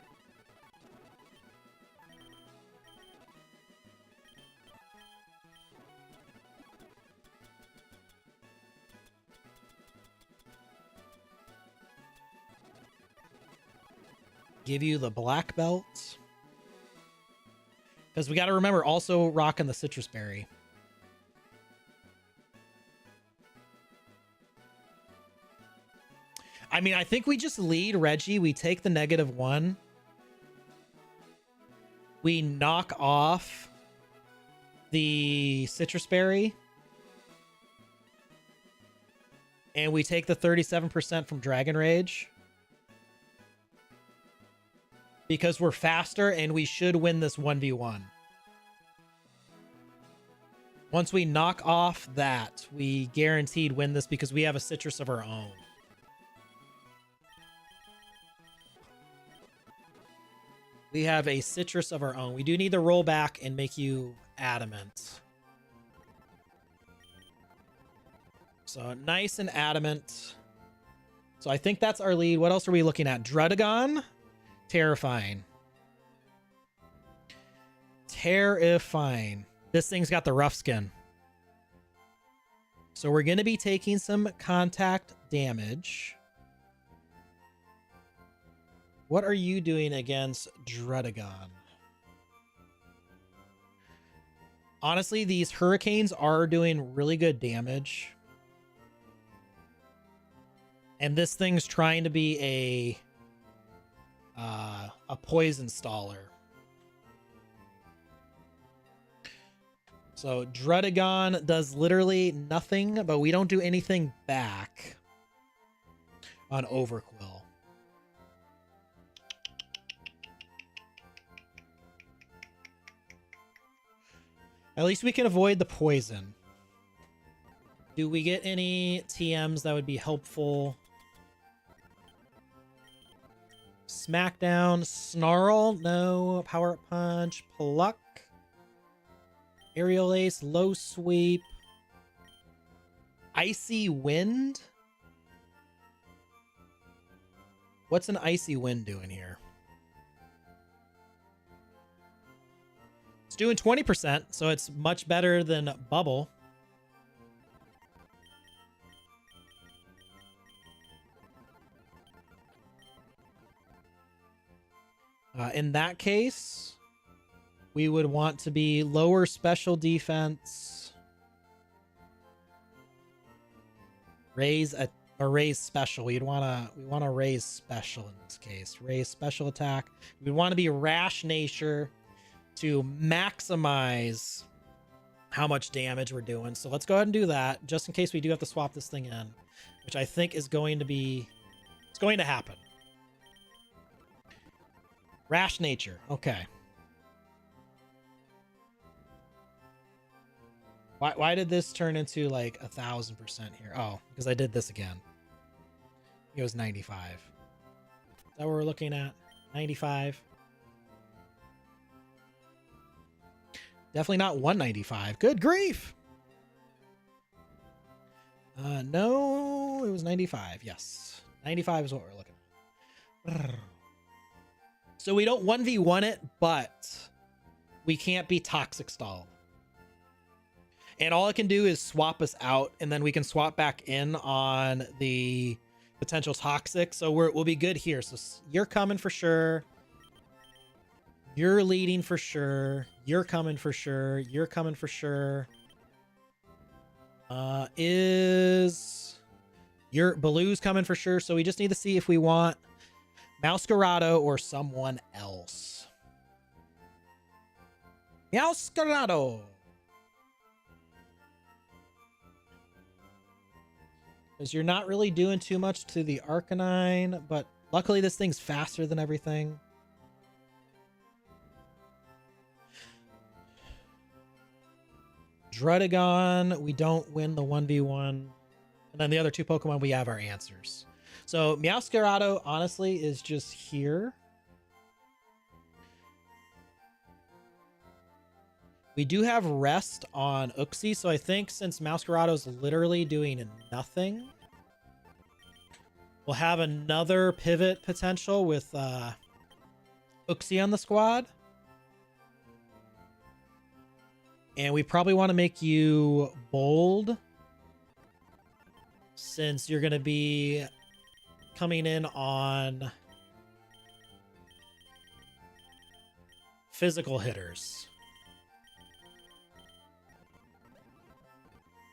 Give you the Black Belt. Because we got to remember, also rocking the Citrus Berry. I mean, I think we just lead Reggie. We take the -1. We knock off the Citrus Berry. And we take the 37% from Dragon Rage. Because we're faster and we should win this 1v1. Once we knock off that, we guaranteed win this because we have a Citrus of our own. We have a Citrus of our own. We do need to roll back and make you adamant. So nice and adamant. So I think that's our lead. What else are we looking at? Druddigon? Terrifying. Terrifying. This thing's got the rough skin. So we're going to be taking some contact damage. What are you doing against Druddigon? Honestly, these Hurricanes are doing really good damage. And this thing's trying to be a Poison Staller. So Druddigon does literally nothing, but we don't do anything back on Overquill. At least we can avoid the poison. Do we get any TMs that would be helpful? Smackdown, Snarl, no. Power Punch, Pluck, Aerial Ace, Low Sweep, Icy Wind. What's an Icy Wind doing here? It's doing 20%, so it's much better than Bubble. In that case, we would want to be lower special defense, raise special. We want to raise special in this case. Raise special attack. We want to be rash nature to maximize how much damage we're doing. So let's go ahead and do that, just in case we do have to swap this thing in, which I think is going to be, it's going to happen. Rash nature. Okay. Why did this turn into like 1,000% here? Oh, because I did this again. It was 95. Is that what we're looking at? 95. Definitely not 195. Good grief. No, it was 95. Yes. 95 is what we're looking at. So we don't 1v1 it, but we can't be toxic stalled. And all it can do is swap us out, and then we can swap back in on the potential toxic. So we'll be good here. So you're coming for sure. You're leading for sure. You're coming for sure. You're coming for sure. Is your Baloo's coming for sure. So we just need to see if we want Mouscarado or someone else. Mouscarado. Because you're not really doing too much to the Arcanine, but luckily this thing's faster than everything. Druddigon, we don't win the 1v1. And then the other two Pokemon, we have our answers. So Meowscarado, honestly, is just here. We do have rest on Uxie, so I think since Meowscarado's literally doing nothing, we'll have another pivot potential with Uxie on the squad. And we probably want to make you bold, since you're going to be coming in on physical hitters.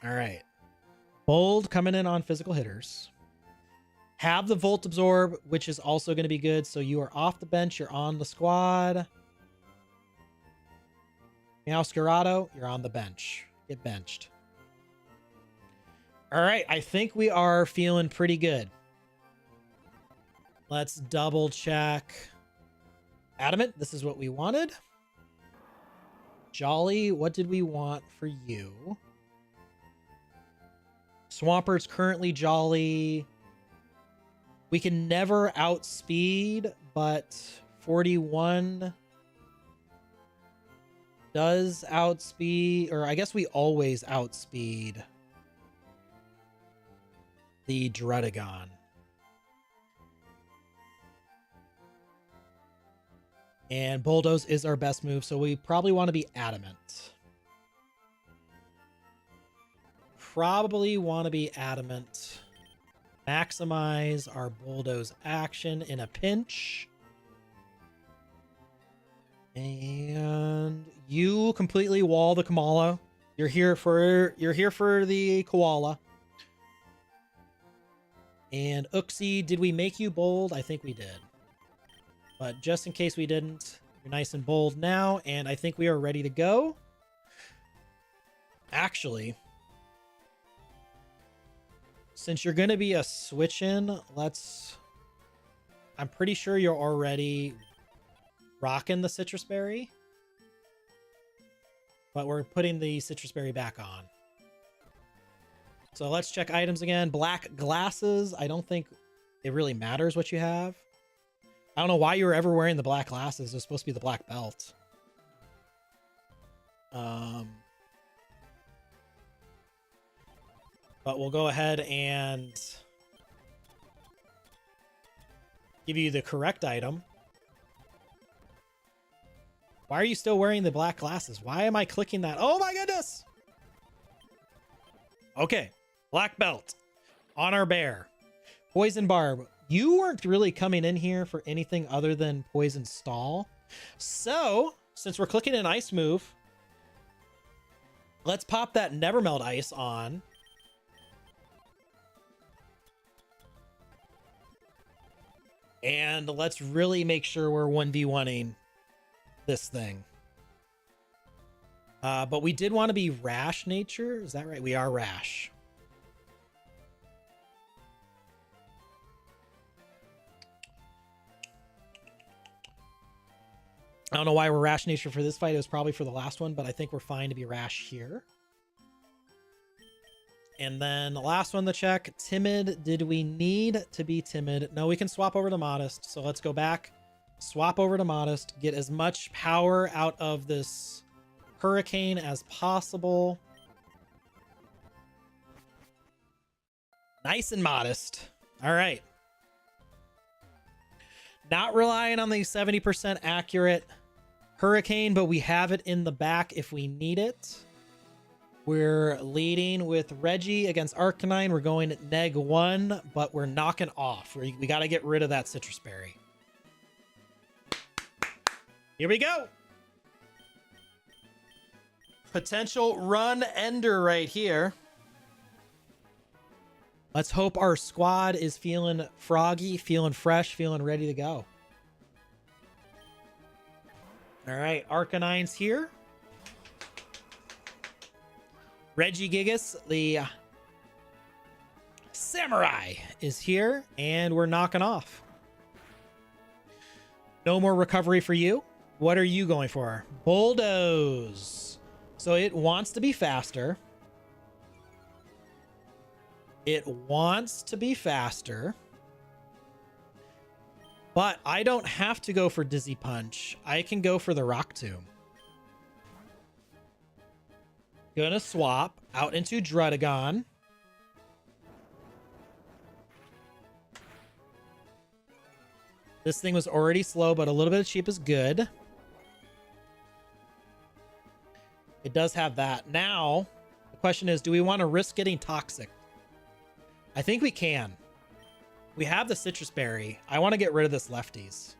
All right. Bold coming in on physical hitters. Have the Volt Absorb, which is also going to be good. So you are off the bench. You're on the squad. Meowscarado, you're on the bench. Get benched. All right. I think we are feeling pretty good. Let's double check. Adamant, this is what we wanted. Jolly, what did we want for you? Swampert currently Jolly. We can never outspeed, but 41 does outspeed, or I guess we always outspeed the Druddigon. And Bulldoze is our best move, so we probably want to be Adamant. Probably want to be Adamant. Maximize our Bulldoze action in a pinch. And you completely wall the Kamala. You're here for the koala. And Uxie, did we make you bold? I think we did. But just in case we didn't, you're nice and bold now, and I think we are ready to go. Actually, since you're going to be a switch-in, I'm pretty sure you're already rocking the Citrus Berry. But we're putting the Citrus Berry back on. So let's check items again. Black glasses. I don't think it really matters what you have. I don't know why you were ever wearing the black glasses. It was supposed to be the black belt. But we'll go ahead and give you the correct item. Why are you still wearing the black glasses? Why am I clicking that? Oh my goodness! Okay, black belt on our bear. Poison Barb. You weren't really coming in here for anything other than Poison Stall. So, since we're clicking an ice move, let's pop that Never Melt Ice on. And let's really make sure we're 1v1ing this thing. But we did want to be Rash nature. Is that right? We are Rash. I don't know why we're Rash nature for this fight. It was probably for the last one, but I think we're fine to be Rash here. And then the last one to check, Timid. Did we need to be Timid? No, we can swap over to Modest. So let's go back, swap over to Modest, get as much power out of this Hurricane as possible. Nice and Modest. All right. Not relying on the 70% accurate Hurricane, but we have it in the back if we need it. We're leading with Reggie against Arcanine. We're going at -1, but we're knocking off. We got to get rid of that Citrus Berry. Here we go. Potential run ender right here. Let's hope our squad is feeling froggy, feeling fresh, feeling ready to go. All right, Arcanine's here. Regigigas, the Samurai, is here, and we're knocking off. No more recovery for you. What are you going for? Bulldoze. So it wants to be faster. It wants to be faster. But I don't have to go for Dizzy Punch. I can go for the Rock Tomb. Gonna swap out into Druddigon. This thing was already slow, but a little bit of cheap is good. It does have that. Now, the question is, do we want to risk getting Toxic? I think we can. We have the Citrus Berry. I want to get rid of this Lefties.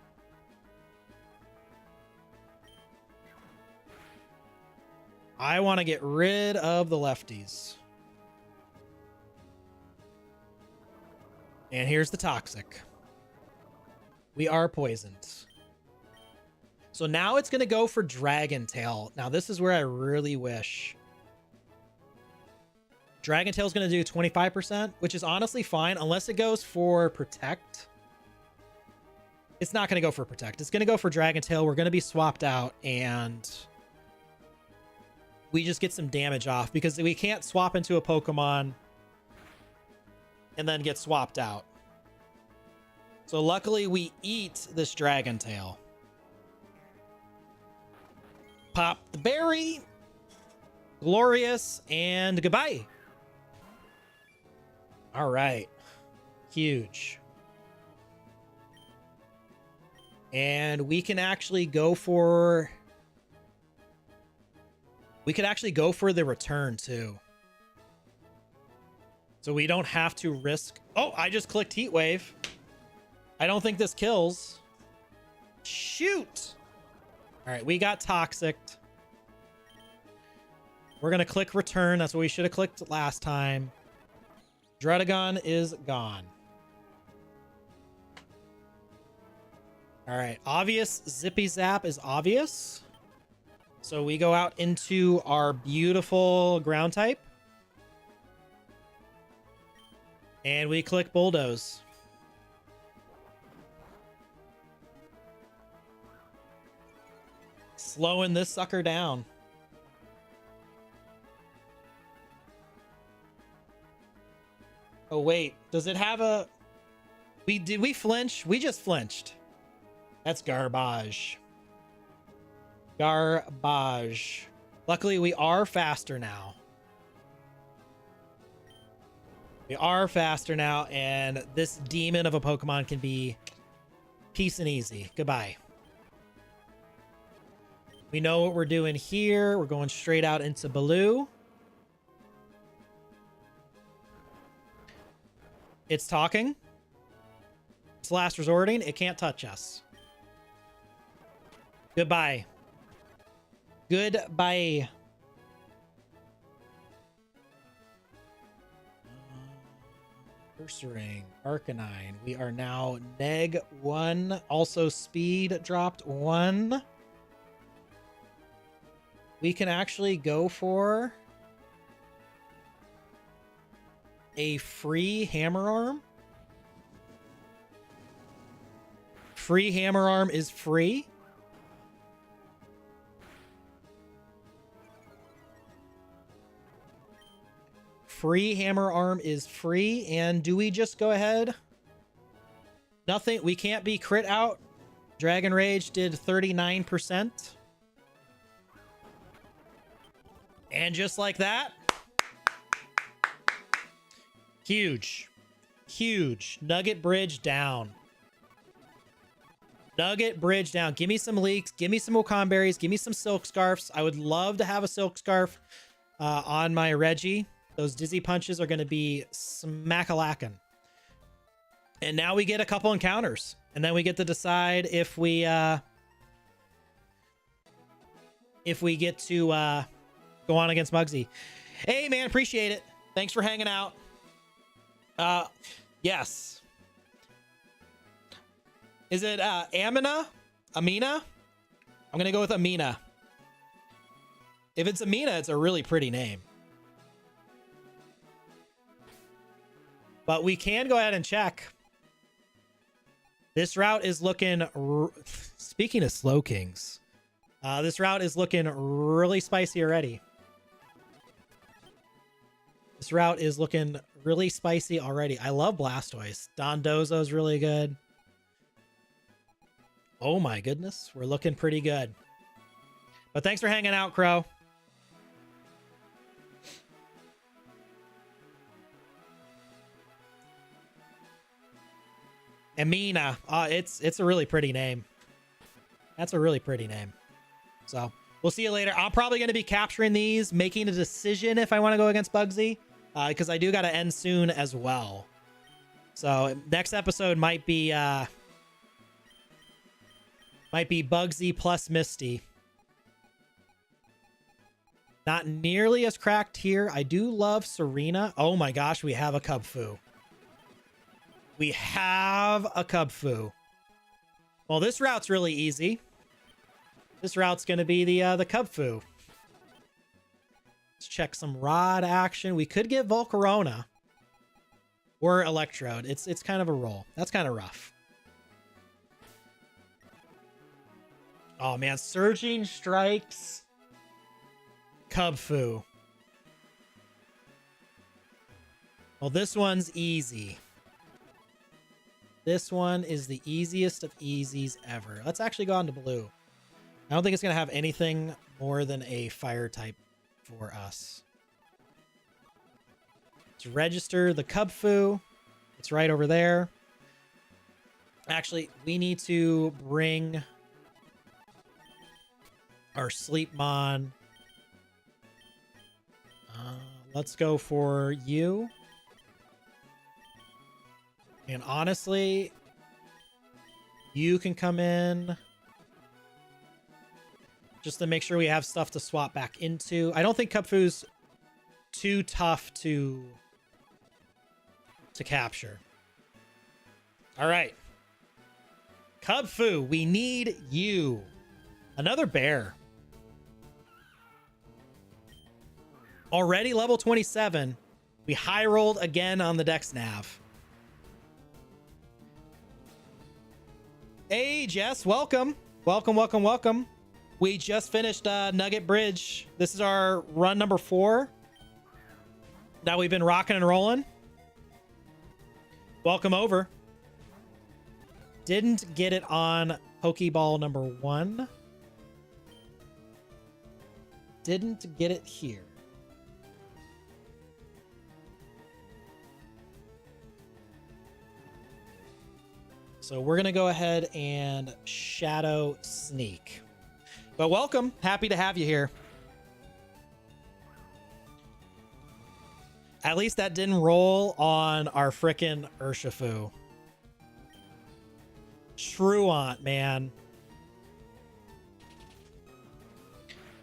I want to get rid of the Lefties. And here's the Toxic. We are poisoned. So now it's going to go for Dragon Tail. Now this is where I really wish. Dragon Tail is going to do 25%, which is honestly fine unless it goes for Protect. It's not going to go for Protect. It's going to go for Dragon Tail. We're going to be swapped out and we just get some damage off because we can't swap into a Pokemon and then get swapped out. So luckily we eat this Dragon Tail. Pop the berry. Glorious and goodbye. All right. Huge. And we can actually go for... We could actually go for the return too. So we don't have to risk... Oh, I just clicked Heat Wave. I don't think this kills. Shoot. All right, we got Toxicked. We're going to click return. That's what we should have clicked last time. Druddigon is gone. All right, obvious Zippy Zap is obvious. So we go out into our beautiful ground type. And we click Bulldoze. Slowing this sucker down. Oh, wait. Does it have a... Did we flinch? We just flinched. That's garbage. Garbage. Luckily, we are faster now. We are faster now, and this demon of a Pokemon can be peace and easy. Goodbye. We know what we're doing here. We're going straight out into Baloo. It's talking. It's last resorting. It can't touch us. Goodbye. Goodbye. Cursoring. Arcanine. We are now neg 1. Also speed dropped 1. We can actually go for a free hammer arm. Free hammer arm is free. Free hammer arm is free. And do we just go ahead? Nothing. We can't be crit out. Dragon Rage did 39%. And just like that. Huge. Huge. Nugget Bridge down. Nugget Bridge down. Give me some leeks. Give me some Wakan berries. Give me some silk scarfs. I would love to have a silk scarf on my Reggie. Those dizzy punches are going to be smack-a-lackin'. And now we get a couple encounters. And then we get to decide if we get to go on against Muggsy. Hey, man. Appreciate it. Thanks for hanging out. Yes. Is it Amina? Amina? I'm going to go with Amina. If it's Amina, it's a really pretty name. But we can go ahead and check. This route is looking... Speaking of Slow Kings, this route is looking really spicy already. This route is looking really spicy already. I love Blastoise. Dondozo is really good. Oh my goodness. We're looking pretty good. But thanks for hanging out, Crow. Amina. It's a really pretty name. That's a really pretty name. So we'll see you later. I'm probably going to be capturing these, making a decision if I want to go against Muggsy, because I do got to end soon as well. So next episode might be Muggsy plus Misty. Not nearly as cracked here. I do love Serena. Oh my gosh, we have a Kekw. We have a Kekw. Well, this route's really easy. This route's going to be the Kekw. Let's check some rod action. We could get Volcarona or Electrode. It's kind of a roll. That's kind of rough. Oh man, Surging Strikes. Kekw. Well, this one's easy. This one is the easiest of easies ever. Let's actually go on to blue. I don't think it's going to have anything more than a fire type for us. Let's register the Kekw. It's right over there. Actually, we need to bring our Sleepmon. Let's go for you. And honestly, you can come in just to make sure we have stuff to swap back into. I don't think Kekw's too tough to capture. All right. Kekw, we need you. Another bear. Already level 27. We high rolled again on the Dex Nav. Hey, Jess, welcome. Welcome, welcome, welcome. We just finished Nugget Bridge. This is our run number 4. Now we've been rocking and rolling. Welcome over. Didn't get it on Pokeball number 1. Didn't get it here. So we're going to go ahead and Shadow Sneak. But welcome. Happy to have you here. At least that didn't roll on our frickin' Urshifu. Truant, man.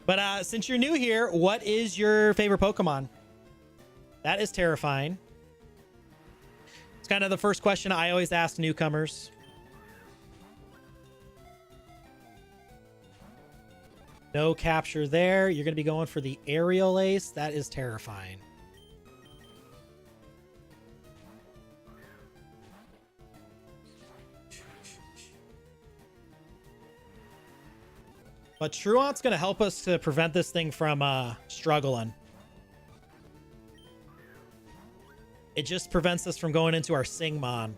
But since you're new here, what is your favorite Pokemon? That is terrifying. It's kind of the first question I always ask newcomers. No capture there. You're going to be going for the Aerial Ace. That is terrifying. But Truant's going to help us to prevent this thing from struggling. It just prevents us from going into our Singmon.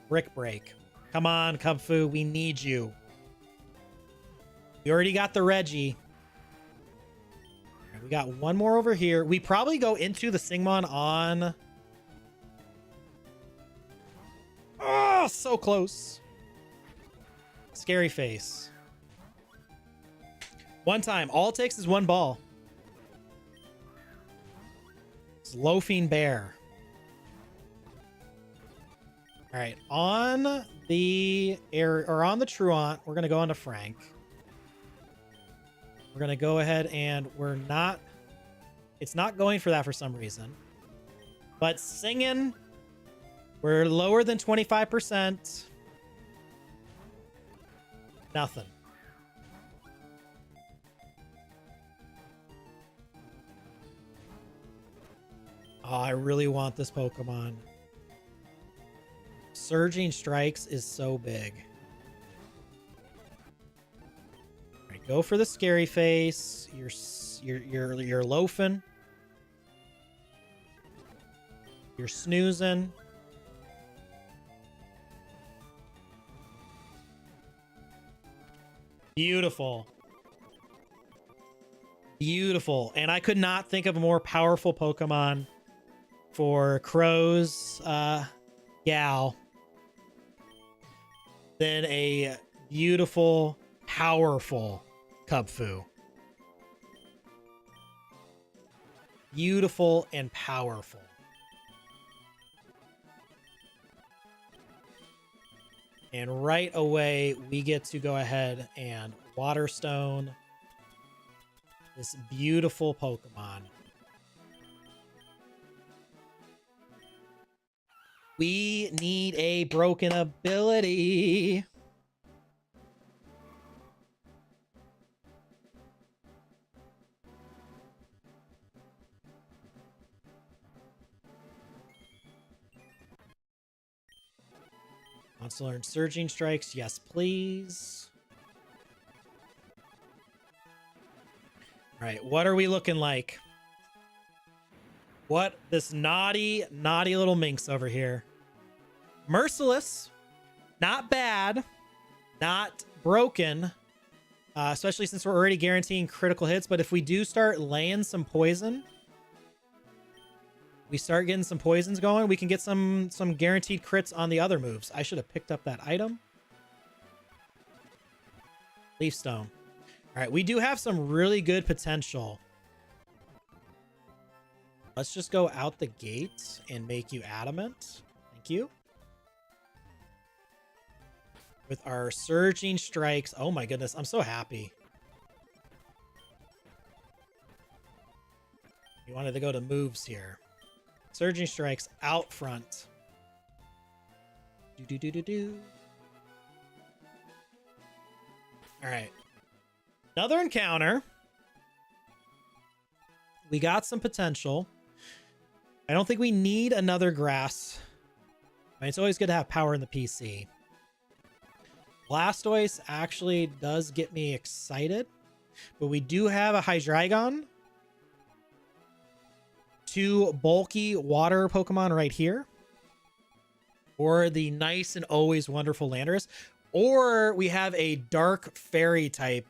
Brick Break. Come on, Kekw. We need you. We already got the Reggie. We got one more over here. We probably go into the Singmon on... Oh, so close. Scary Face. One time. All it takes is one ball. It's Loafing Bear. All right. On the air or on the Truant, we're going to go into Frank. We're going to go ahead and we're not... It's not going for that for some reason. But singing, we're lower than 25%. Nothing. Oh, I really want this Pokemon. Surging Strikes is so big. All right, go for the Scary Face. You're loafing. You're snoozing. Beautiful. Beautiful. And I could not think of a more powerful Pokemon for Crow's gal than a beautiful, powerful Kekw. Beautiful and powerful. And right away, we get to go ahead and Waterstone this beautiful Pokemon. We need a broken ability. Wants to learn Surging Strikes. Yes, please. All right, what are we looking like? What? This naughty little minx over here. Merciless. Not bad. Not broken. Especially since we're already guaranteeing critical hits. But if we do start laying some poison, we start getting some poisons going, we can get some guaranteed crits on the other moves. I should have picked up that item. Leaf Stone. All right, we do have some really good potential. Let's just go out the gate and make you adamant. Thank you. With our Surging Strikes. Oh my goodness, I'm so happy. You wanted to go to moves here. Surging Strikes out front. Do. All right. Another encounter. We got some potential. I don't think we need another grass. I mean, it's always good to have power in the PC. Blastoise actually does get me excited. But we do have a Hydreigon. Two bulky water Pokemon right here. Or the nice and always wonderful Landorus. Or we have a dark fairy type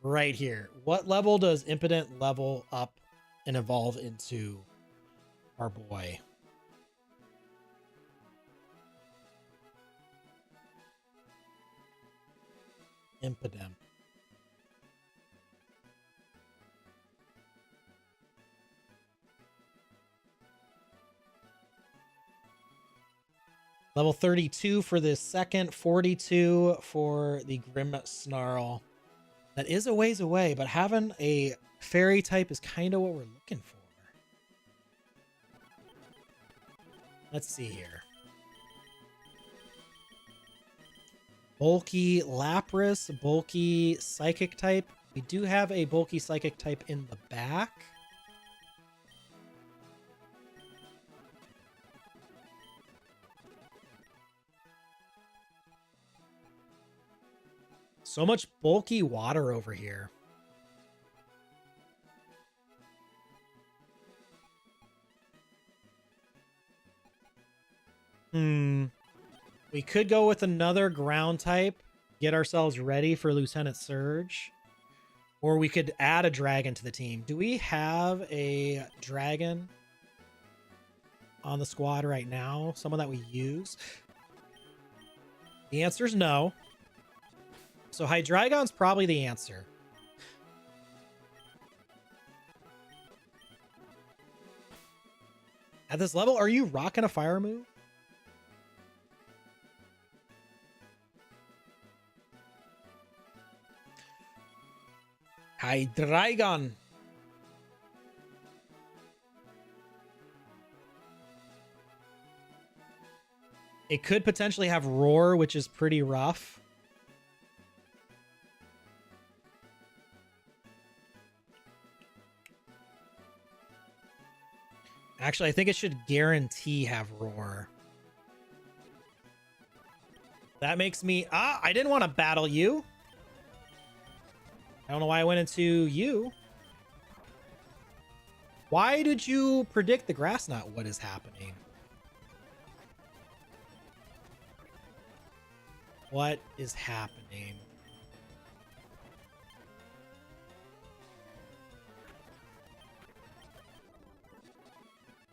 right here. What level does Impotent level up and evolve into our boy? Impotent. Level 32 for the second, 42 for the Grim Snarl. That is a ways away, but having a fairy type is kind of what we're looking for. Let's see here. Bulky Lapras, bulky Psychic type. We do have a bulky Psychic type in the back. So much bulky water over here. We could go with another ground type, get ourselves ready for Lieutenant Surge. Or we could add a dragon to the team. Do we have a dragon on the squad right now? Someone that we use? The answer is no. So Hydreigon's probably the answer. At this level, are you rocking a fire move? Hydreigon. It could potentially have Roar, which is pretty rough. Actually, I think it should guarantee have Roar. That makes me... I didn't want to battle you. I don't know why I went into you. Why did you predict the grass knot? What is happening? What is happening?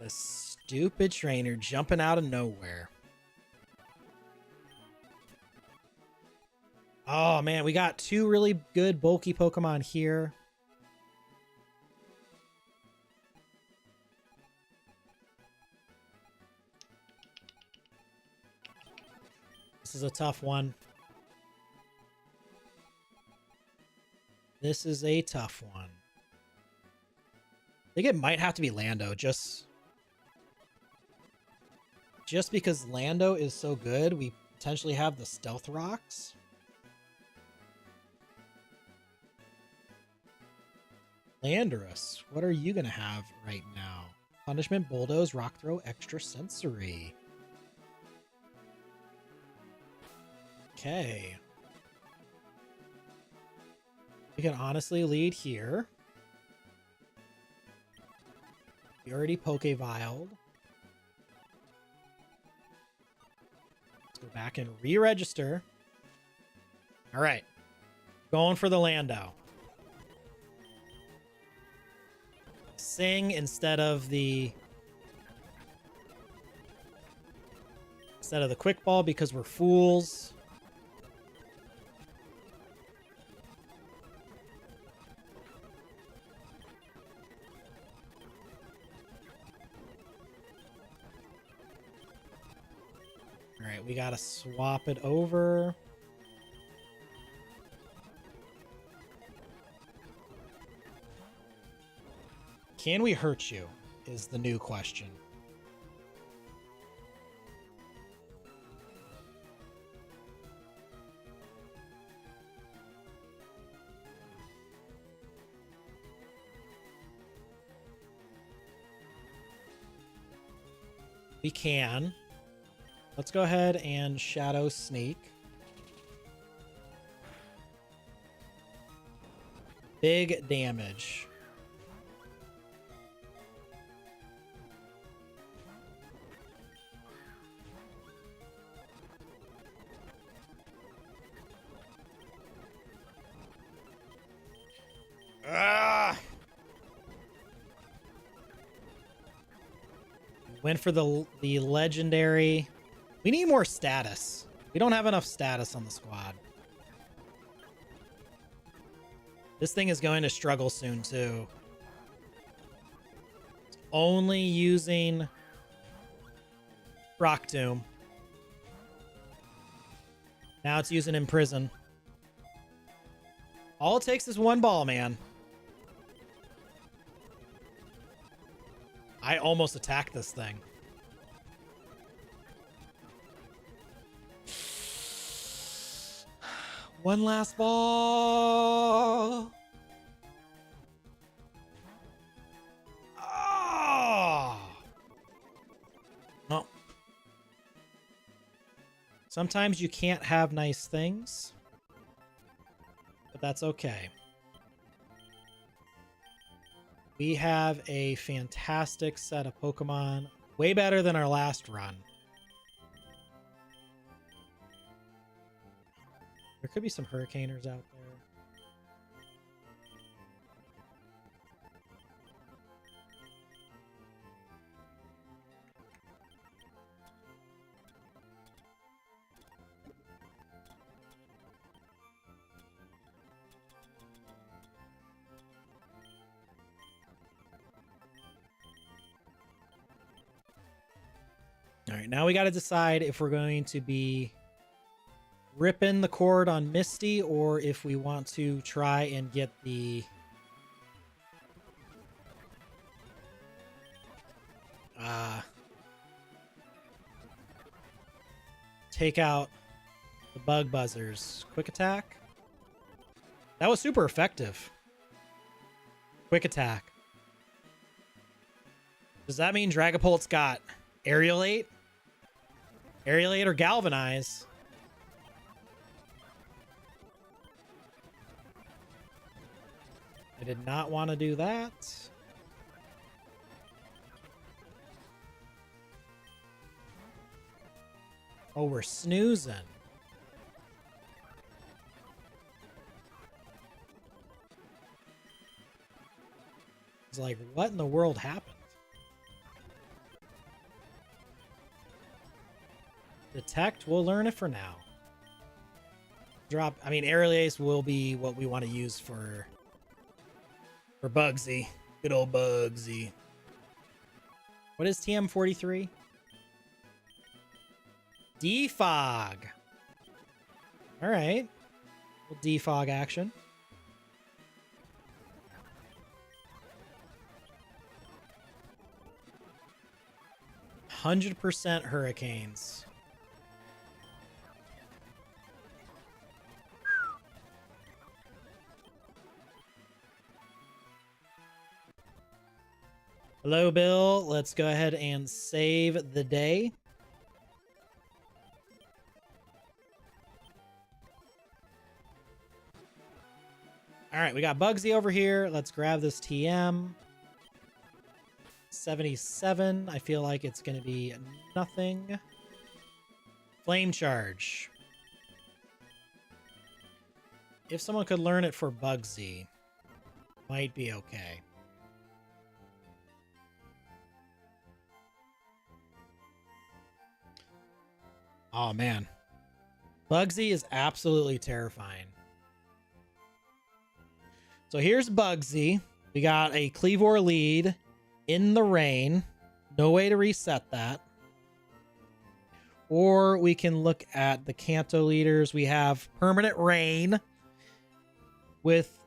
The stupid trainer jumping out of nowhere. Oh man, we got two really good bulky Pokemon here. This is a tough one. This is a tough one. I think it might have to be Lando, just because Lando is so good, we potentially have the Stealth Rocks. Landorus, what are you going to have right now? Punishment, Bulldoze, Rock Throw, Extra Sensory. Okay. We can honestly lead here. We already Pokeviled. Let's go back and re-register. All right. Going for the Lando. Sing instead of the quick ball because we're fools. All right, we gotta swap it over. Can we hurt you? Is the new question. We can. Let's go ahead and Shadow Sneak. Big damage. Went for the legendary. We need more status. We don't have enough status on the squad. This thing is going to struggle soon too. It's only using Rock Tomb. Now it's using Imprison. All it takes is one ball, man. I almost attacked this thing. One last ball. Oh. No. Sometimes you can't have nice things, but that's okay. We have a fantastic set of Pokemon, way better than our last run. There could be some Hurricaners out there. All right, now we got to decide if we're going to be ripping the cord on Misty or if we want to try and get the take out the bug buzzers. Quick attack. That was super effective. Quick attack. Does that mean Dragapult's got Aerialate? Aerialate or Galvanize? I did not want to do that. Oh, we're snoozing. It's like, what in the world happened? Detect, we'll learn it for now. Drop, I mean, Aerial Ace will be what we want to use for Bugsy. Good old Bugsy. What is TM43? Defog. All right. Little defog action. %100 Hurricanes. Hello, Bill. Let's go ahead and save the day. All right, we got Bugsy over here. Let's grab this TM. 77. I feel like it's going to be nothing. Flame Charge. If someone could learn it for Bugsy, might be okay. Oh, man. Bugsy is absolutely terrifying. So here's Bugsy. We got a Cleavor lead in the rain. No way to reset that. Or we can look at the Kanto leaders. We have Permanent Rain with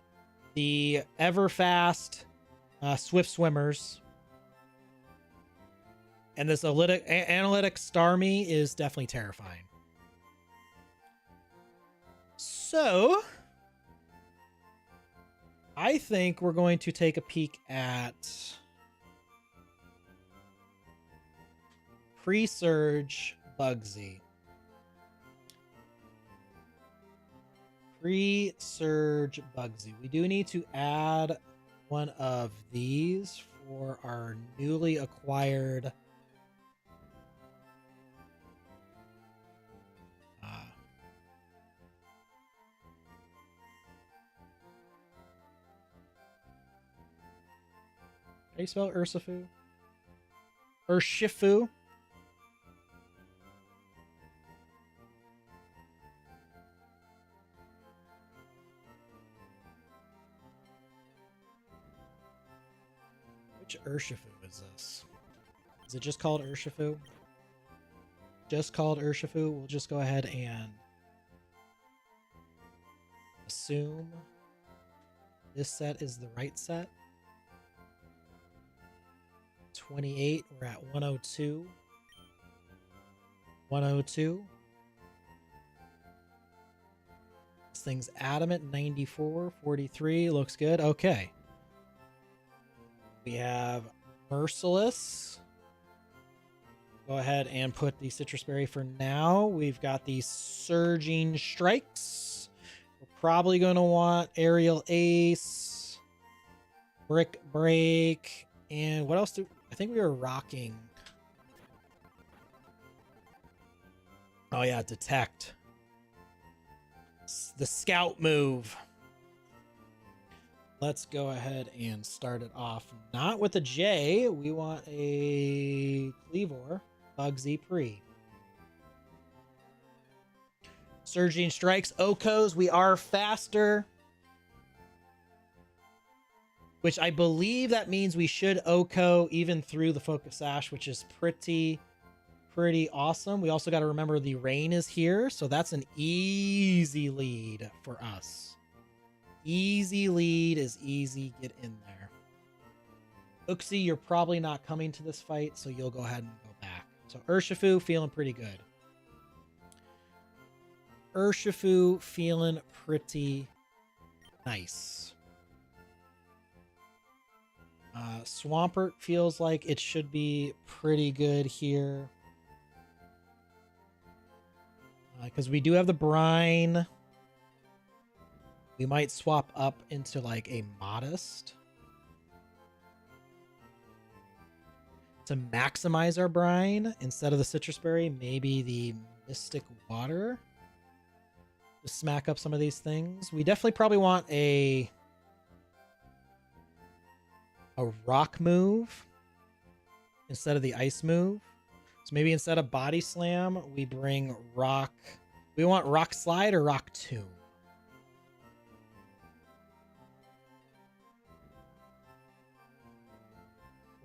the ever-fast Swift Swimmers. And this analytic Starmie is definitely terrifying. So I think we're going to take a peek at Pre-Surge Bugsy. Pre-Surge Bugsy. We do need to add one of these for our newly acquired how do you spell Urshifu? Urshifu. Which Urshifu is this? Is it just called Urshifu? Just called Urshifu. We'll just go ahead and Assume this set is the right set. 28, we're at 102. 102. This thing's adamant, 94, 43, looks good. Okay. We have Merciless. Go ahead and put the Citrus Berry for now. We've got the Surging Strikes. We're probably going to want Aerial Ace, Brick Break, and what else do I think we were rocking? Oh yeah, Detect. The Scout move. Let's go ahead and start it off. Not with a J. We want a Cleavor. Bugsy Pre. Surging Strikes. Okos. We are faster. Which I believe that means we should Oko even through the Focus Sash, which is pretty awesome. We also got to remember the rain is here. So that's an easy lead for us. Easy lead is easy. Get in there. Uxie, you're probably not coming to this fight, so you'll go ahead and go back. So Urshifu feeling pretty good. Urshifu feeling pretty nice. Swampert feels like it should be pretty good here. Because we do have the Brine. We might swap up into like a Modest to maximize our Brine instead of the Citrus Berry. Maybe the Mystic Water to smack up some of these things. We definitely probably want a Rock move instead of the Ice move. So maybe instead of Body Slam, we bring Rock. We want Rock Slide or Rock Tomb.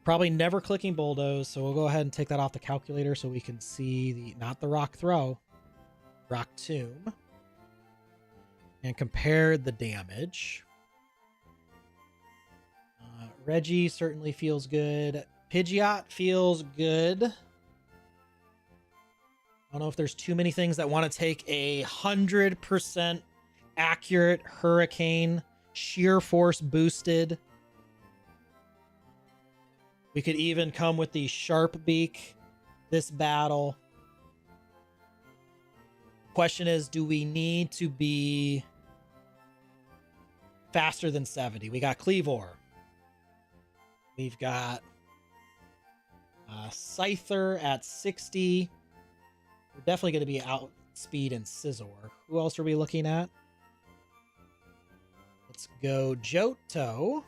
Probably never clicking Bulldoze, so we'll go ahead and take that off the calculator so we can see the, not the Rock Throw, Rock Tomb, and compare the damage. Reggie certainly feels good. Pidgeot feels good. I don't know if there's too many things that want to take 100% accurate Hurricane, sheer force boosted. We could even come with the Sharp Beak this battle. Question is, do we need to be faster than 70? We got Cleavor. We've got Scyther at 60. We're definitely going to be outspeed in Scizor. Who else are we looking at? Let's go Johto.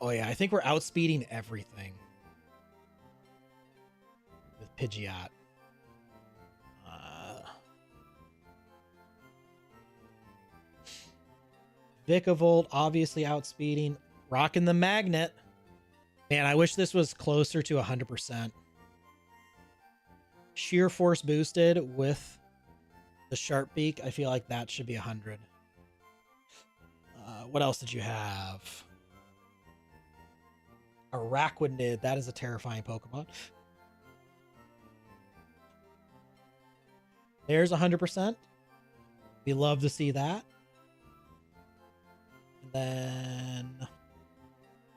Oh yeah, I think we're outspeeding everything with Pidgeot. Vikavolt obviously outspeeding. Rocking the Magnet. Man, I wish this was closer to 100%. Sheer force boosted with the Sharp Beak. I feel like that should be 100. What else did you have? Araquanid. That is a terrifying Pokemon. There's 100%. We love to see that. And then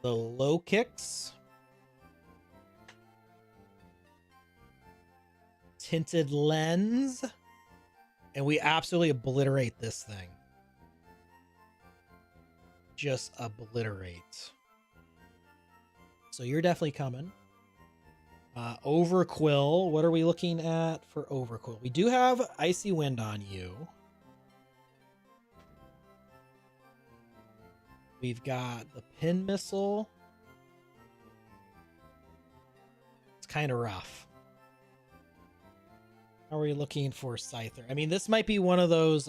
the low kicks. Tinted Lens. And we absolutely obliterate this thing. Just obliterate. So you're definitely coming. Overquill. What are we looking at for Overquill? We do have Icy Wind on you. We've got the Pin Missile. It's kind of rough. How are we looking for Scyther? I mean, this might be one of those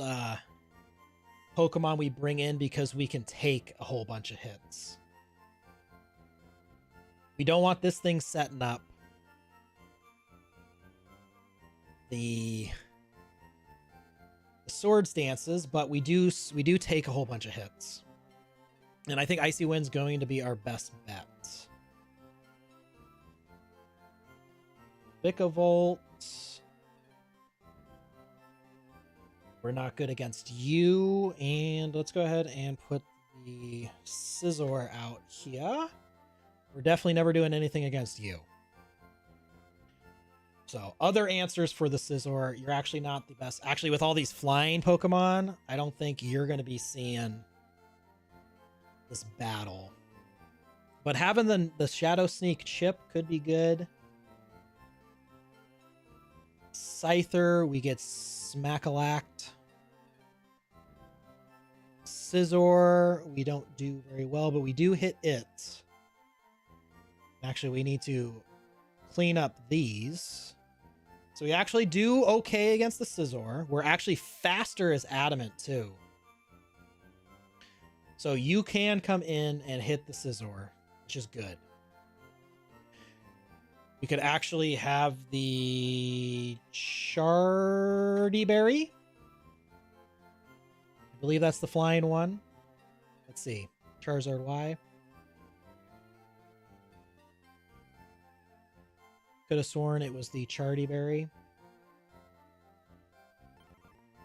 Pokemon we bring in because we can take a whole bunch of hits. We don't want this thing setting up sword stances, but we do take a whole bunch of hits. And I think Icy Wind's going to be our best bet. Vikavolt. We're not good against you. And let's go ahead and put the Scizor out here. We're definitely never doing anything against you. So other answers for the Scizor, you're actually not the best. Actually, with all these flying Pokemon, I don't think you're going to be seeing this battle. But having the Shadow Sneak chip could be good. Scyther, we get Smackalact. Scizor, we don't do very well, but we do hit it. Actually, we need to clean up these. So we actually do okay against the Scizor. We're actually faster as Adamant, too. So you can come in and hit the Scizor, which is good. We could actually have the Chardy Berry. I believe that's the flying one. Let's see. Charizard Y. Could have sworn it was the Chardy Berry.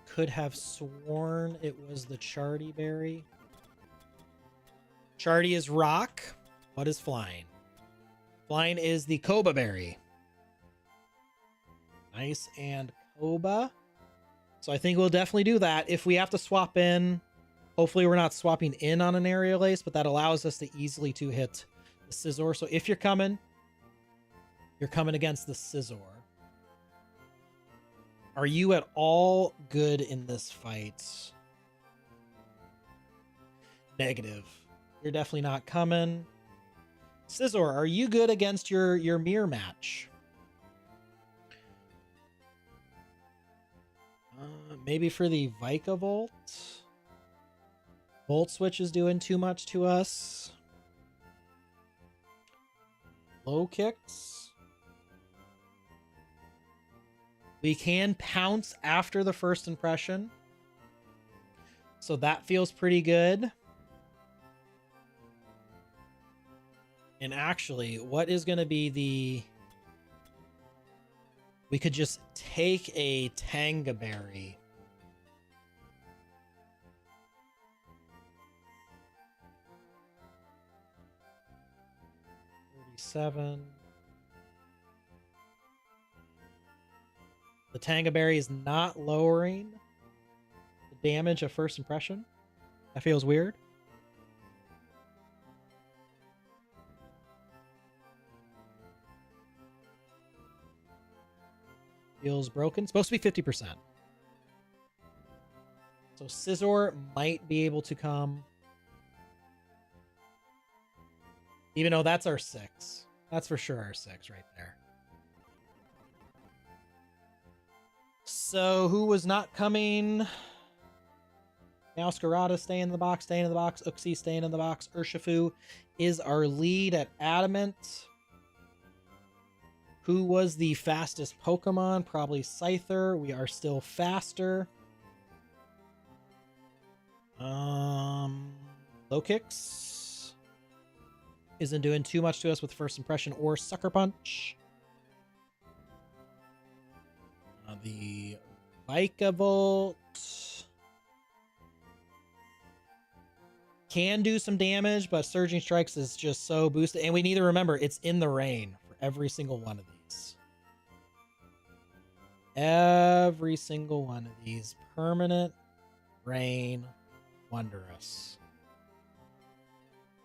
Could have sworn it was the Chardy Berry. Chardy is rock. What is flying? Flying is the Koba Berry. Nice and Koba. So I think we'll definitely do that. If we have to swap in, hopefully we're not swapping in on an Aerial Ace, but that allows us to easily hit the Scizor. So if you're coming against the Scizor. Are you at all good in this fight? Negative. You're definitely not coming. Scizor, are you good against your mirror match? Maybe for the Vikavolt. Volt Switch is doing too much to us. Low kicks. We can pounce after the first impression. So that feels pretty good. And actually, what is going to be the... We could just take a Tanga Berry. $37. The Tanga Berry is not lowering the damage of first impression. That feels weird. Feels broken. It's supposed to be 50%. So Scizor might be able to come. Even though that's our 6. That's for sure our 6 right there. So who was not coming? Meowscarada staying in the box, staying in the box. Uxie staying in the box. Urshifu is our lead at Adamant. Who was the fastest Pokemon? Probably Scyther. We are still faster. Low kicks isn't doing too much to us with first impression or Sucker Punch. The Vikavolt can do some damage, but Surging Strikes is just so boosted. And we need to remember, it's in the rain for every single one of these. Every single one of these. Permanent rain, Wondrous.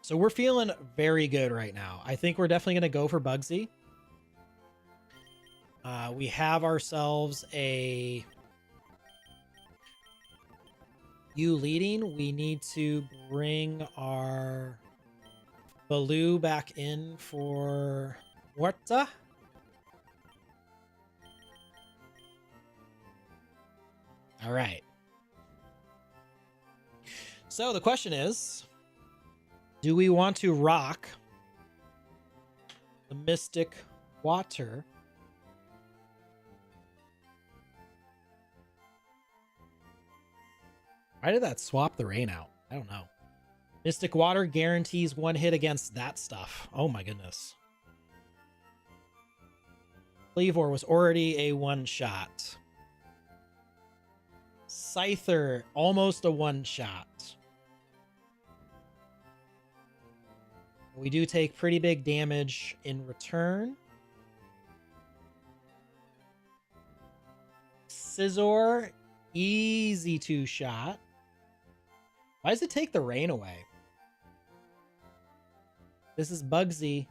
So we're feeling very good right now. I think we're definitely going to go for Bugsy. We have ourselves a you leading. We need to bring our Baloo back in for Warta. All right. So the question is, do we want to rock the Mystic Water? Why did that swap the rain out? I don't know. Mystic Water guarantees one hit against that stuff. Oh my goodness. Cleavor was already a one-shot. Scyther, almost a one-shot. We do take pretty big damage in return. Scizor, easy two-shot. Why does it take the rain away? This is Bugsy.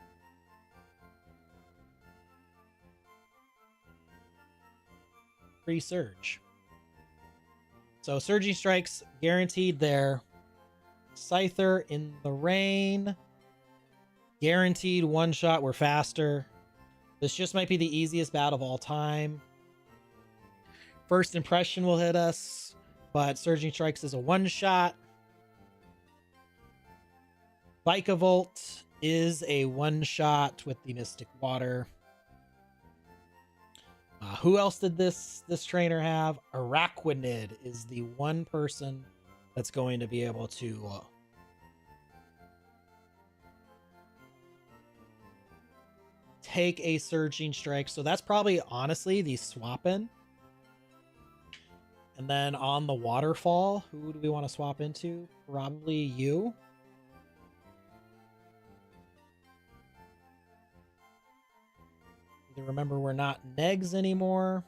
Free Surge. So Surging Strikes guaranteed there. Scyther in the rain. Guaranteed one shot. We're faster. This just might be the easiest battle of all time. First Impression will hit us, but Surging Strikes is a one shot. Vikavolt is a one shot with the Mystic Water. Who else did this trainer have? Araquanid is the one person that's going to be able to take a Surging Strike. So that's probably honestly the swap in. And then on the waterfall, who do we want to swap into? Probably you. Remember, we're not negs anymore.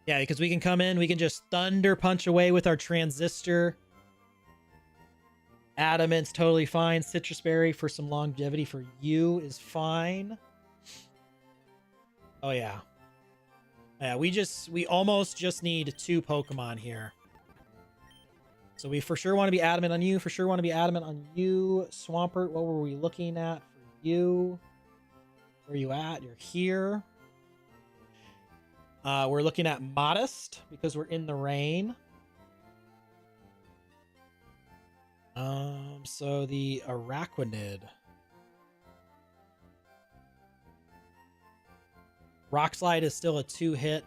Yeah, because we can come in, we can just thunder punch away with our transistor. Adamant's totally fine. Citrus Berry for some longevity for you is fine. Oh yeah. Yeah, we almost just need 2 Pokemon here. So we for sure want to be adamant on you, for sure want to be adamant on you. Swampert, what were we looking at? You, where are you at? You're here. We're looking at Modest because we're in the rain. So the Araquanid. Rock Slide is still a 2-hit,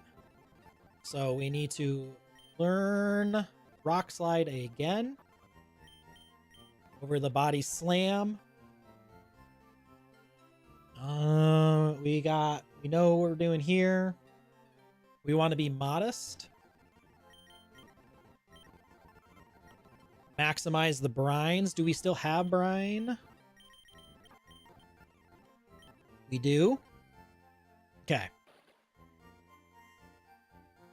so we need to learn Rock Slide again. Over the Body Slam. We know what we're doing here. We want to be modest. Maximize the brines. Do we still have brine? We do. Okay.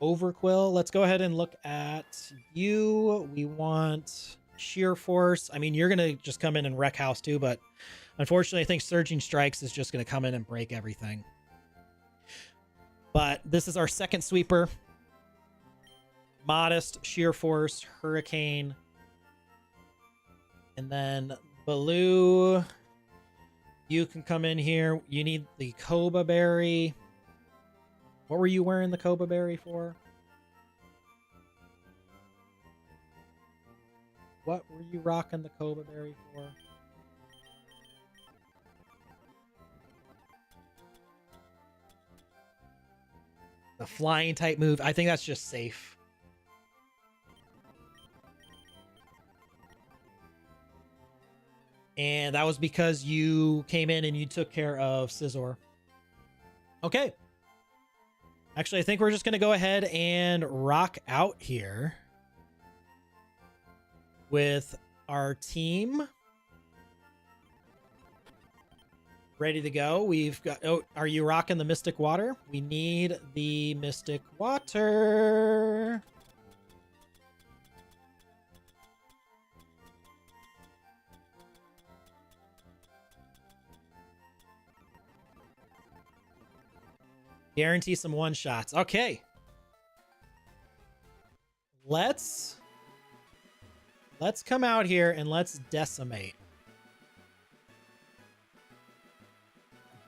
Overquill. Let's go ahead and look at you. We want Sheer Force. I mean, you're going to just come in and wreck house too, but unfortunately, I think Surging Strikes is just going to come in and break everything. But this is our second sweeper. Modest, Sheer Force, Hurricane. And then Baloo. You can come in here. You need the Koba Berry. What were you wearing the Koba Berry for? What were you rocking the Koba Berry for? The flying type move. I think that's just safe. And that was because you came in and you took care of Scizor. Okay. Actually, I think we're just going to go ahead and rock out here with our team ready to go. We've got... Oh, are you rocking the Mystic Water? We need the Mystic Water. Guarantee some one-shots. Okay. Let's come out here and let's decimate.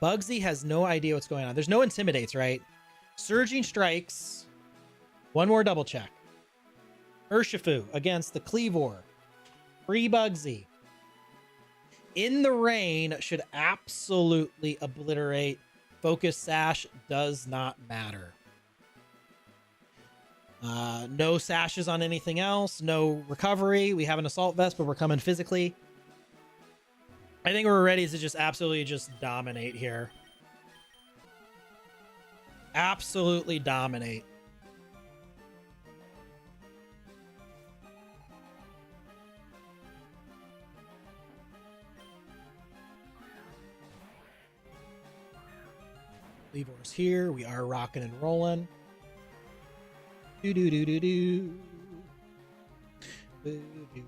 Bugsy has no idea what's going on. There's no intimidates, right? Surging Strikes. One more double check. Urshifu against the Cleavor. Free Bugsy. In the rain should absolutely obliterate. Focus Sash does not matter. No sashes on anything else. No recovery. We have an assault vest, but we're coming physically. I think we're ready to just absolutely just dominate here. Absolutely dominate. Levor's here. We are rocking and rolling. Do do do do do. Do, do.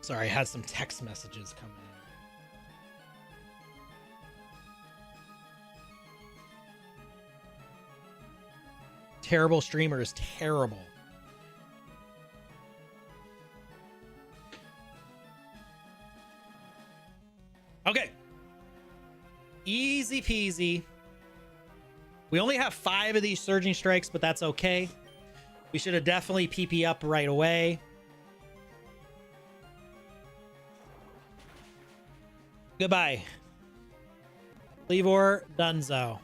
Sorry, I had some text messages coming in. Terrible streamer is terrible. Okay. Easy peasy. We only have 5 of these surging strikes, but that's okay. We should have definitely PP up right away. Goodbye. Levor, Dunzo.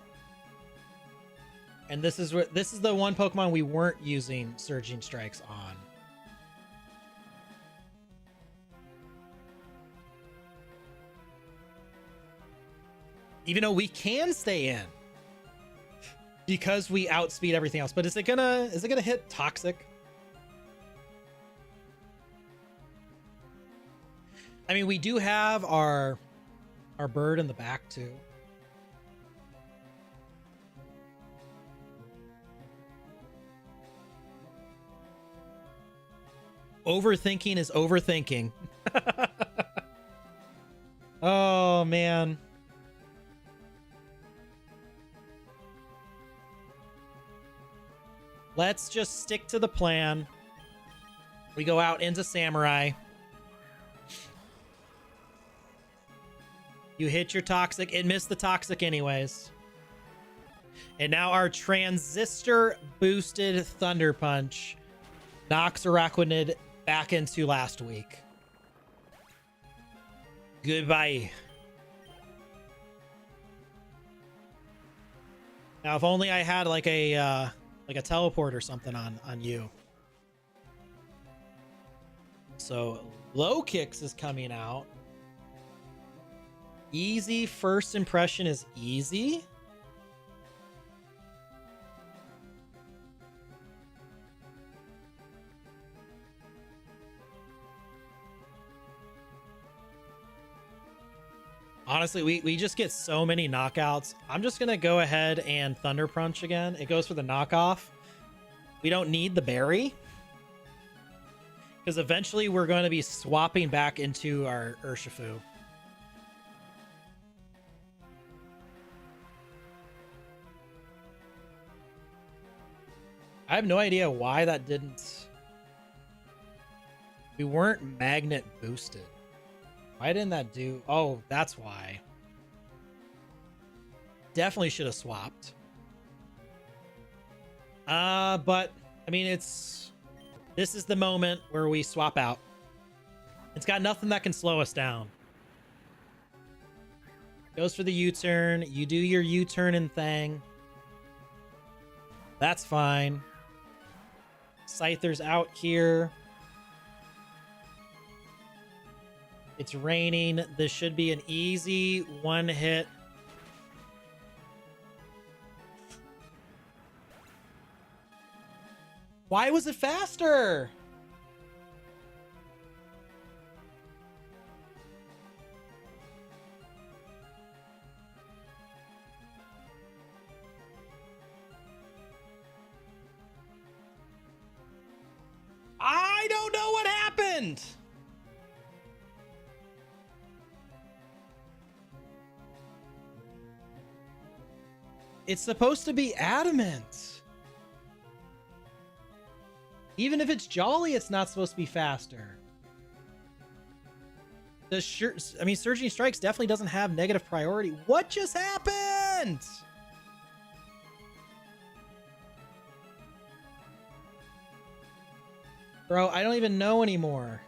And this is the one Pokemon we weren't using surging strikes on. Even though we can stay in because we outspeed everything else. But is it gonna hit Toxic? I mean, we do have our bird in the back too. Overthinking is overthinking. Oh man. Let's just stick to the plan. We go out into Samurai. You hit your Toxic. It missed the Toxic anyways. And now our Transistor boosted Thunder Punch knocks Araquanid back into last week. Goodbye. Now, if only I had like a teleport or something on you. So Low Kicks is coming out. Easy first impression is easy. Honestly, we just get so many knockouts. I'm just going to go ahead and Thunder Punch again. It goes for the knockoff. We don't need the berry. Because eventually we're going to be swapping back into our Urshifu. I have no idea why that didn't... We weren't magnet boosted. Why didn't that do... Oh, that's why. Definitely should have swapped. But, I mean, it's... This is the moment where we swap out. It's got nothing that can slow us down. Goes for the U-turn. You do your U-turn and thing. That's fine. Scyther's out here. It's raining. This should be an easy one hit. Why was it faster? I don't know what happened. It's supposed to be adamant. Even if it's Jolly, it's not supposed to be faster. I mean, Surging Strikes definitely doesn't have negative priority. What just happened? Bro, I don't even know anymore.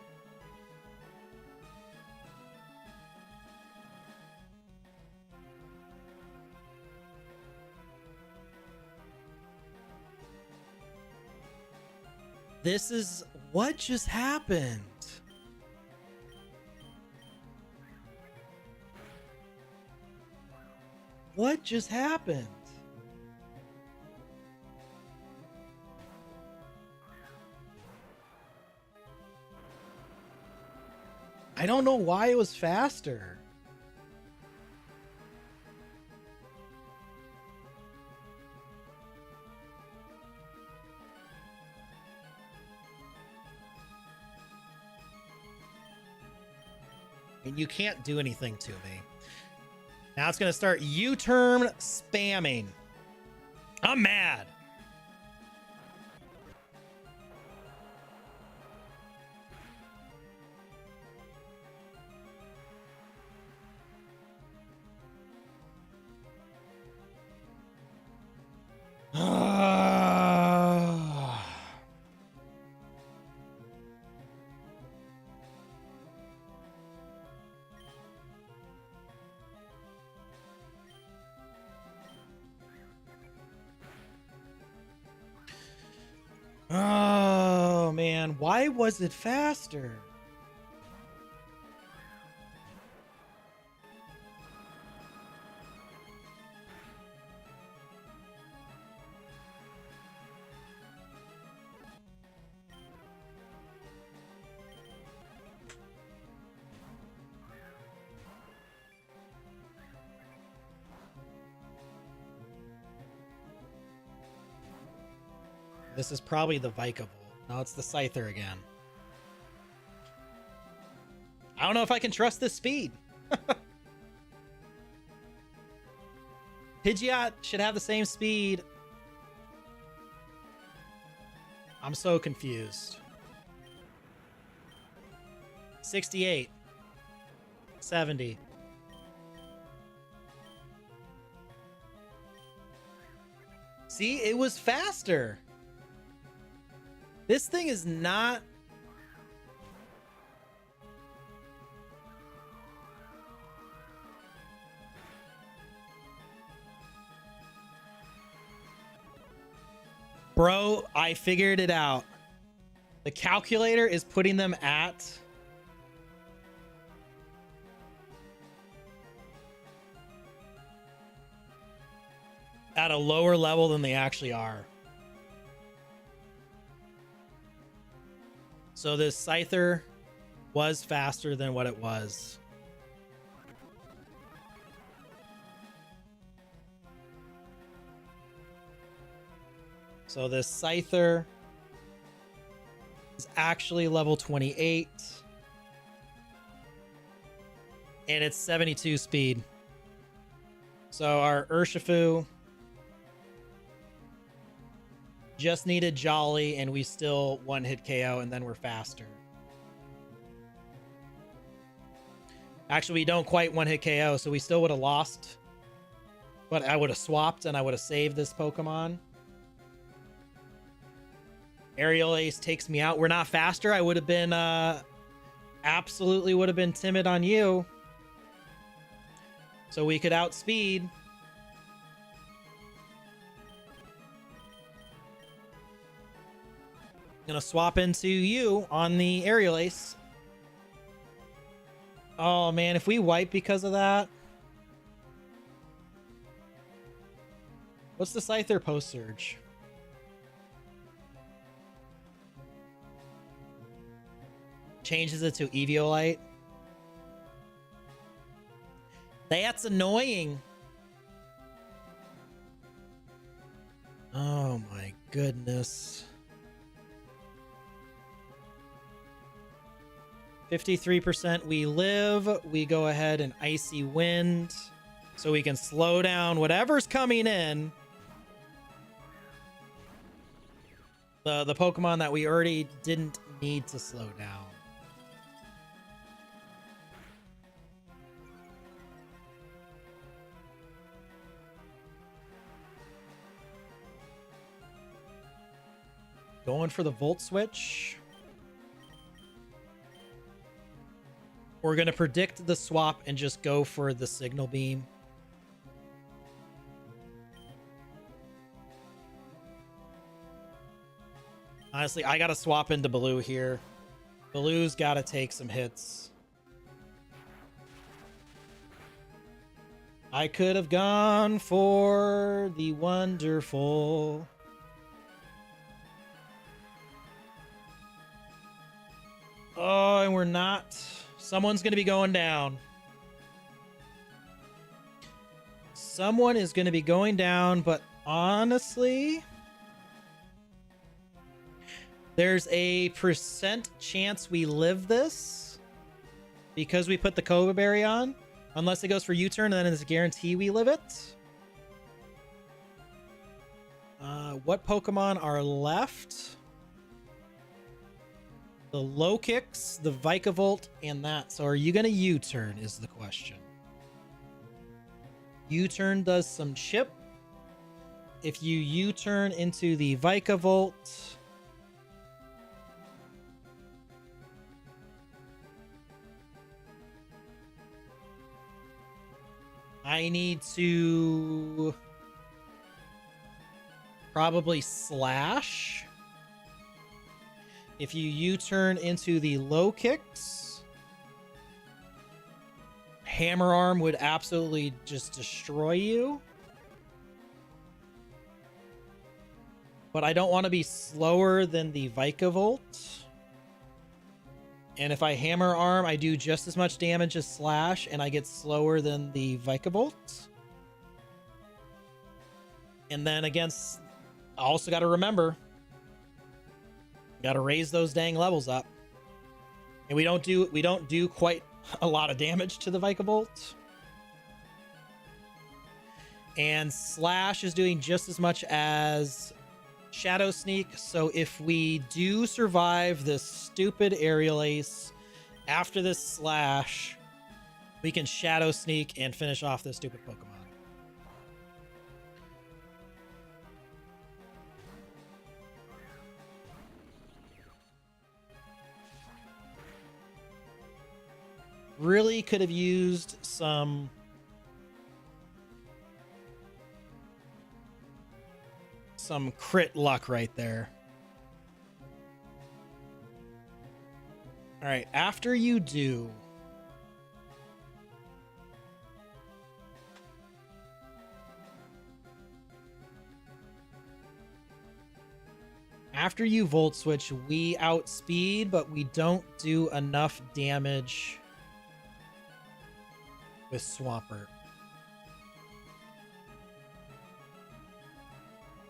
This is what just happened. What just happened? I don't know why it was faster. And you can't do anything to me. Now it's going to start U-turn spamming. I'm mad. Oh man, why was it faster? This is probably the Vikavolt. No, it's the Scyther again. I don't know if I can trust this speed. Pidgeot should have the same speed. I'm so confused. 68. 70. See, it was faster. This thing is not... Bro, I figured it out. The calculator is putting them at... a lower level than they actually are. So this Scyther was faster than what it was. So this Scyther is actually level 28. And it's 72 speed. So our Urshifu just needed Jolly, and we still one-hit KO, and then we're faster. Actually, we don't quite one-hit KO, so we still would have lost. But I would have swapped, and I would have saved this Pokemon. Aerial Ace takes me out. We're not faster. I would have been... absolutely would have been timid on you. So we could outspeed. Gonna swap into you on the Aerial Ace. Oh man, if we wipe because of that. What's the Scyther post surge? Changes it to Eviolite. That's annoying. Oh my goodness. 53% we live. We go ahead and Icy Wind so we can slow down whatever's coming in. The Pokemon that we already didn't need to slow down. Going for the Volt Switch. We're going to predict the swap and just go for the Signal Beam. Honestly, I got to swap into Blue here. Blue's got to take some hits. I could have gone for the wonderful. Oh, and we're not. Someone's going to be going down. Someone is going to be going down, but honestly, there's a % chance we live this because we put the Kova Berry on. Unless it goes for U-turn, and then it's a guarantee we live it. What Pokemon are left? The low kicks, the Vikavolt, and that. So are you going to U-turn is the question. U-turn does some chip. If you U-turn into the Vikavolt, I need to probably slash. If you U-turn into the low kicks, Hammer Arm would absolutely just destroy you. But I don't want to be slower than the Vikavolt. And if I Hammer Arm, I do just as much damage as Slash, and I get slower than the Vikavolt. And then against, I also got to remember, got to raise those dang levels up. And we don't do quite a lot of damage to the Vikavolt. And Slash is doing just as much as Shadow Sneak. So if we do survive this stupid Aerial Ace after this Slash, we can Shadow Sneak and finish off this stupid Pokemon. Really could have used some crit luck right there. All right, after you do, after you Volt Switch, we outspeed, but we don't do enough damage with Swampert.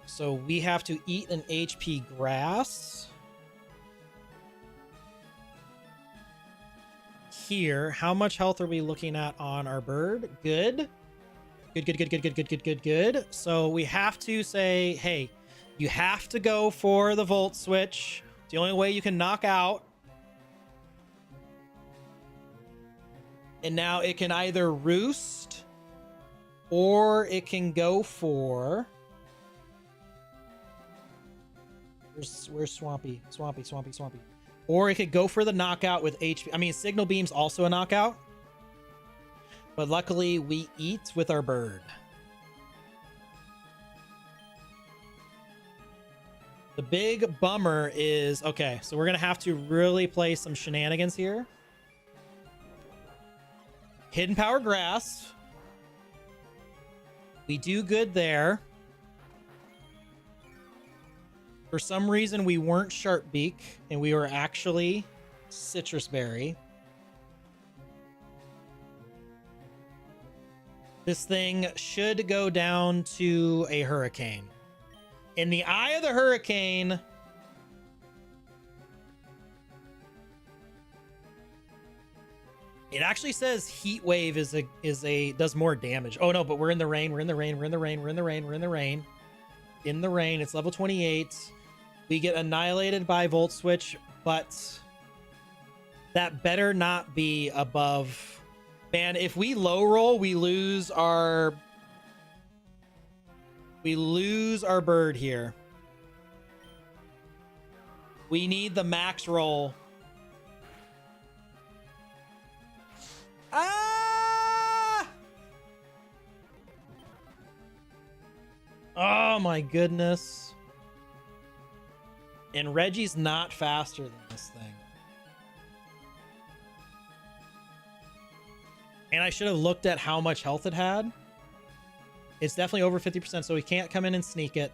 So we have to eat an HP grass. Here, how much health are we looking at on our bird? Good. Good. So we have to say, hey, you have to go for the Volt Switch. It's the only way you can knock out. And now it can either roost or it can go for... Where's Swampy? Swampy. Or it could go for the knockout with HP. I mean, Signal Beam's also a knockout. But luckily, we eat with our bird. The big bummer is... Okay, so we're going to have to really play some shenanigans here. Hidden Power Grass. We do good there. For some reason, we weren't Sharp Beak, and we were actually Citrus Berry. This thing should go down to a Hurricane. In the eye of the Hurricane... It actually says Heat Wave does more damage. Oh no, but we're in the rain. In the rain. It's level 28. We get annihilated by Volt Switch, but that better not be above. Man, if we low roll, we lose our bird here. We need the max roll. Ah! Oh my goodness. And Reggie's not faster than this thing. And I should have looked at how much health it had. It's definitely over 50%, so we can't come in and sneak it.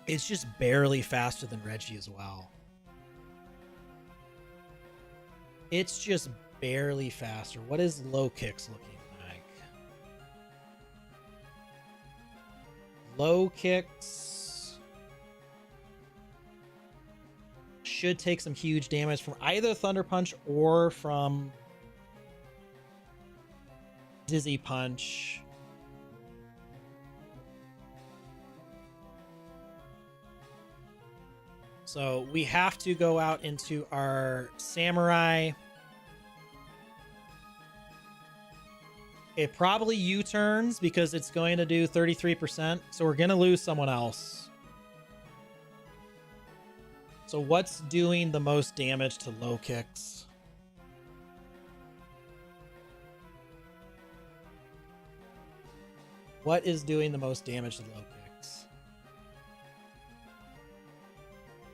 It's just barely faster than Reggie as well. It's just barely faster. What is low kicks looking like? Low kicks should take some huge damage from either Thunder Punch or from Dizzy Punch. So we have to go out into our Samurai. It probably U-turns because it's going to do 33%. So we're going to lose someone else. So what's doing the most damage to low kicks? What is doing the most damage to low kicks?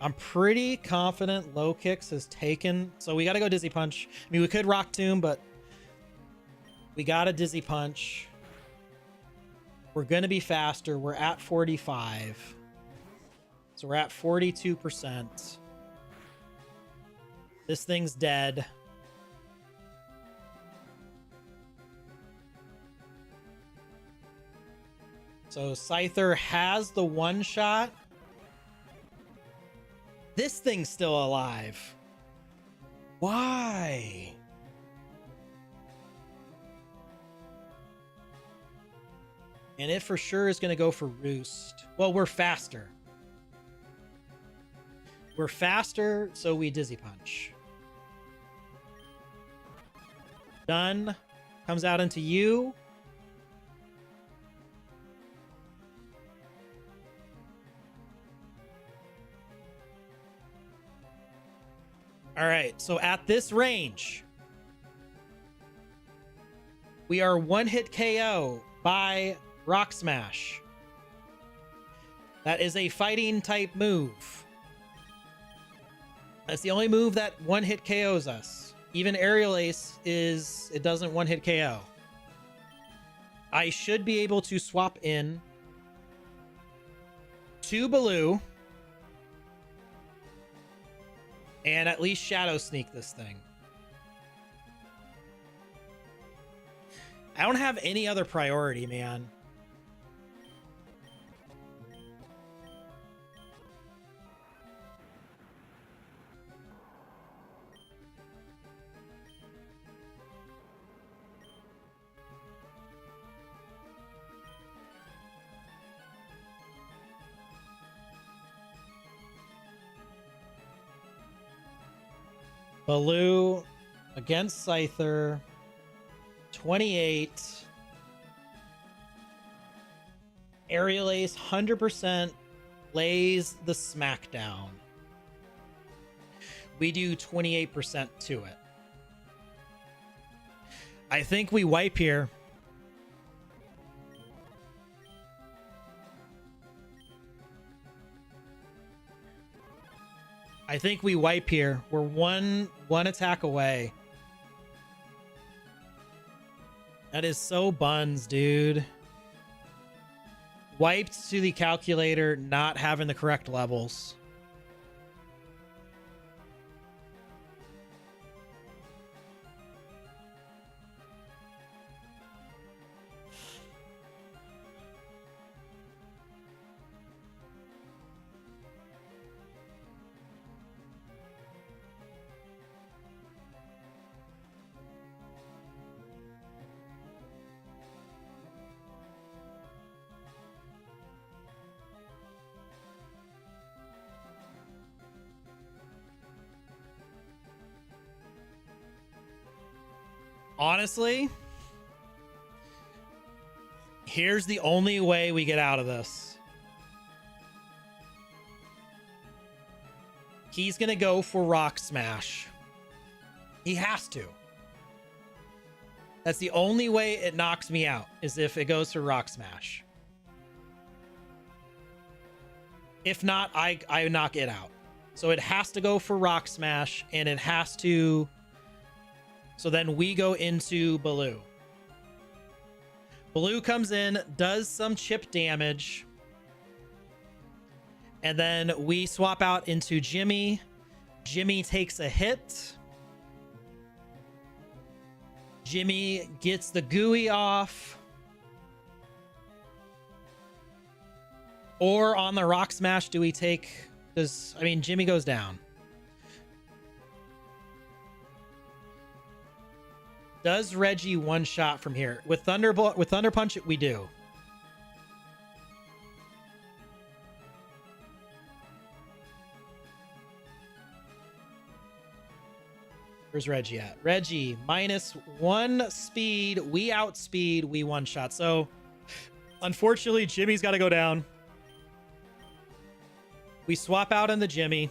I'm pretty confident low kicks has taken. So we got to go Dizzy Punch. I mean, we could Rock Tomb, but we got a Dizzy Punch. We're going to be faster. We're at 45. So we're at 42%. This thing's dead. So Scyther has the one shot. This thing's still alive. Why? And it for sure is going to go for Roost. Well, we're faster. We're faster, so we Dizzy Punch. Done. Comes out into you. All right, so at this range, we are one hit KO by Rock Smash. That is a fighting type move. That's the only move that one hit KOs us. Even Aerial Ace it doesn't one hit KO. I should be able to swap in to Baloo and at least Shadow Sneak this thing. I don't have any other priority, man. Baloo against Scyther. 28. Aerial Ace 100% lays the smackdown. We do 28% to it. I think we wipe here. I think we wipe here. We're one attack away. That is so buns, dude. Wiped to the calculator, not having the correct levels. Honestly, here's the only way we get out of this. He's going to go for Rock Smash. He has to. That's the only way it knocks me out, is if it goes for Rock Smash. If not, I knock it out. So it has to go for Rock Smash, and it has to... So then we go into Baloo. Baloo comes in, does some chip damage. And then we swap out into Jimmy. Jimmy takes a hit. Jimmy gets the gooey off. Or on the Rock Smash, do we take... Does, I mean, Jimmy goes down. Does Reggie one shot from here? With Thunder Punch, we do. Where's Reggie at? Reggie, -1 speed. We outspeed. We one shot. So, unfortunately, Jimmy's got to go down. We swap out in the Jimmy.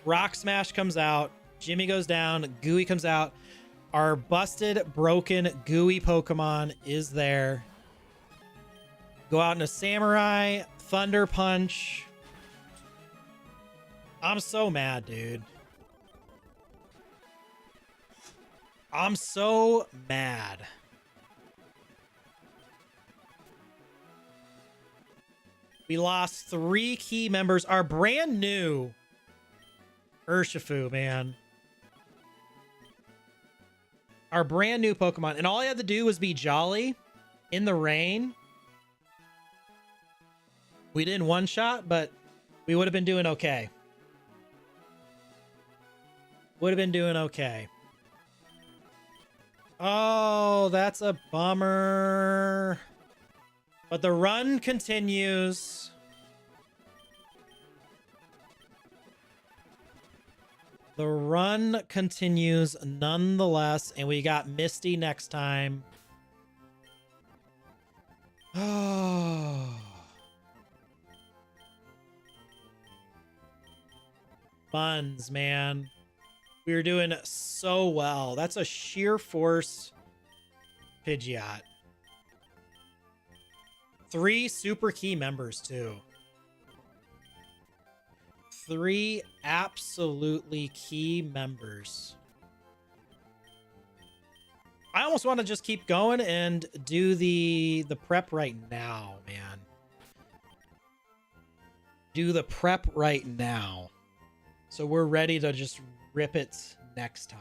Rock Smash comes out. Jimmy goes down. Gooey comes out. Our busted, broken, gooey Pokemon is there. Go out in a Samurai. Thunder Punch. I'm so mad, dude. I'm so mad. We lost 3 key members. Our brand new Urshifu, man. Our brand new Pokemon. And all I had to do was be jolly in the rain. We didn't one shot, but we would have been doing okay. Would have been doing okay. Oh, that's a bummer. But the run continues. The run continues nonetheless, and we got Misty next time. Oh. Buns, man. We were doing so well. That's a sheer force Pidgeot. 3 super key members, too. 3 absolutely key members. I almost want to just keep going and do the prep right now, man. Do the prep right now. So we're ready to just rip it next time.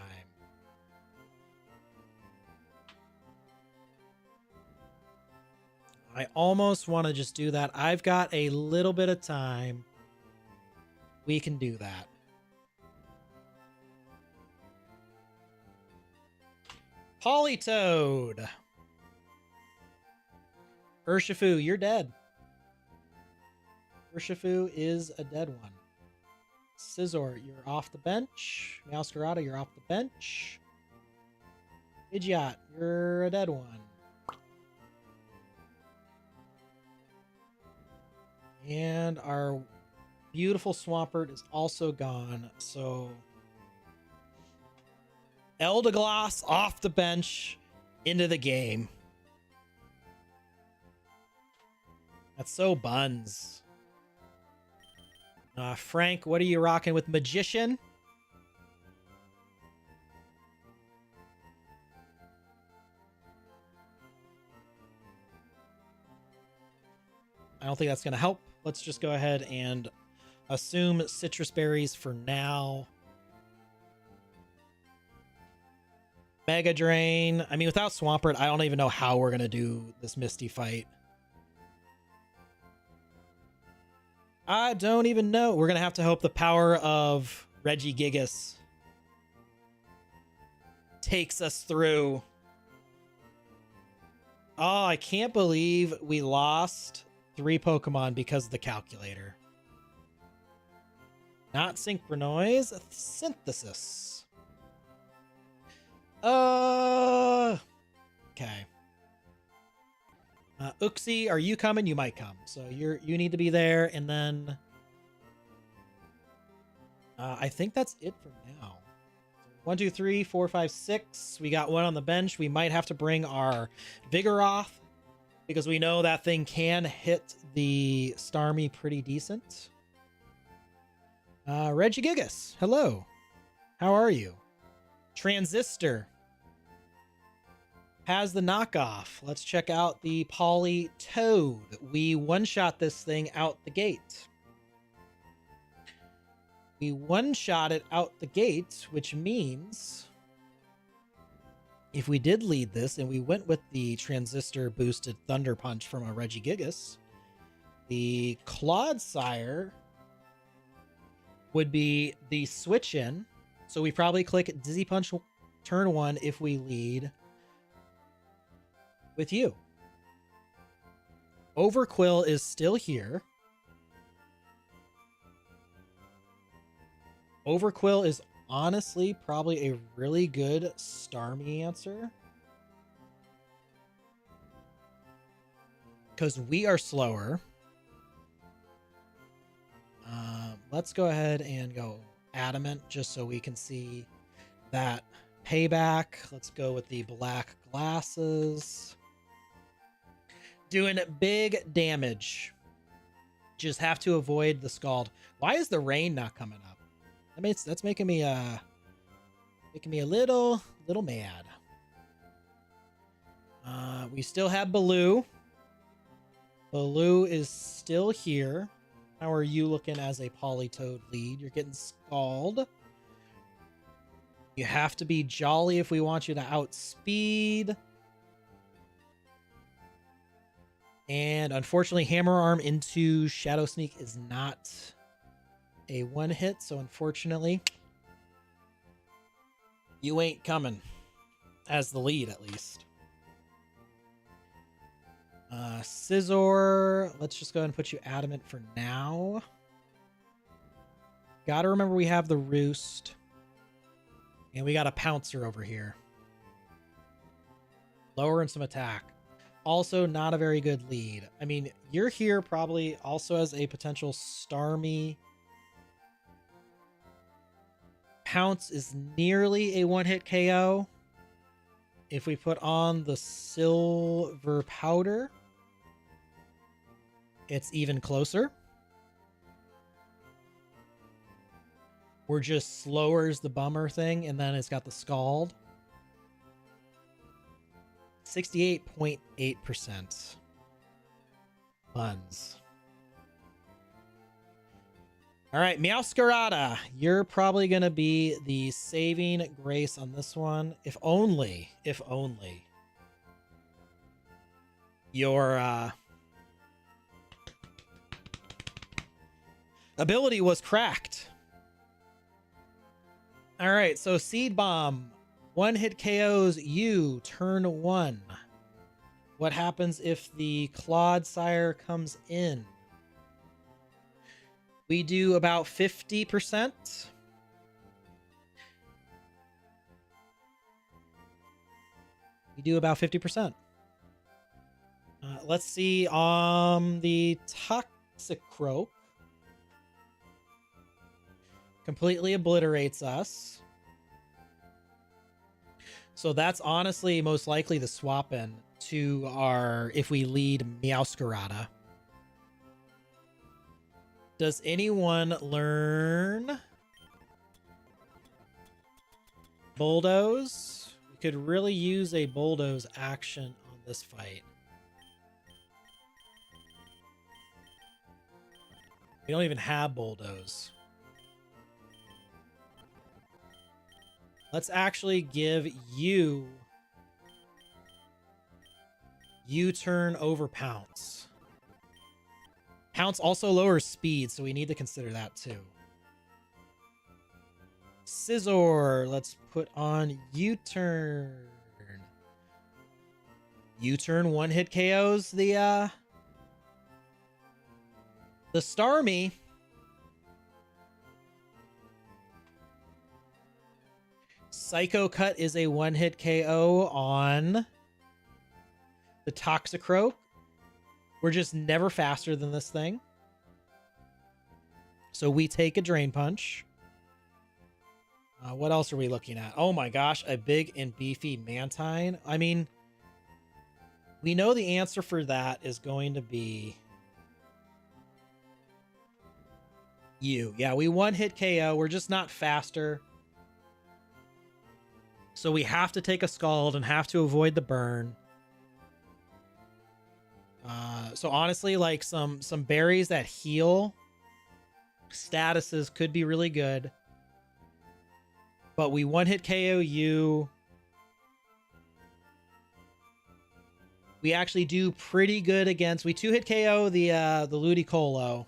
I almost want to just do that. I've got a little bit of time. We can do that. Politoed. Urshifu, you're dead. Urshifu is a dead one. Scizor, you're off the bench. Meowscarada, you're off the bench. Pidgeot, you're a dead one. And our beautiful Swampert is also gone. So Eldegoss off the bench into the game. That's so buns. Frank, what are you rocking with Magician? I don't think that's going to help. Let's just go ahead and assume Citrus Berries for now. Mega Drain. I mean, without Swampert, I don't even know how we're going to do this Misty fight. I don't even know. We're going to have to hope the power of Regigigas takes us through. Oh, I can't believe we lost 3 Pokemon because of the calculator. Not Synchronize, Synthesis. Okay. Uxie, are you coming? You might come. So you need to be there. And then I think that's it for now. 1, 2, 3, 4, 5, 6. We got one on the bench. We might have to bring our Vigoroth because we know that thing can hit the Starmie pretty decent. Regigigas, hello. How are you? Transistor has the knockoff. Let's check out the Poly Toad. We one-shot this thing out the gate. We one-shot it out the gate, which means if we did lead this and we went with the Transistor boosted Thunder Punch from a Regigigas, the Clodsire would be the switch in. So we probably click Dizzy Punch turn 1 if we lead with you. Overquill is still here. Overquill is honestly probably a really good Starmie answer, because we are slower. Let's go ahead and go Adamant just so we can see that payback. Let's go with the black glasses. Doing big damage. Just have to avoid the Scald. Why is the rain not coming up? That's making me a little mad. We still have Baloo. Baloo is still here. How are you looking as a Polytoad lead? You're getting Scald. You have to be Jolly if we want you to outspeed. And unfortunately, Hammer Arm into Shadow Sneak is not a one hit. So unfortunately, you ain't coming as the lead, at least. Scizor, let's just go ahead and put you Adamant for now. Gotta remember we have the Roost. And we got a Pouncer over here. Lowering some attack. Also not a very good lead. I mean, you're here probably also as a potential Starmie. Pounce is nearly a one-hit KO. If we put on the Silver Powder, it's even closer. We're just slower as the bummer thing, and then it's got the Scald. 68.8%. Buns. All right, Meowscarada, you're probably going to be the saving grace on this one. If only your ability was cracked. All right, so Seed Bomb, one hit KOs you turn 1. What happens if the Clodsire comes in? We do about 50%. We do about 50%. Let's see on the Toxicroak. Completely obliterates us. So that's honestly most likely the swap in to our, if we lead Meowscarada. Does anyone learn Bulldoze? We could really use a Bulldoze action on this fight. We don't even have Bulldoze. Let's actually give you U-turn over Pounce. Pounce also lowers speed, so we need to consider that too. Scizor, let's put on U-turn. U-turn one hit KOs the Starmie. Psycho Cut is a one hit KO on the Toxicroak. We're just never faster than this thing. So we take a Drain Punch. What else are we looking at? Oh my gosh, a big and beefy Mantine. I mean, we know the answer for that is going to be you. Yeah, we one-hit KO. We're just not faster. So we have to take a Scald and have to avoid the burn. So honestly, like some berries that heal statuses could be really good. But we one-hit KO you. We actually do pretty good against. We two-hit KO the Ludicolo.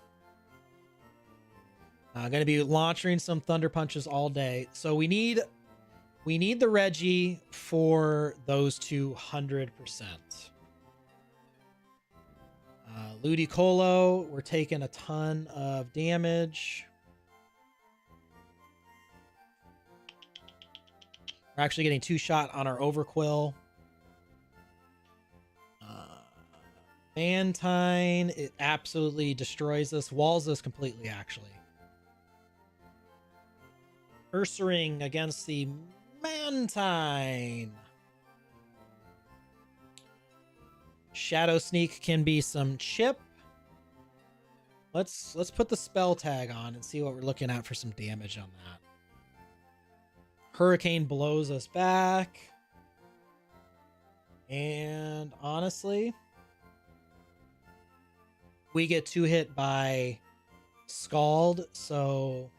Going to be launching some Thunder Punches all day. So we need the Reggie for those 200%. Ludicolo, we're taking a ton of damage. We're actually getting 2-shot on our Overquill. Mantine, it absolutely destroys us. Walls us completely, actually. Ursaring against the Mantine. Shadow Sneak can be some chip. Let's put the spell tag on and see what we're looking at for some damage on that. Hurricane blows us back. And honestly, we get 2-hit by Scald, so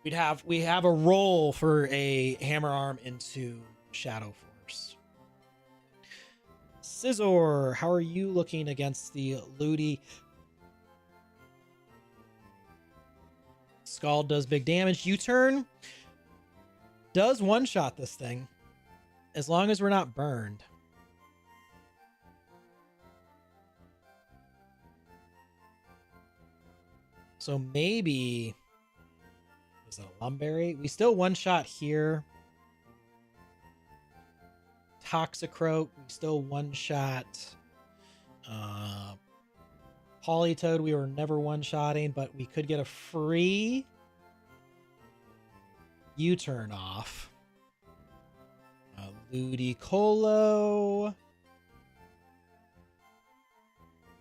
we have a roll for a Hammer Arm into Shadow Force. Scizor, how are you looking against the Ludi? Scald does big damage. U-turn does one-shot this thing, as long as we're not burned. So maybe, is it a Lumberry? We still one-shot here. Toxicroak, we still one-shot. Politoed, we were never one-shotting, but we could get a free U-turn off. Ludicolo.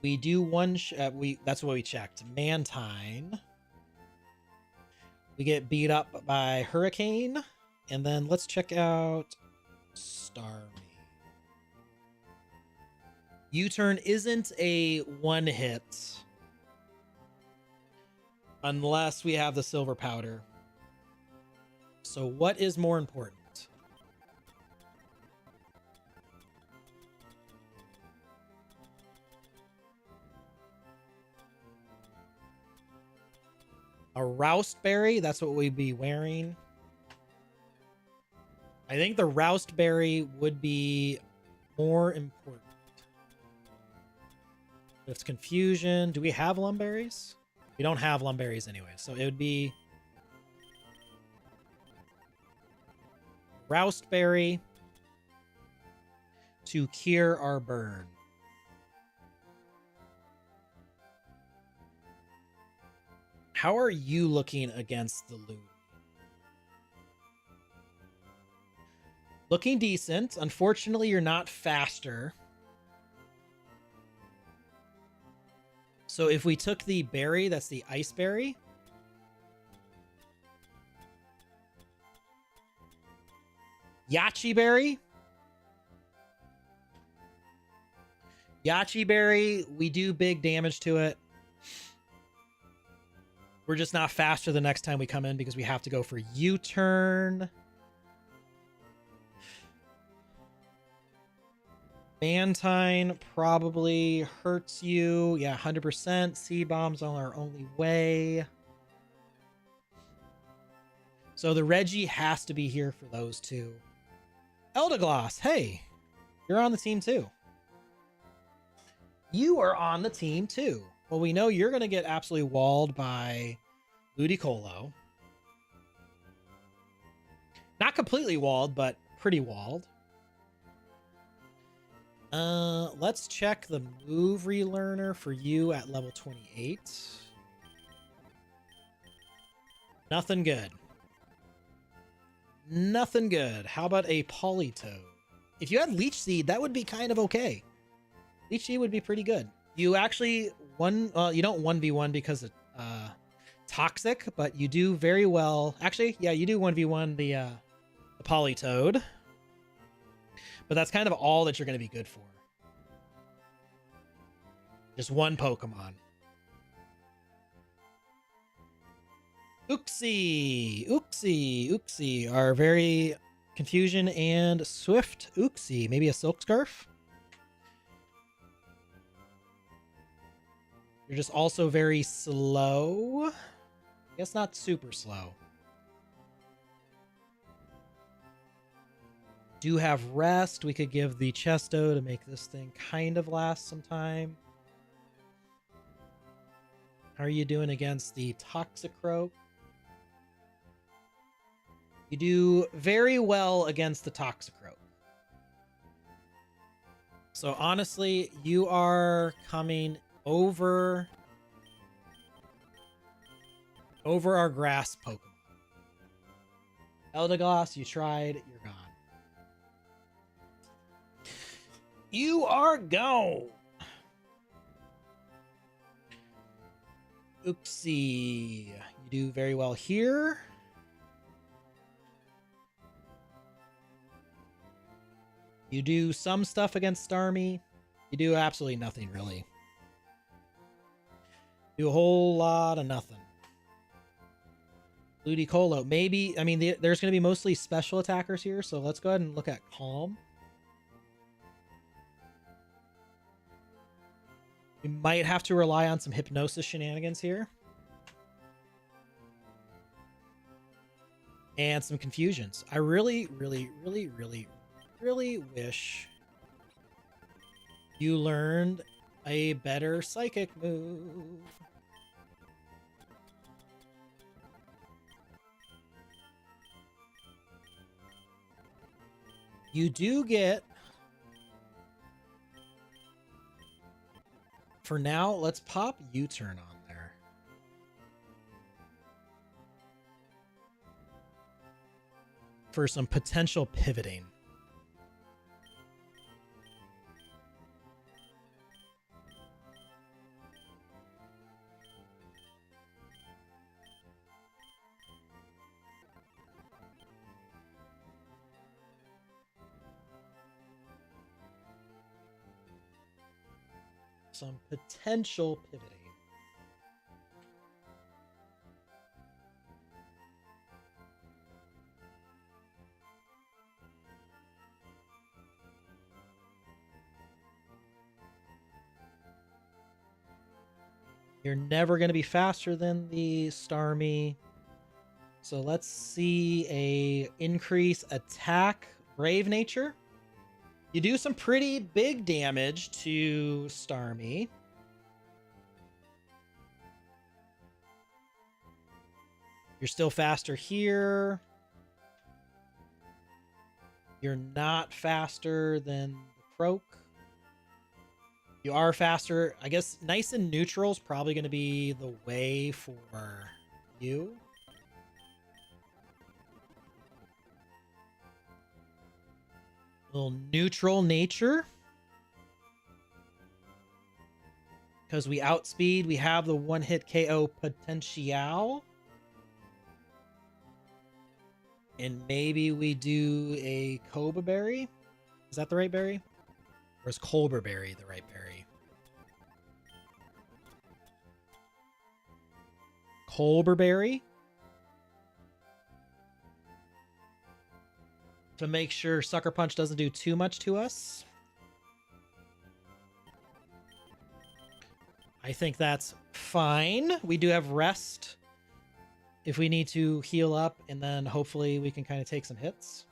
We do one that's what we checked. Mantine. We get beat up by Hurricane. And then let's check out Starmie. U-turn isn't a one-hit unless we have the Silver Powder. So what is more important? A Roust Berry, that's what we'd be wearing. I think the Roust Berry would be more important. It's Confusion. Do we have Lumberries? We don't have Lumberries anyway, so it would be Roust Berry to cure our burn. How are you looking against the Ludi? Looking decent. Unfortunately, you're not faster. So if we took the berry, that's the Ice Berry. Yachi Berry. Yachi Berry, we do big damage to it. We're just not faster the next time we come in because we have to go for U-turn. Mantine probably hurts you. Yeah, 100%. C-Bomb's on our only way. So the Reggie has to be here for those two. Eldegoss, hey, you're on the team too. You are on the team too. Well, we know you're going to get absolutely walled by Ludicolo. Not completely walled, but pretty walled. Let's check the move relearner for you at level 28. Nothing good. Nothing good. How about a Politoed? If you had Leech Seed, that would be kind of okay. Leech Seed would be pretty good. You actually you don't 1v1 because it's toxic, but you do very well. Actually, yeah, you do 1v1 the Politoed. But that's kind of all that you're going to be good for. Just one Pokemon. Uxie are very Confusion and Swift Uxie. Maybe a Silk Scarf? You're just also very slow. I guess not super slow. Do have rest. We could give the Chesto to make this thing kind of last some time. How are you doing against the Toxicroak? You do very well against the Toxicroak. So honestly, you are coming over our grass Pokemon. Eldegoss, you tried, you're gone. You are gone. Uxie, you do very well here. You do some stuff against Starmie. You do absolutely nothing, really. Do a whole lot of nothing. Ludicolo, maybe, I mean, there's going to be mostly special attackers here, so let's go ahead and look at Calm. We might have to rely on some Hypnosis shenanigans here. And some Confusions. I really wish you learned a better Psychic move. You do get... For now, let's pop U-turn on there. For some potential pivoting. Some potential pivoting. You're never going to be faster than the Starmie. So let's see a increase attack, Brave Nature. You do some pretty big damage to Starmie. You're still faster here. You're not faster than the Croak. You are faster. I guess nice and neutral is probably going to be the way for you. Little neutral nature. Because we outspeed, we have the one-hit KO potential. And maybe we do a Cobra Berry. Is that the right berry? Or is Colbur Berry the right berry? Colbur Berry. To make sure Sucker Punch doesn't do too much to us. I think that's fine. We do have rest if we need to heal up, and then hopefully we can kind of take some hits.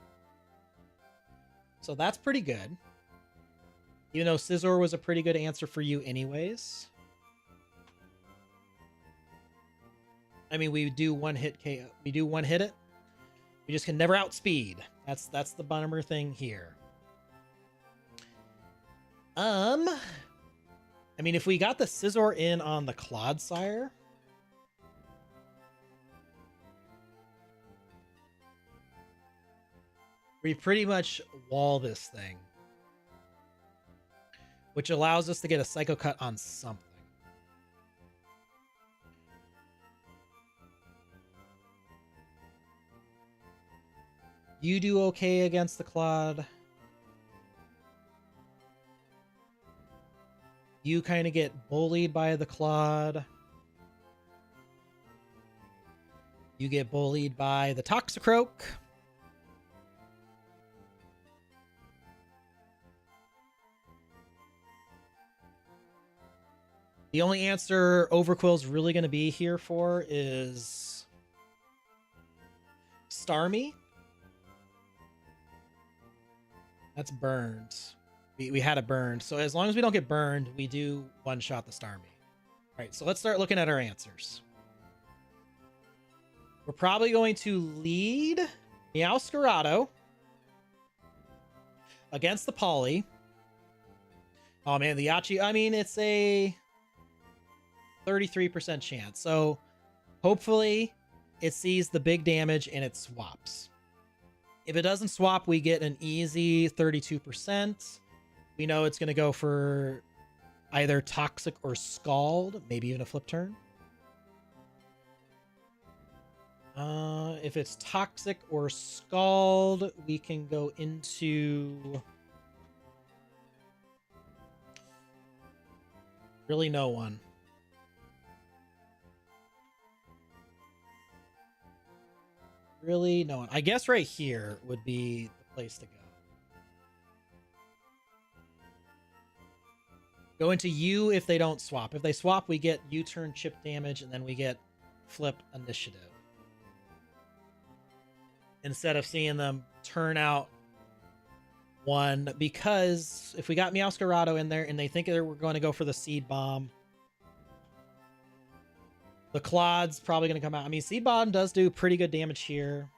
So that's pretty good. Even though Scizor was a pretty good answer for you anyways. I mean, we do one hit KO. We do one hit it. We just can never outspeed. That's the bummer thing here. I mean, if we got the Scizor in on the Clodsire, we pretty much wall this thing, which allows us to get a Psycho Cut on something. You do okay against the Clod. You kind of get bullied by the Clod. You get bullied by the Toxicroak. The only answer Overquill's really going to be here for is Starmie. That's burned. We had it burned. So as long as we don't get burned, we do one-shot the Starmie. All right, so let's start looking at our answers. We're probably going to lead Meowscarado against the Poly. Oh man, the Yachi, I mean, it's a 33% chance. So hopefully it sees the big damage and it swaps. If it doesn't swap, we get an easy 32%. We know it's going to go for either Toxic or Scald, maybe even a Flip Turn. If it's Toxic or Scald, we can go into really no one. Really no one. I guess right here would be the place to go. Go into U if they don't swap. If they swap, we get U-turn chip damage, and then we get flip initiative. Instead of seeing them turn out one, because if we got Meowscarado in there and they think we're going to go for the Seed Bomb, the Clod's probably going to come out. I mean, Seed Bomb does do pretty good damage here.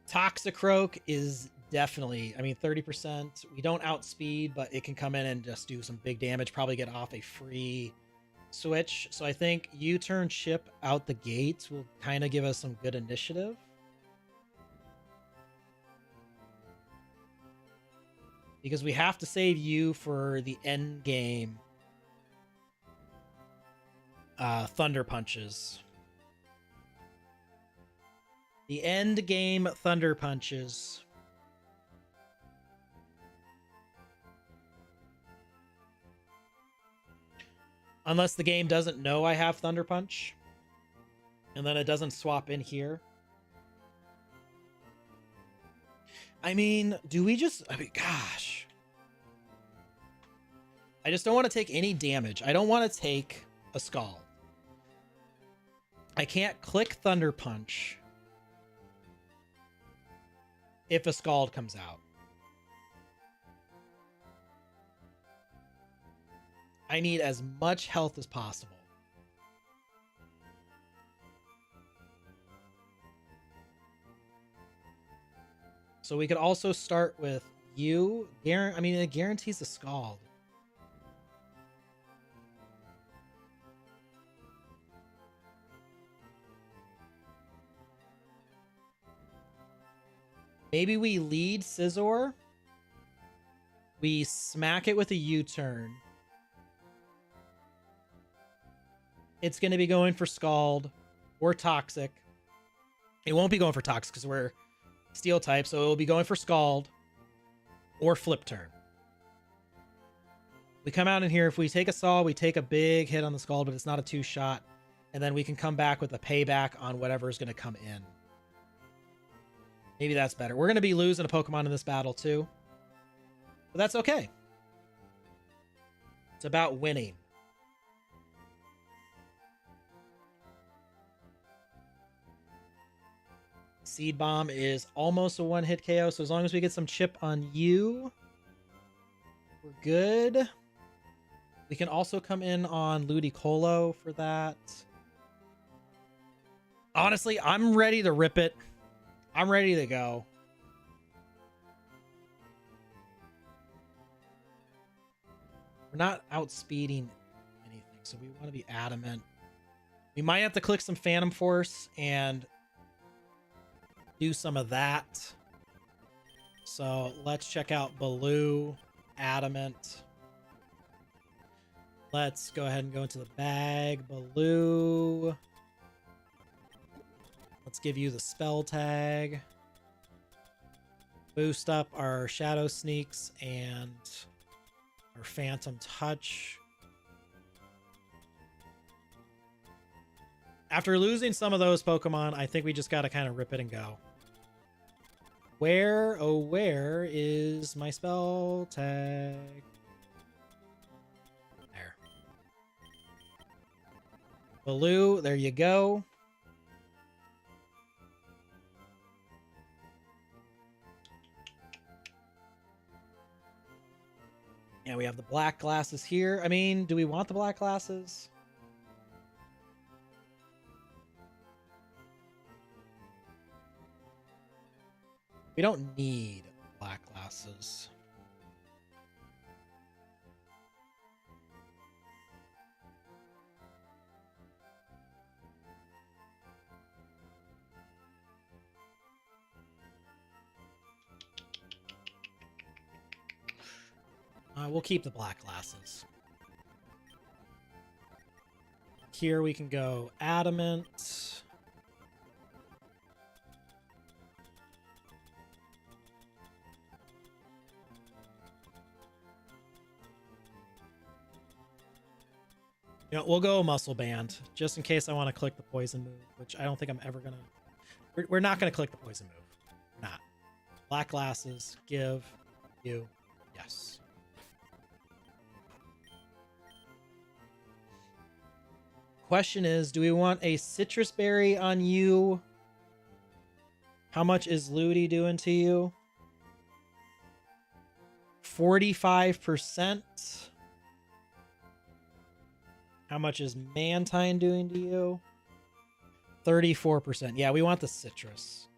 Toxicroak is definitely, I mean, 30%. We don't outspeed, but it can come in and just do some big damage, probably get off a free switch. So I think U-turn chip out the gates will kind of give us some good initiative. Because we have to save you for the end game Thunder Punches. The end game Thunder Punches. Unless the game doesn't know I have Thunder Punch. And then it doesn't swap in here. I mean, do we just... I mean, gosh. I just don't want to take any damage. I don't want to take a Scald. I can't click Thunder Punch if a Scald comes out. I need as much health as possible. So we could also start with you. I mean, it guarantees a Scald. Maybe we lead Scizor. We smack it with a U-turn. It's going to be going for Scald or Toxic. It won't be going for Toxic because we're Steel type, so it will be going for Scald or Flip Turn. We come out in here. If we take a Saw, we take a big hit on the Scald, but it's not a 2-shot. And then we can come back with a payback on whatever is going to come in. Maybe that's better. We're going to be losing a Pokemon in this battle too. But that's okay. It's about winning. Seed Bomb is almost a one-hit KO, so as long as we get some chip on you, we're good. We can also come in on Ludicolo for that. Honestly, I'm ready to rip it. I'm ready to go. We're not outspeeding anything, so we want to be adamant. We might have to click some Phantom Force and do some of that. So let's check out Baloo, Adamant. Let's go ahead and go into the bag. Baloo. Let's give you the spell tag. Boost up our Shadow Sneaks and our Phantom Touch. After losing some of those Pokemon, I think we just got to kind of rip it and go. Where, oh, where is my spell tag? There. Baloo, there you go. Yeah, we have the black glasses here. I mean, do we want the black glasses? We don't need black glasses. We'll keep the black glasses. Here we can go Adamant. You know, we'll go Muscle Band, just in case I want to click the poison move, which I don't think I'm ever going to... We're not going to click the poison move. We're not. Black glasses, give, you, yes. Question is, do we want a Citrus Berry on you? How much is Ludi doing to you? 45%. How much is Mantine doing to you? 34%. Yeah, we want the citrus.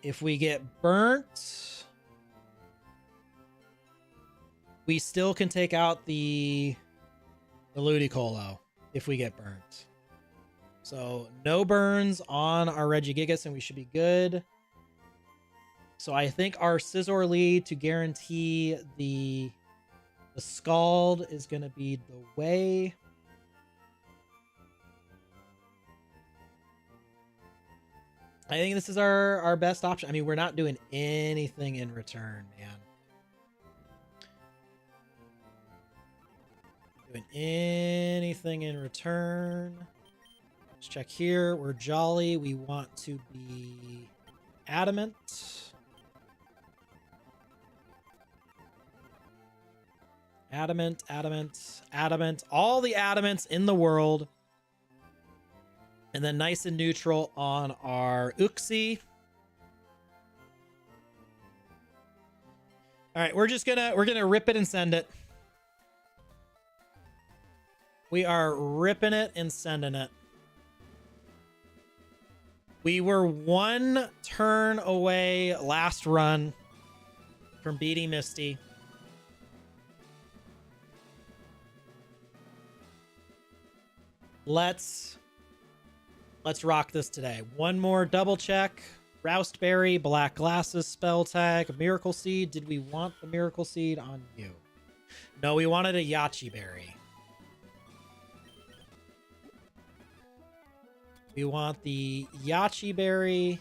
If we get burnt, we still can take out the Ludicolo if we get burnt. So no burns on our Regigigas and we should be good. So I think our Scizor lead to guarantee the Scald is going to be the way. I think this is our best option. I mean, we're not doing anything in return, man. Doing anything in return. Let's check here. We're Jolly. We want to be Adamant. Adamant, Adamant, Adamant. All the Adamants in the world. And then nice and neutral on our Uxie. All right, we're gonna rip it and send it. We are ripping it and sending it. We were one turn away last run from beating Misty. Let's rock this today. One more double check. Roustberry, Black Glasses, Spell Tag, Miracle Seed. Did we want the Miracle Seed on you? No, we wanted a Yachi Berry. We want the Yachi Berry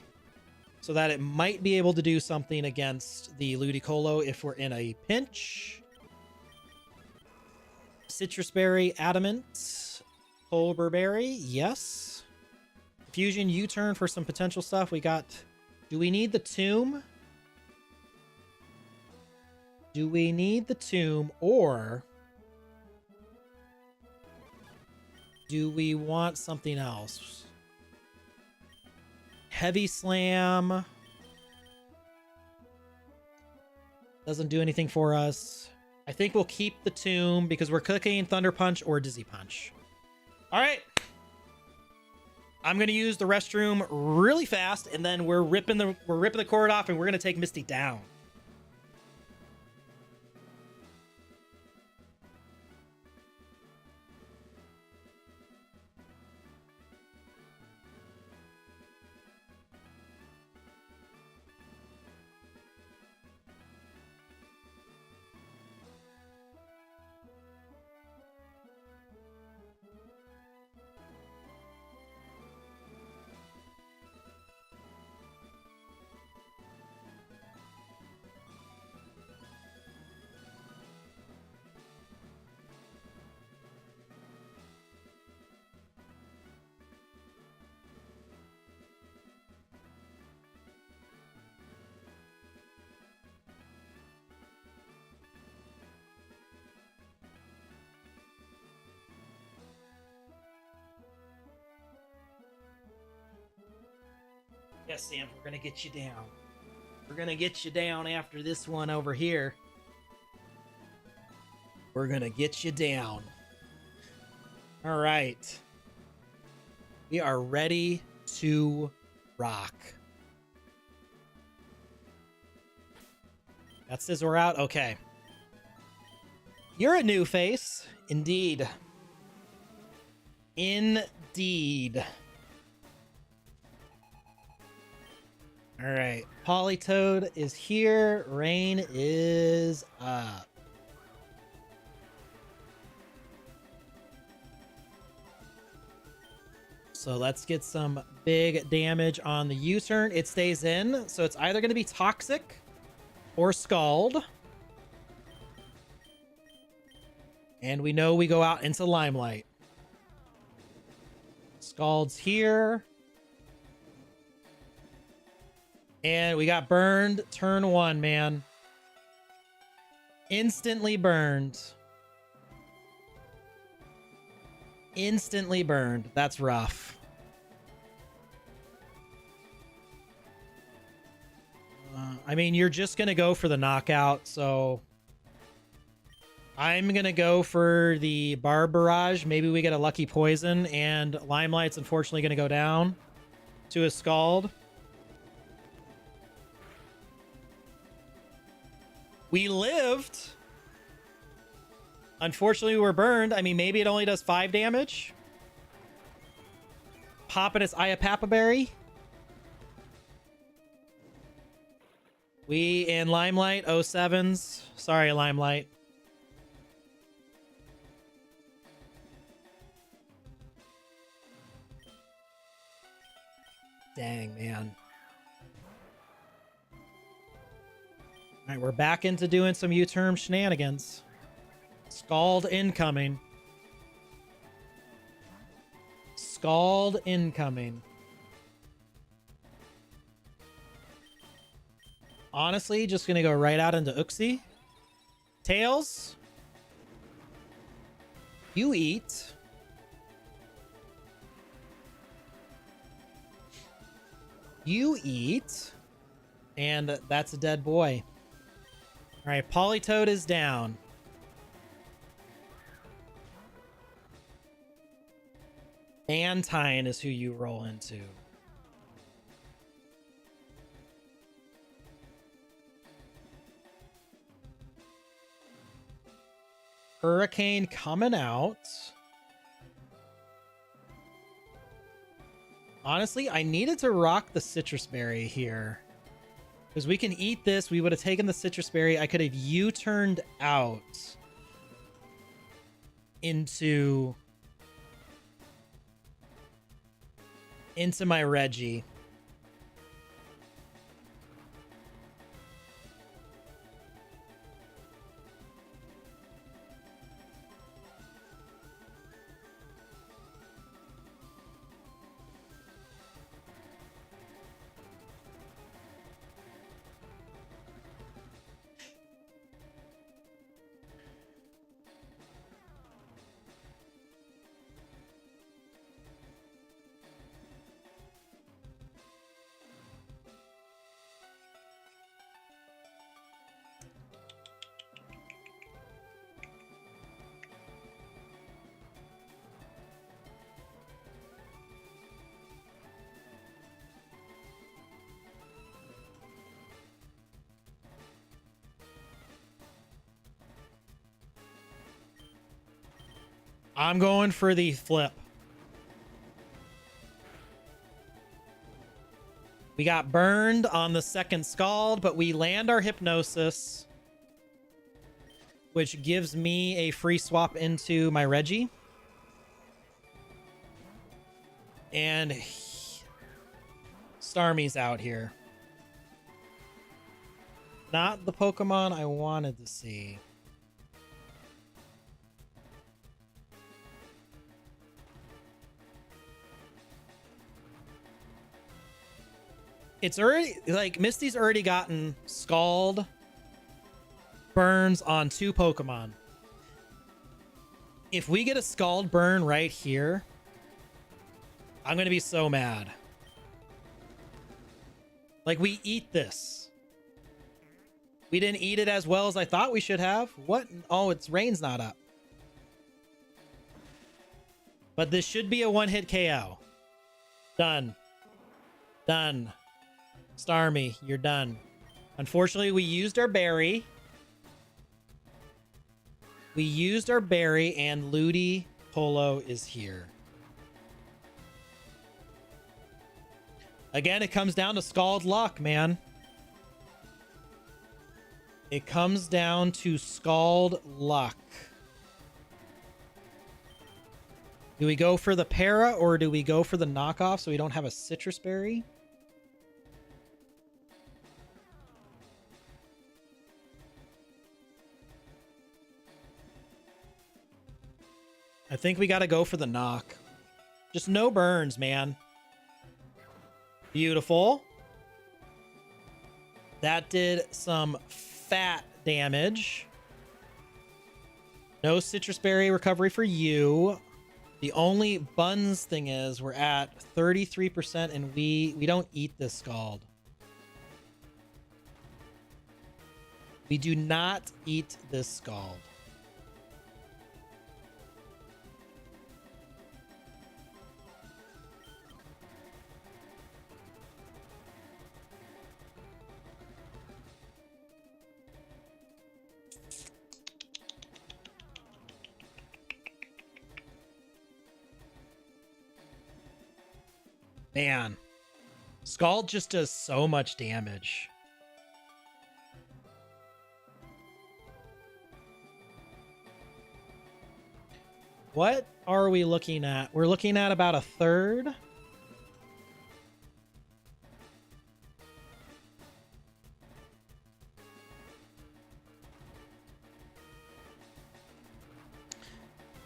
so that it might be able to do something against the Ludicolo if we're in a pinch. Citrus Berry, Adamant. Colbur Berry, yes. Fusion U-turn for some potential stuff. We got... Do we need the Tomb? Do we need the Tomb, or... do we want something else? Heavy Slam. Doesn't do anything for us. I think we'll keep the Tomb because we're cooking Thunder Punch or Dizzy Punch. All right. I'm gonna use the restroom really fast, and then we're ripping the cord off, and we're gonna take Misty down. Yes, Sam, we're gonna get you down. We're gonna get you down after this one over here. We're gonna get you down. All right. We are ready to rock. That says we're out? Okay. You're a new face. Indeed. Indeed. All right. Politoed is here. Rain is up. So let's get some big damage on the U-turn. It stays in, so it's either going to be Toxic or Scald. And we know we go out into Limelight. Scald's here. And we got burned turn 1, man. Instantly burned. Instantly burned. That's rough. I mean, you're just going to go for the knockout, so I'm going to go for the Barb Barrage. Maybe we get a lucky poison, and Limelight's unfortunately going to go down to a Scald. We lived. Unfortunately, we were burned. I mean, maybe it only does 5 damage. Popping its Iapapa Berry. We in Limelight, 07s. Sorry, Limelight. Dang, man. All right, we're back into doing some U-turn shenanigans. Scald incoming. Scald incoming. Honestly, just gonna go right out into Uxie. Tails. You eat. You eat. And that's a dead boy. All right, Politoed is down. Mantine is who you roll into. Hurricane coming out. Honestly, I needed to rock the Citrus Berry here. Because we can eat this. We would have taken the Citrus Berry. I could have U-turned out into my Reggie. I'm going for the flip. We got burned on the second Scald, but we land our Hypnosis, which gives me a free swap into my Reggie. And Starmie's out here. Not the Pokemon I wanted to see. It's already, like, Misty's already gotten Scald, burns on 2 Pokemon. If we get a Scald burn right here, I'm going to be so mad. Like, we eat this. We didn't eat it as well as I thought we should have. What? Oh, it's Rain's not up. But this should be a one-hit KO. Done. Done. Starmie, you're done. Unfortunately, we used our berry. We used our berry, and Ludi Polo is here. Again, it comes down to Scald luck, man. It comes down to Scald luck. Do we go for the para, or do we go for the knockoff so we don't have a citrus berry? I think we got to go for the knock. Just no burns, man. Beautiful. That did some fat damage. No citrus berry recovery for you. The only buns thing is we're at 33% and we don't eat this Scald. We do not eat this Scald. Man, Scald just does so much damage. What are we looking at? We're looking at about a third.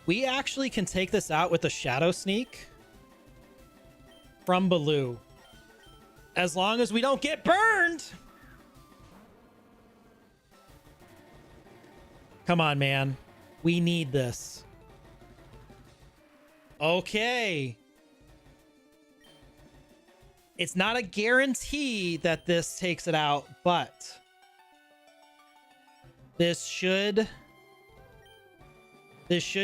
We actually can take this out with a Shadow Sneak from Baloo, as long as we don't get burned. Come on, man. We need this. Okay. It's not a guarantee that this takes it out, but this should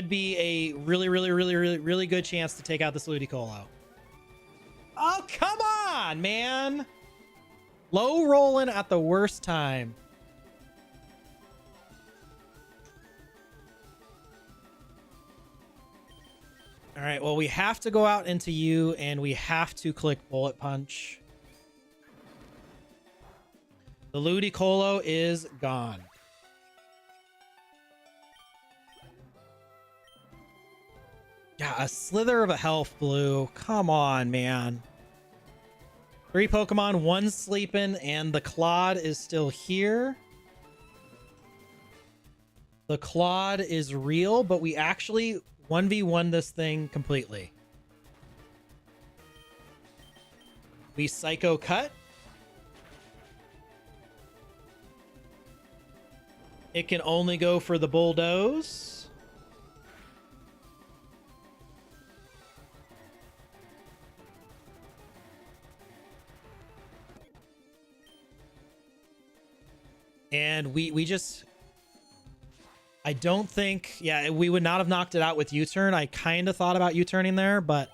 be a really good chance to take out this Ludicolo. Oh, come on, man. Low rolling at the worst time. All right, well, we have to go out into you, and we have to click Bullet Punch. The Ludicolo is gone. Yeah, a slither of a health, Blue. Come on, man. 3 Pokemon, 1 sleeping, and the Claude is still here. The Claude is real, but we actually 1v1 this thing completely. We Psycho Cut. It can only go for the Bulldoze. And we just, I don't think, yeah, we would not have knocked it out with U-turn. I kind of thought about U-turning there, but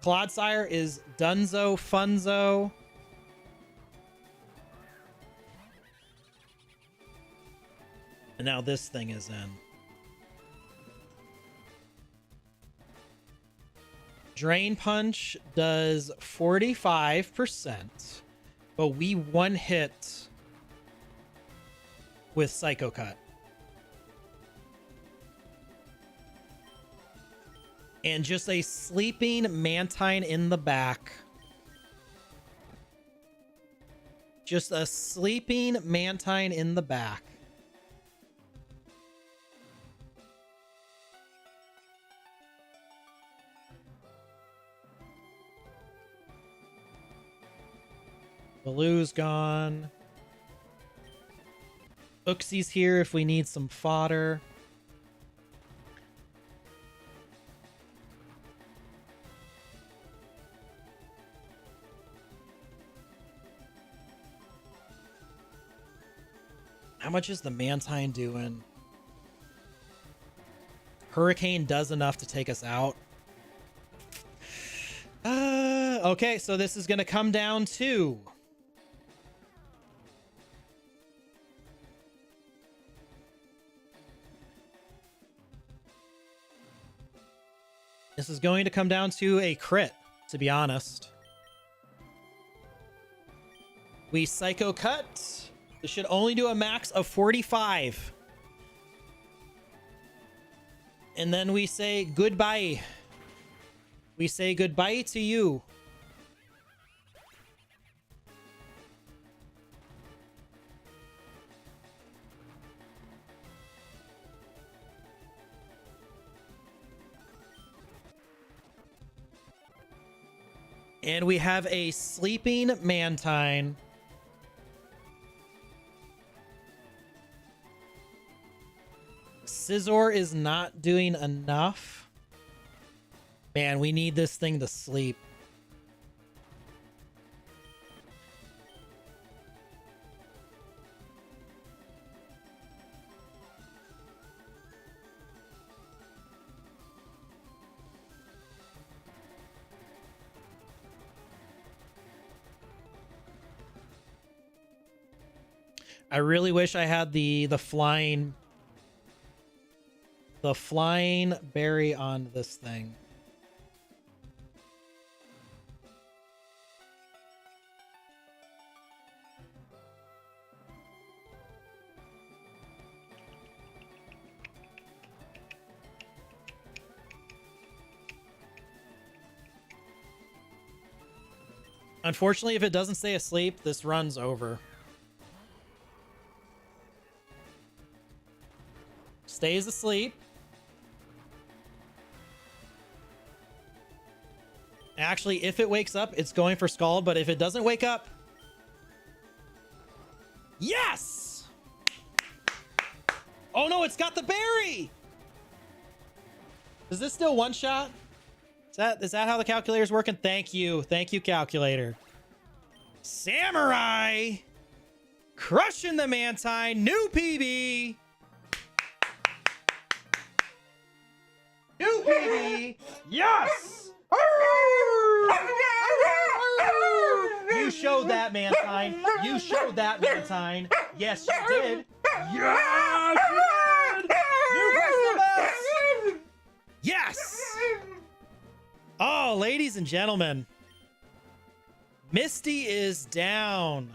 Clodsire is Dunzo Funzo. And now this thing is in. Drain Punch does 45%, but we one hit with Psycho Cut. And just a sleeping Mantine in the back. Just a sleeping Mantine in the back. Baloo's gone. Uxie's here if we need some fodder. How much is the Mantine doing? Hurricane does enough to take us out. Okay, so this is going to come down to... This is going to come down to a crit, to be honest. We Psycho Cut. This should only do a max of 45. And then we say goodbye. We say goodbye to you. And we have a sleeping Mantine. Scizor is not doing enough. Man, we need this thing to sleep. I really wish I had the flying berry on this thing. Unfortunately, if it doesn't stay asleep, this run's over. Stays asleep. Actually, if it wakes up, it's going for Scald, but if it doesn't wake up... Yes! Oh no, it's got the berry! Is this still one shot? Is that how the calculator's working? Thank you. Thank you, calculator. Samurai! Crushing the Mantine. New PB! New PB! Yes! You showed that, Mantine. You showed that, Mantine. Yes, you did. Yes, you did! New personal best! Yes! Oh, ladies and gentlemen. Misty is down.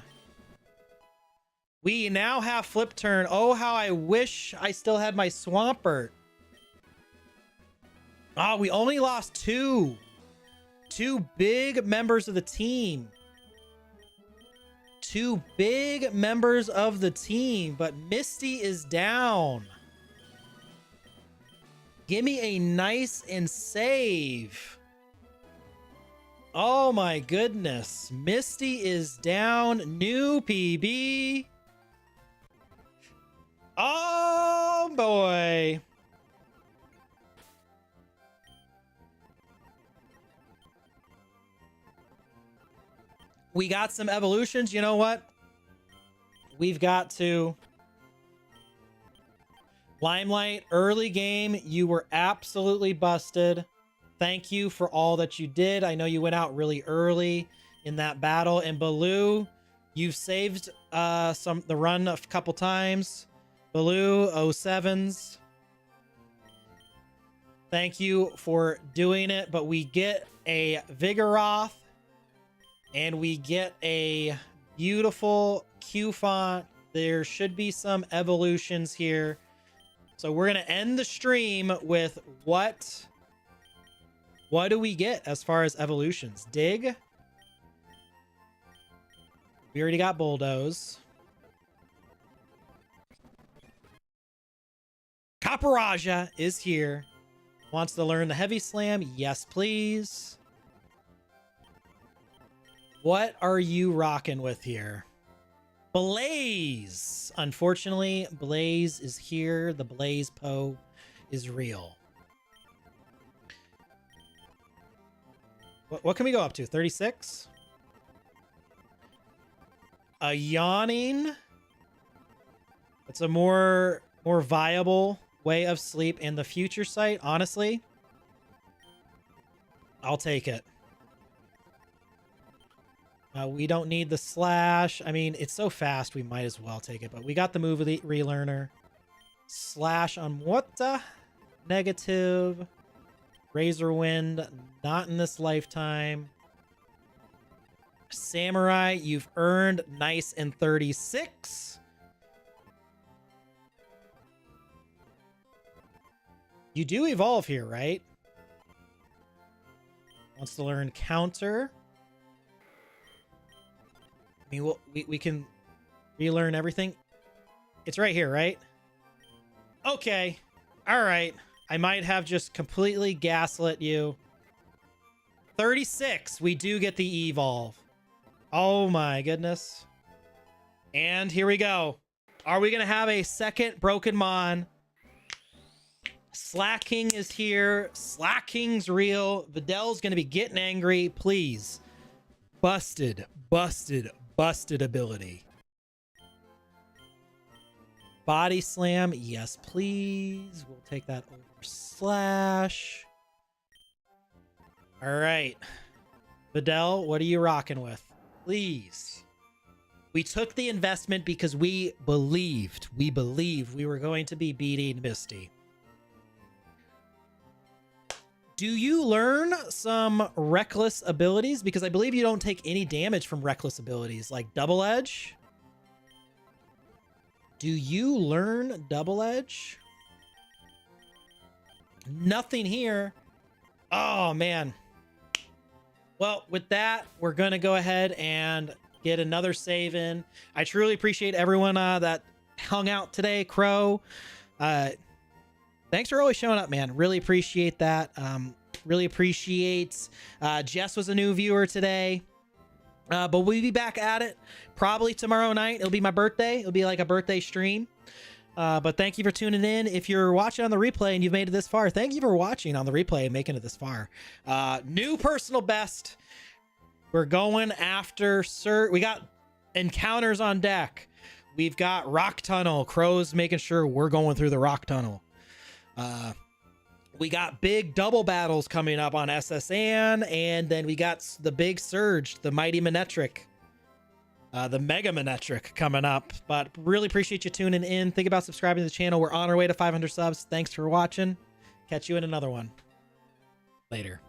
We now have Flip Turn. Oh, how I wish I still had my Swampert. Oh, we only lost two big members of the team. Two big members of the team, but Misty is down. Give me a nice and save. Oh my goodness. Misty is down. New PB. Oh boy. We got some evolutions. You know what? We've got to... Limelight, early game, you were absolutely busted. Thank you for all that you did. I know you went out really early in that battle. And Baloo, you've saved the run a couple times. Baloo, 07s. Thank you for doing it. But we get a Vigoroth and we get a beautiful Q font. There should be some evolutions here. So we're going to end the stream with what do we get as far as evolutions? Dig. We already got Bulldoze. Caparaja is here. Wants to learn the Heavy Slam. Yes, please. What are you rocking with here? Blaze. Unfortunately, Blaze is here. The Blaze Poe is real. What can we go up to? 36? A Yawning. It's a more viable way of sleep. And the Future Sight, honestly, I'll take it. We don't need the Slash. I mean, it's so fast, we might as well take it. But we got the move relearner. Slash on Wata. Negative. Razor Wind, not in this lifetime. Samurai, you've earned nice in 36. You do evolve here, right? Wants to learn Counter. I mean, we can relearn everything. It's right here, right? Okay. All right. I might have just completely gaslit you. 36. We do get the evolve. Oh my goodness. And here we go. Are we going to have a second Broken Mon? Slacking is here. Slacking's real. Vidal's going to be getting angry. Please. Busted ability. Body Slam. Yes, please. We'll take that over Slash. All right. Vidal, what are you rocking with? Please. We took the investment because we believed we were going to be beating Misty. Do you learn some reckless abilities? Because I believe you don't take any damage from reckless abilities, like Double Edge. Do you learn Double Edge? Nothing here. Oh, man. Well, with that, we're going to go ahead and get another save in. I truly appreciate everyone that hung out today. Crow, thanks for always showing up, man. Really appreciate that. Really appreciate Jess was a new viewer today. But we'll be back at it probably tomorrow night. It'll be my birthday. It'll be like a birthday stream. But thank you for tuning in. If you're watching on the replay and you've made it this far, thank you for watching on the replay and making it this far. New personal best. We're going after we got encounters on deck. We've got Rock Tunnel. Crow's making sure we're going through the Rock Tunnel. We got big double battles coming up on SSN, and then we got the big surge, the Mighty Manetric, the Mega Manetric coming up. But really appreciate you tuning in. Think about subscribing to the channel. We're on our way to 500 subs. Thanks for watching. Catch you in another one. Later.